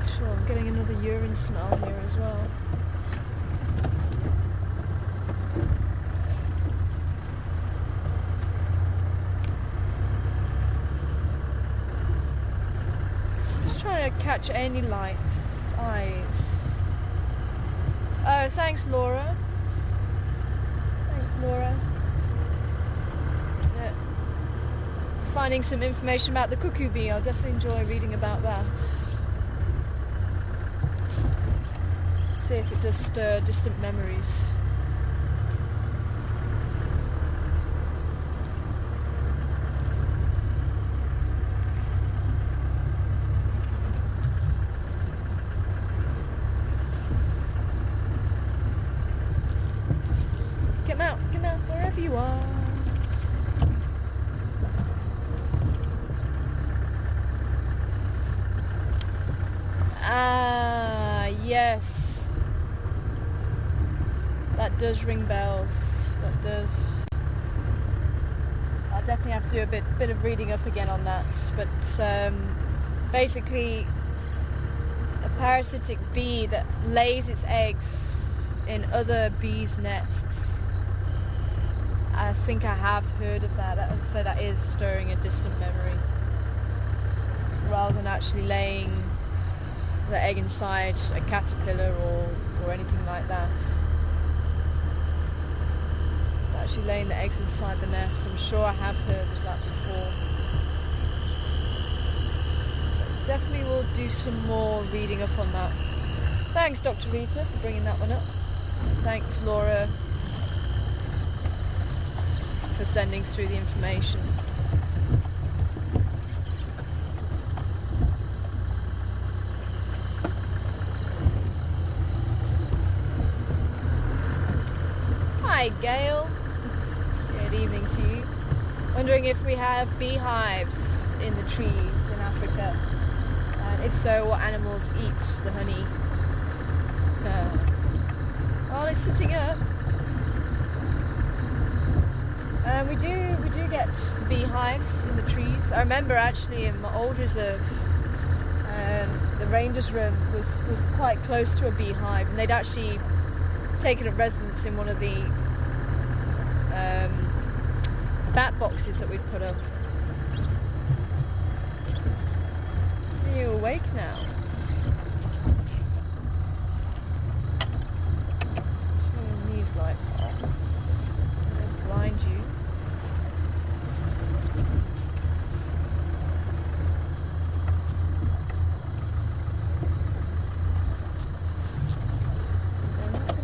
Sure, I'm getting another urine smell here as well. Trying to catch any lights, eyes. Oh, thanks, Laura. Thanks, Laura. Yeah. Finding some information about the cuckoo bee. I'll definitely enjoy reading about that. See if it does stir distant memories. Come out, wherever you are. Ah, yes. That does ring bells. That does. I'll definitely have to do a bit of reading up again on that. But basically, a parasitic bee that lays its eggs in other bees' nests. I think I have heard of that. As I said, that is stirring a distant memory. Rather than actually laying the egg inside a caterpillar or anything like that. Actually laying the eggs inside the nest. I'm sure I have heard of that before. But definitely will do some more reading up on that. Thanks, Dr. Rita, for bringing that one up. Thanks, Laura, for sending through the information. Hi, Gail. Good evening to you. Wondering if we have beehives in the trees in Africa, and if so, what animals eat the honey. Well, it's sitting up. We do get the beehives in the trees. I remember actually in my old reserve, the ranger's room was quite close to a beehive, and they'd actually taken up residence in one of the bat boxes that we'd put up. Are you awake now? Turn these lights off. They'll blind you.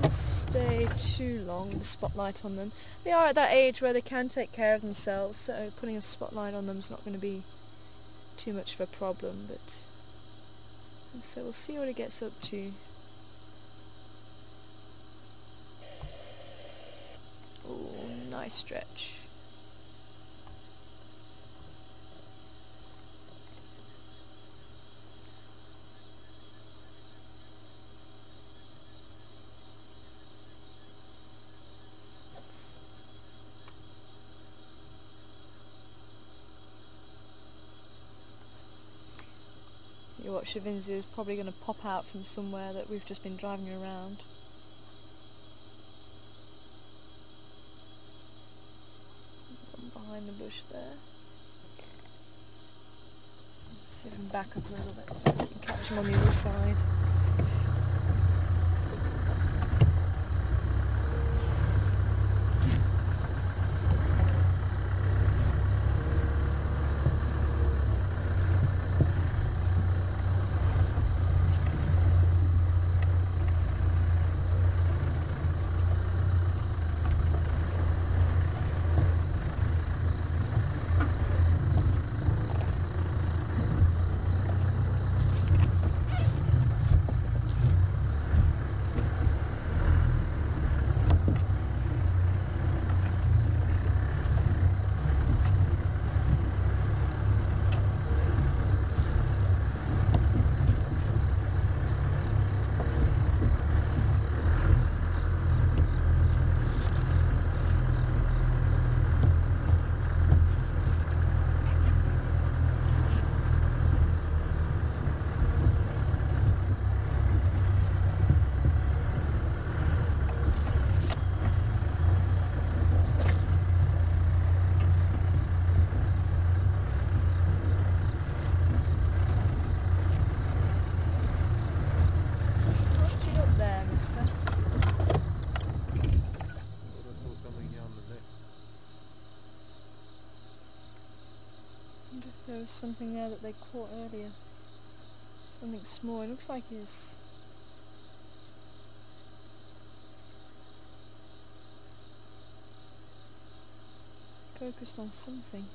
Stay too long with the spotlight on them. They are at that age where they can take care of themselves, so putting a spotlight on them is not going to be too much of a problem, but so we'll see what it gets up to. Oh, nice stretch. You're Shavinzu is probably going to pop out from somewhere that we've just been driving around. Behind the bush there. See if I can back up a little bit and catch him on the other side. There was something there that they caught earlier. Something small. It looks like he's focused on something.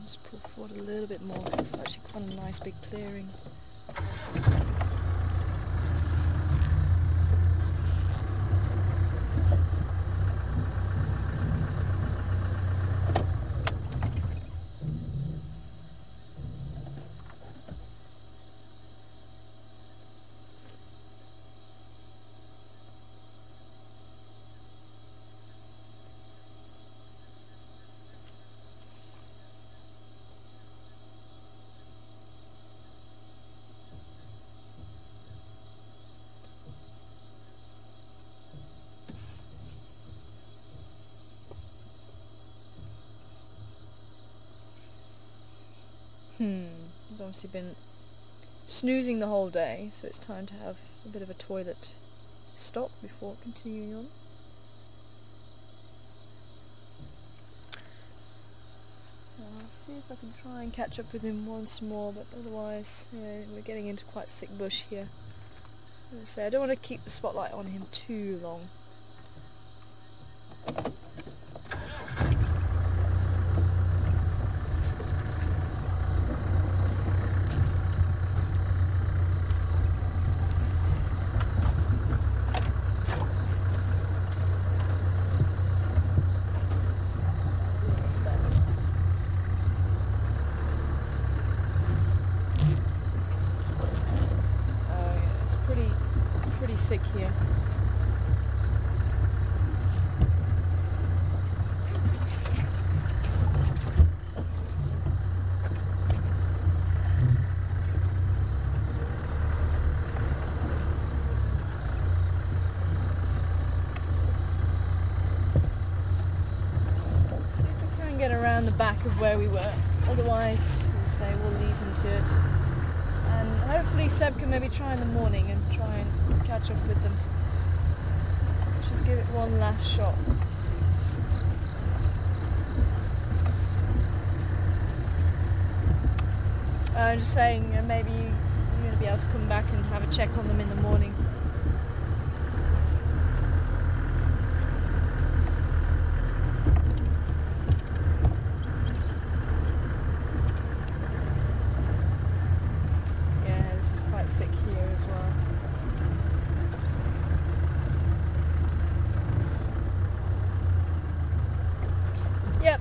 Just pull forward a little bit more because it's actually quite a nice big clearing. I've obviously been snoozing the whole day, so it's time to have a bit of a toilet stop before continuing on. I'll see if I can try and catch up with him once more, but otherwise, yeah, we're getting into quite thick bush here. As I say, I don't want to keep the spotlight on him too long. Pretty thick here. Let's see if we can get around the back of where we were. Otherwise, as I say, we'll leave him to it. And hopefully Seb can maybe try in the morning and try and catch up with them. Let's just give it one last shot. Let's see. I'm just saying, maybe you're going to be able to come back and have a check on them in the morning. Thick here as well. Yep.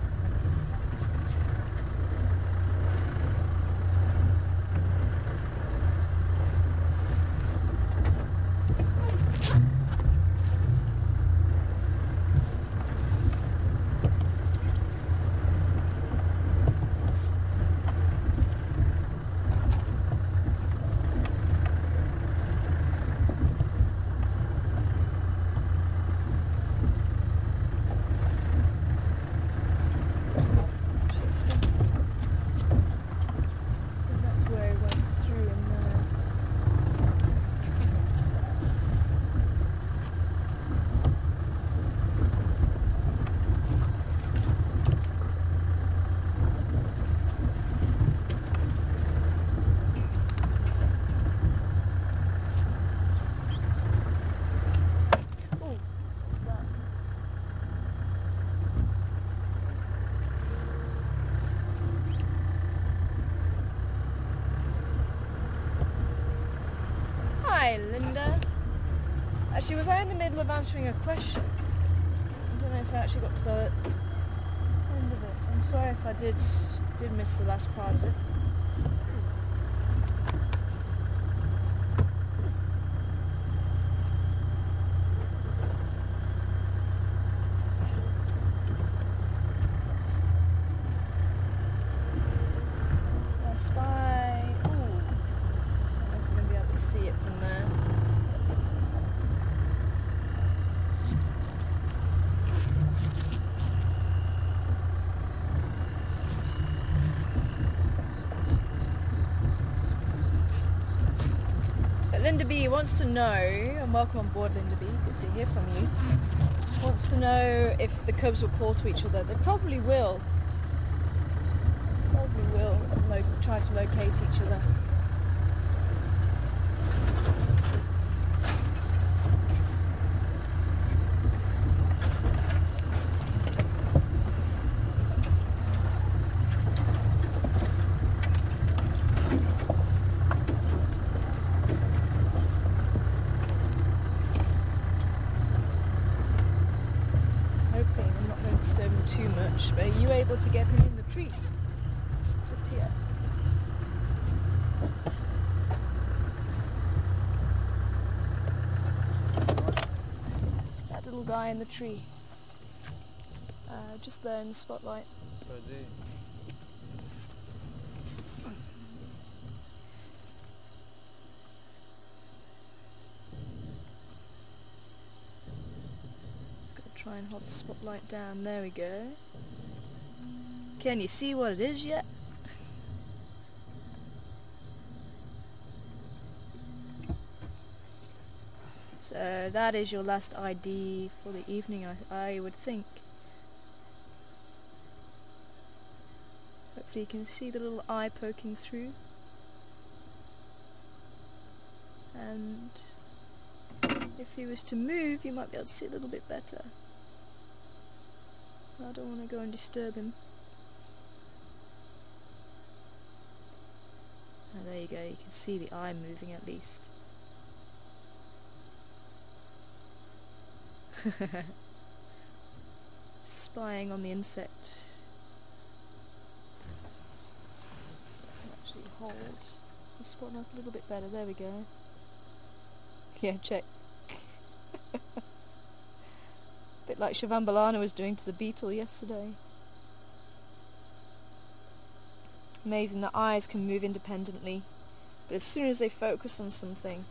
Hi, Linda. Actually, was I in the middle of answering a question? I don't know if I actually got to the end of it. I'm sorry if I did miss the last part of it. I spy. Ooh. I don't know if I'm going to be able to see it from there. Linda B wants to know, and welcome on board Linda B, good to hear from you, wants to know if the cubs will call to each other. They probably will. Try to locate each other. I'm not going to disturb him too much, but are you able to get him in the tree? Just here. That little guy in the tree. Just there in the spotlight. Right there. Try and hold the spotlight down. There we go. Can you see what it is yet? So that is your last ID for the evening, I would think. Hopefully you can see the little eye poking through. And if he was to move, you might be able to see a little bit better. I don't want to go and disturb him. Oh, there you go, you can see the eye moving at least. Spying on the insect. Actually hold the spotlight a little bit better, there we go. Yeah, check. Bit like Shivambalana was doing to the beetle yesterday. Amazing, the eyes can move independently, but as soon as they focus on something,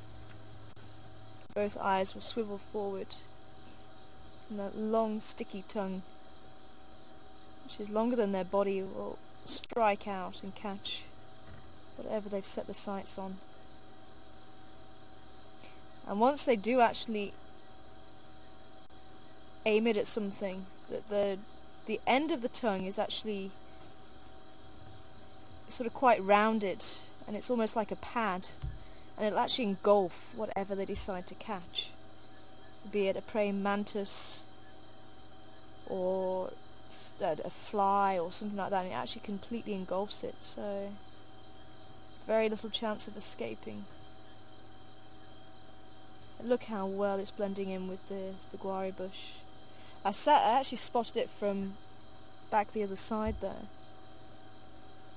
both eyes will swivel forward, and that long sticky tongue, which is longer than their body, will strike out and catch whatever they've set the sights on. And once they do actually aim it at something, the end of the tongue is actually sort of quite rounded, and it's almost like a pad, and it'll actually engulf whatever they decide to catch, be it a praying mantis or a fly or something like that, and it actually completely engulfs it, so very little chance of escaping. And look how well it's blending in with the guari bush. I actually spotted it from back the other side there.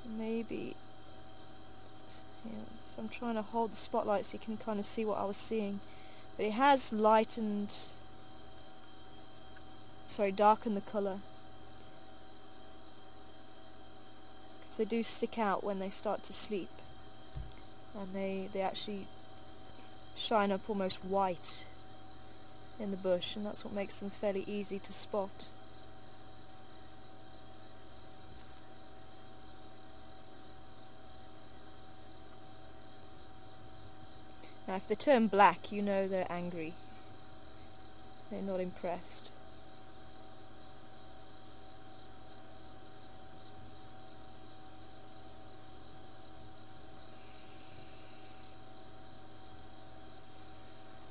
Maybe, you know, if I'm trying to hold the spotlight so you can kind of see what I was seeing, but it has darkened the colour, because they do stick out when they start to sleep, and they actually shine up almost white in the bush, and that's what makes them fairly easy to spot. Now if they turn black, you know they're angry. They're not impressed.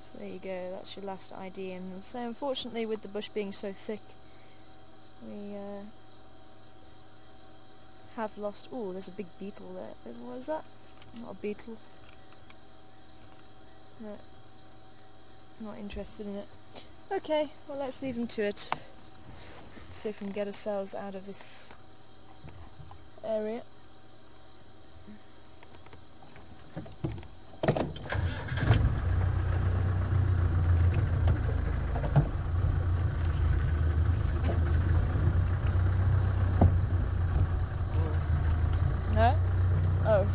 So there you go, that's your last ID. And so unfortunately, with the bush being so thick, we have lost... Oh, there's a big beetle there. What is that? Not a beetle. No, not interested in it. Okay, well let's leave him to it. See if we can get ourselves out of this area. No? Oh.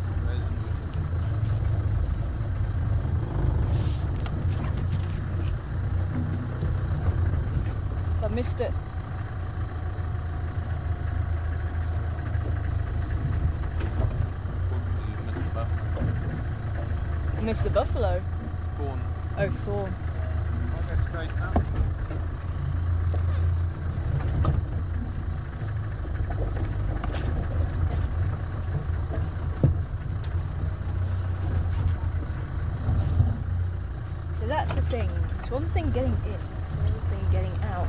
I missed it. You missed the buffalo? Thorn. Oh, thorn. I'll go straight now. So that's the thing. It's one thing getting in, it's another thing getting out.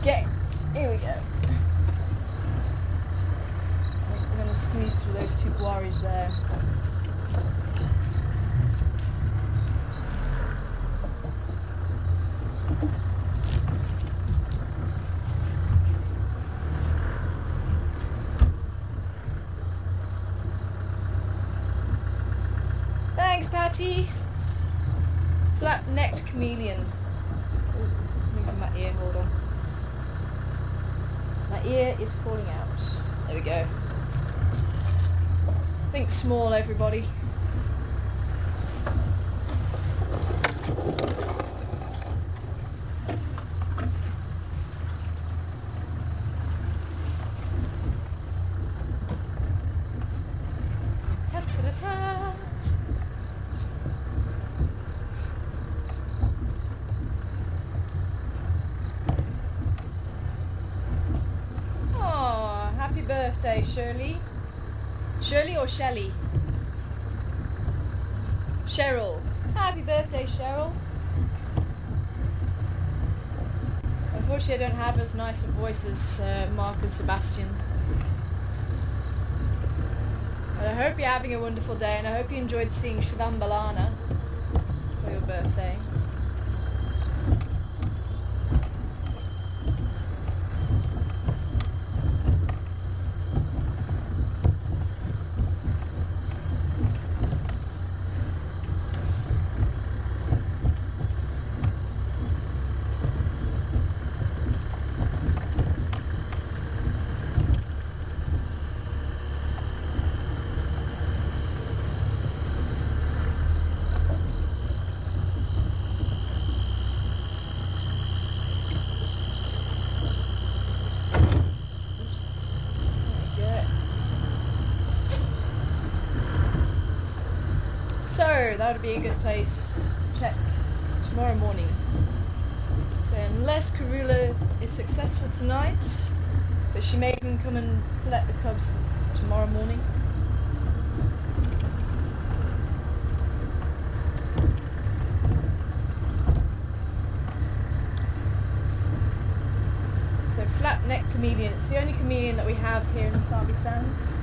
Okay, here we go. We're going to squeeze through those two guaris there. Thanks, Patty. Flat-necked chameleon. Oh, losing my ear, hold on. My ear is falling out. There we go. Think small, everybody. Ta-ta-ta-ta. Oh, happy birthday, Shirley. Shirley or Shelley? Cheryl. Happy birthday, Cheryl. Unfortunately, I don't have as nice a voice as Mark and Sebastian. But I hope you're having a wonderful day, and I hope you enjoyed seeing Shlambalana for your birthday. So that would be a good place to check tomorrow morning. So unless Karula is successful tonight, but she may even come and collect the cubs tomorrow morning. So flat neck chameleon, it's the only chameleon that we have here in the Sabi Sands.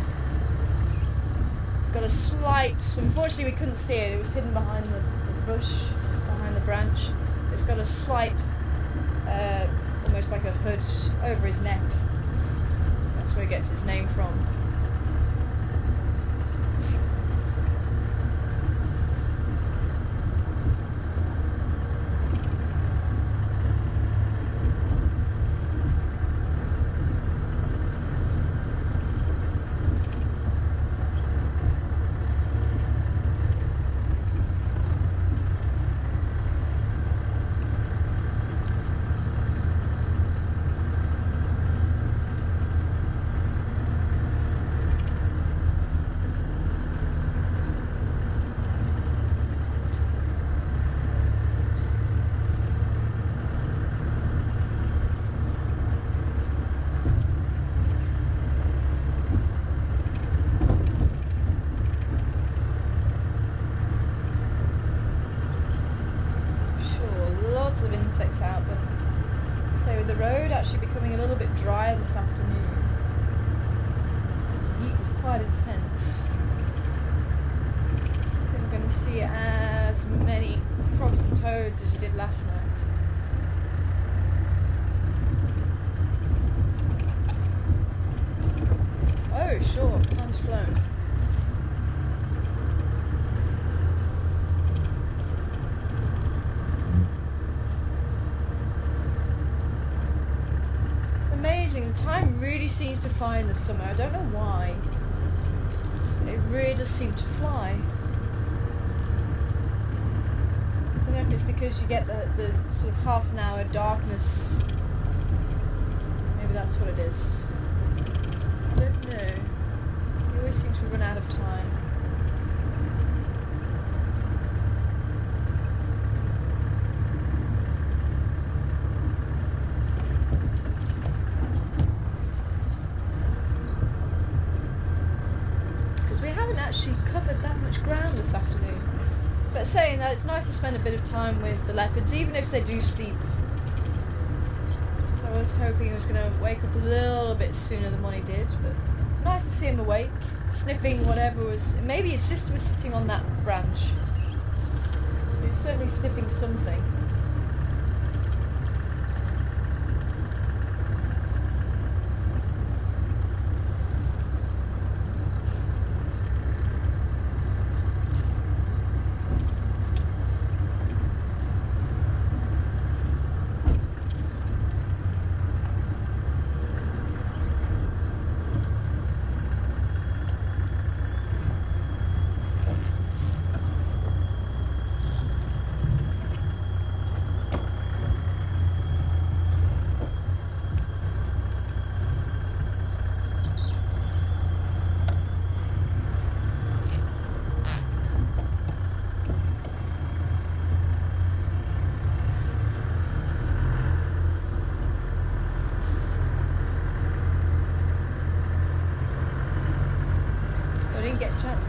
Got a slight, unfortunately we couldn't see it, it was hidden behind the bush, behind the branch. It's got a slight, almost like a hood over his neck. That's where it gets its name from. Of insects out, but so the road actually becoming a little bit drier this afternoon. The heat was quite intense. I think we're going to see as many frogs and toads as you did last night. Oh sure, time's flown. Amazing, time really seems to fly in the summer. I don't know why. It really does seem to fly. I don't know if it's because you get the sort of half an hour darkness. Maybe that's what it is. I don't know. You always seem to run out of time. Actually covered that much ground this afternoon. But saying that, it's nice to spend a bit of time with the leopards, even if they do sleep. So I was hoping he was going to wake up a little bit sooner than what he did, but nice to see him awake, sniffing whatever was... Maybe his sister was sitting on that branch. He was certainly sniffing something.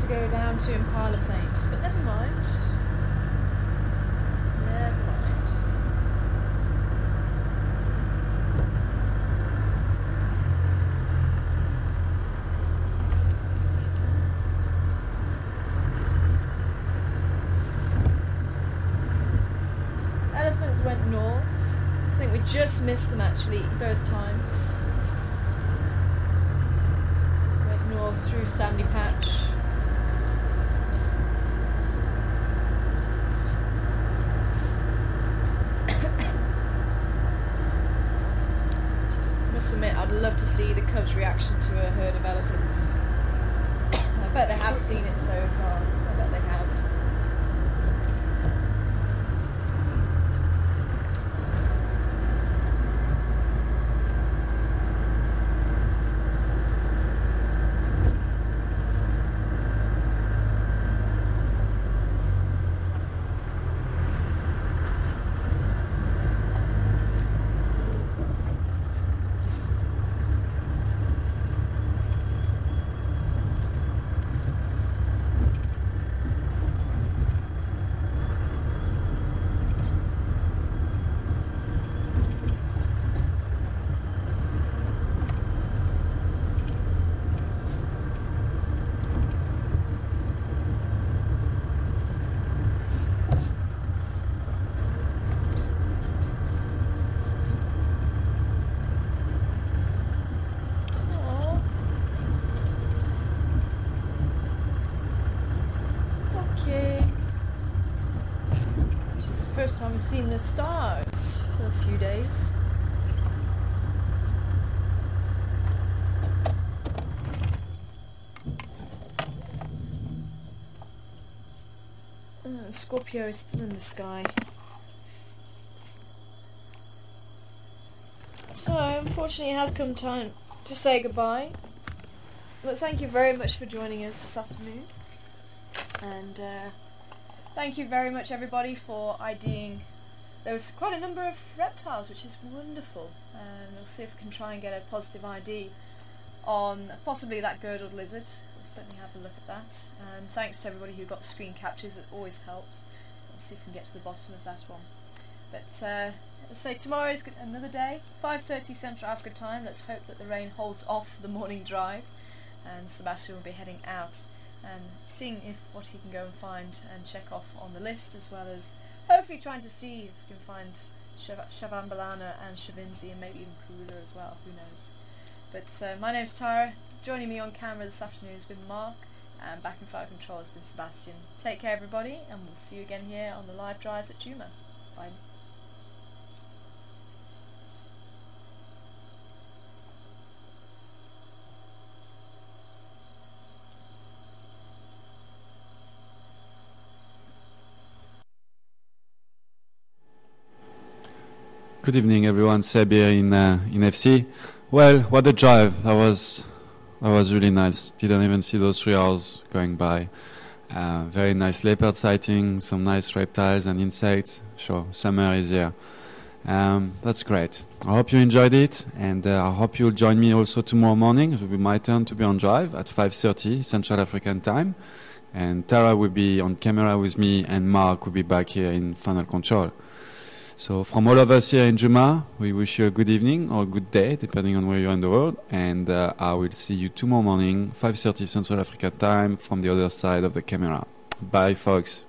to go down to Impala Plains, but never mind. Never mind. Elephants went north. I think we just missed them actually both times. Went north through Sandy Patch. Must admit, I'd love to see the cubs' reaction to a herd of elephants. I bet they have seen it so far. I bet they have. First time we've seen the stars for a few days. Scorpio is still in the sky. So unfortunately it has come time to say goodbye. But thank you very much for joining us this afternoon. And thank you very much everybody for IDing. There was quite a number of reptiles, which is wonderful, and we'll see if we can try and get a positive ID on possibly that girdled lizard. We'll certainly have a look at that. And thanks to everybody who got screen captures, it always helps. We'll see if we can get to the bottom of that one. But let's say tomorrow is another day, 5:30 Central Africa time. Let's hope that the rain holds off the morning drive, and Sebastian will be heading out and seeing if what he can go and find and check off on the list, as well as hopefully trying to see if we can find Shavambalana and Shavinzi and maybe even Kula as well, who knows. But my name's Tara. Joining me on camera this afternoon has been Mark, and back in flight control has been Sebastian. Take care everybody, and we'll see you again here on the live drives at Juma. Bye. Good evening, everyone. Seb here in FC. Well, what a drive! That was really nice. Didn't even see those 3 hours going by. Very nice leopard sighting, some nice reptiles and insects. Sure, summer is here. That's great. I hope you enjoyed it, and I hope you'll join me also tomorrow morning. It will be my turn to be on drive at 5:30 Central African time, and Tara will be on camera with me, and Mark will be back here in final control. So from all of us here in Juma, we wish you a good evening or a good day, depending on where you are in the world. And I will see you tomorrow morning, 5:30 Central Africa time, from the other side of the camera. Bye, folks.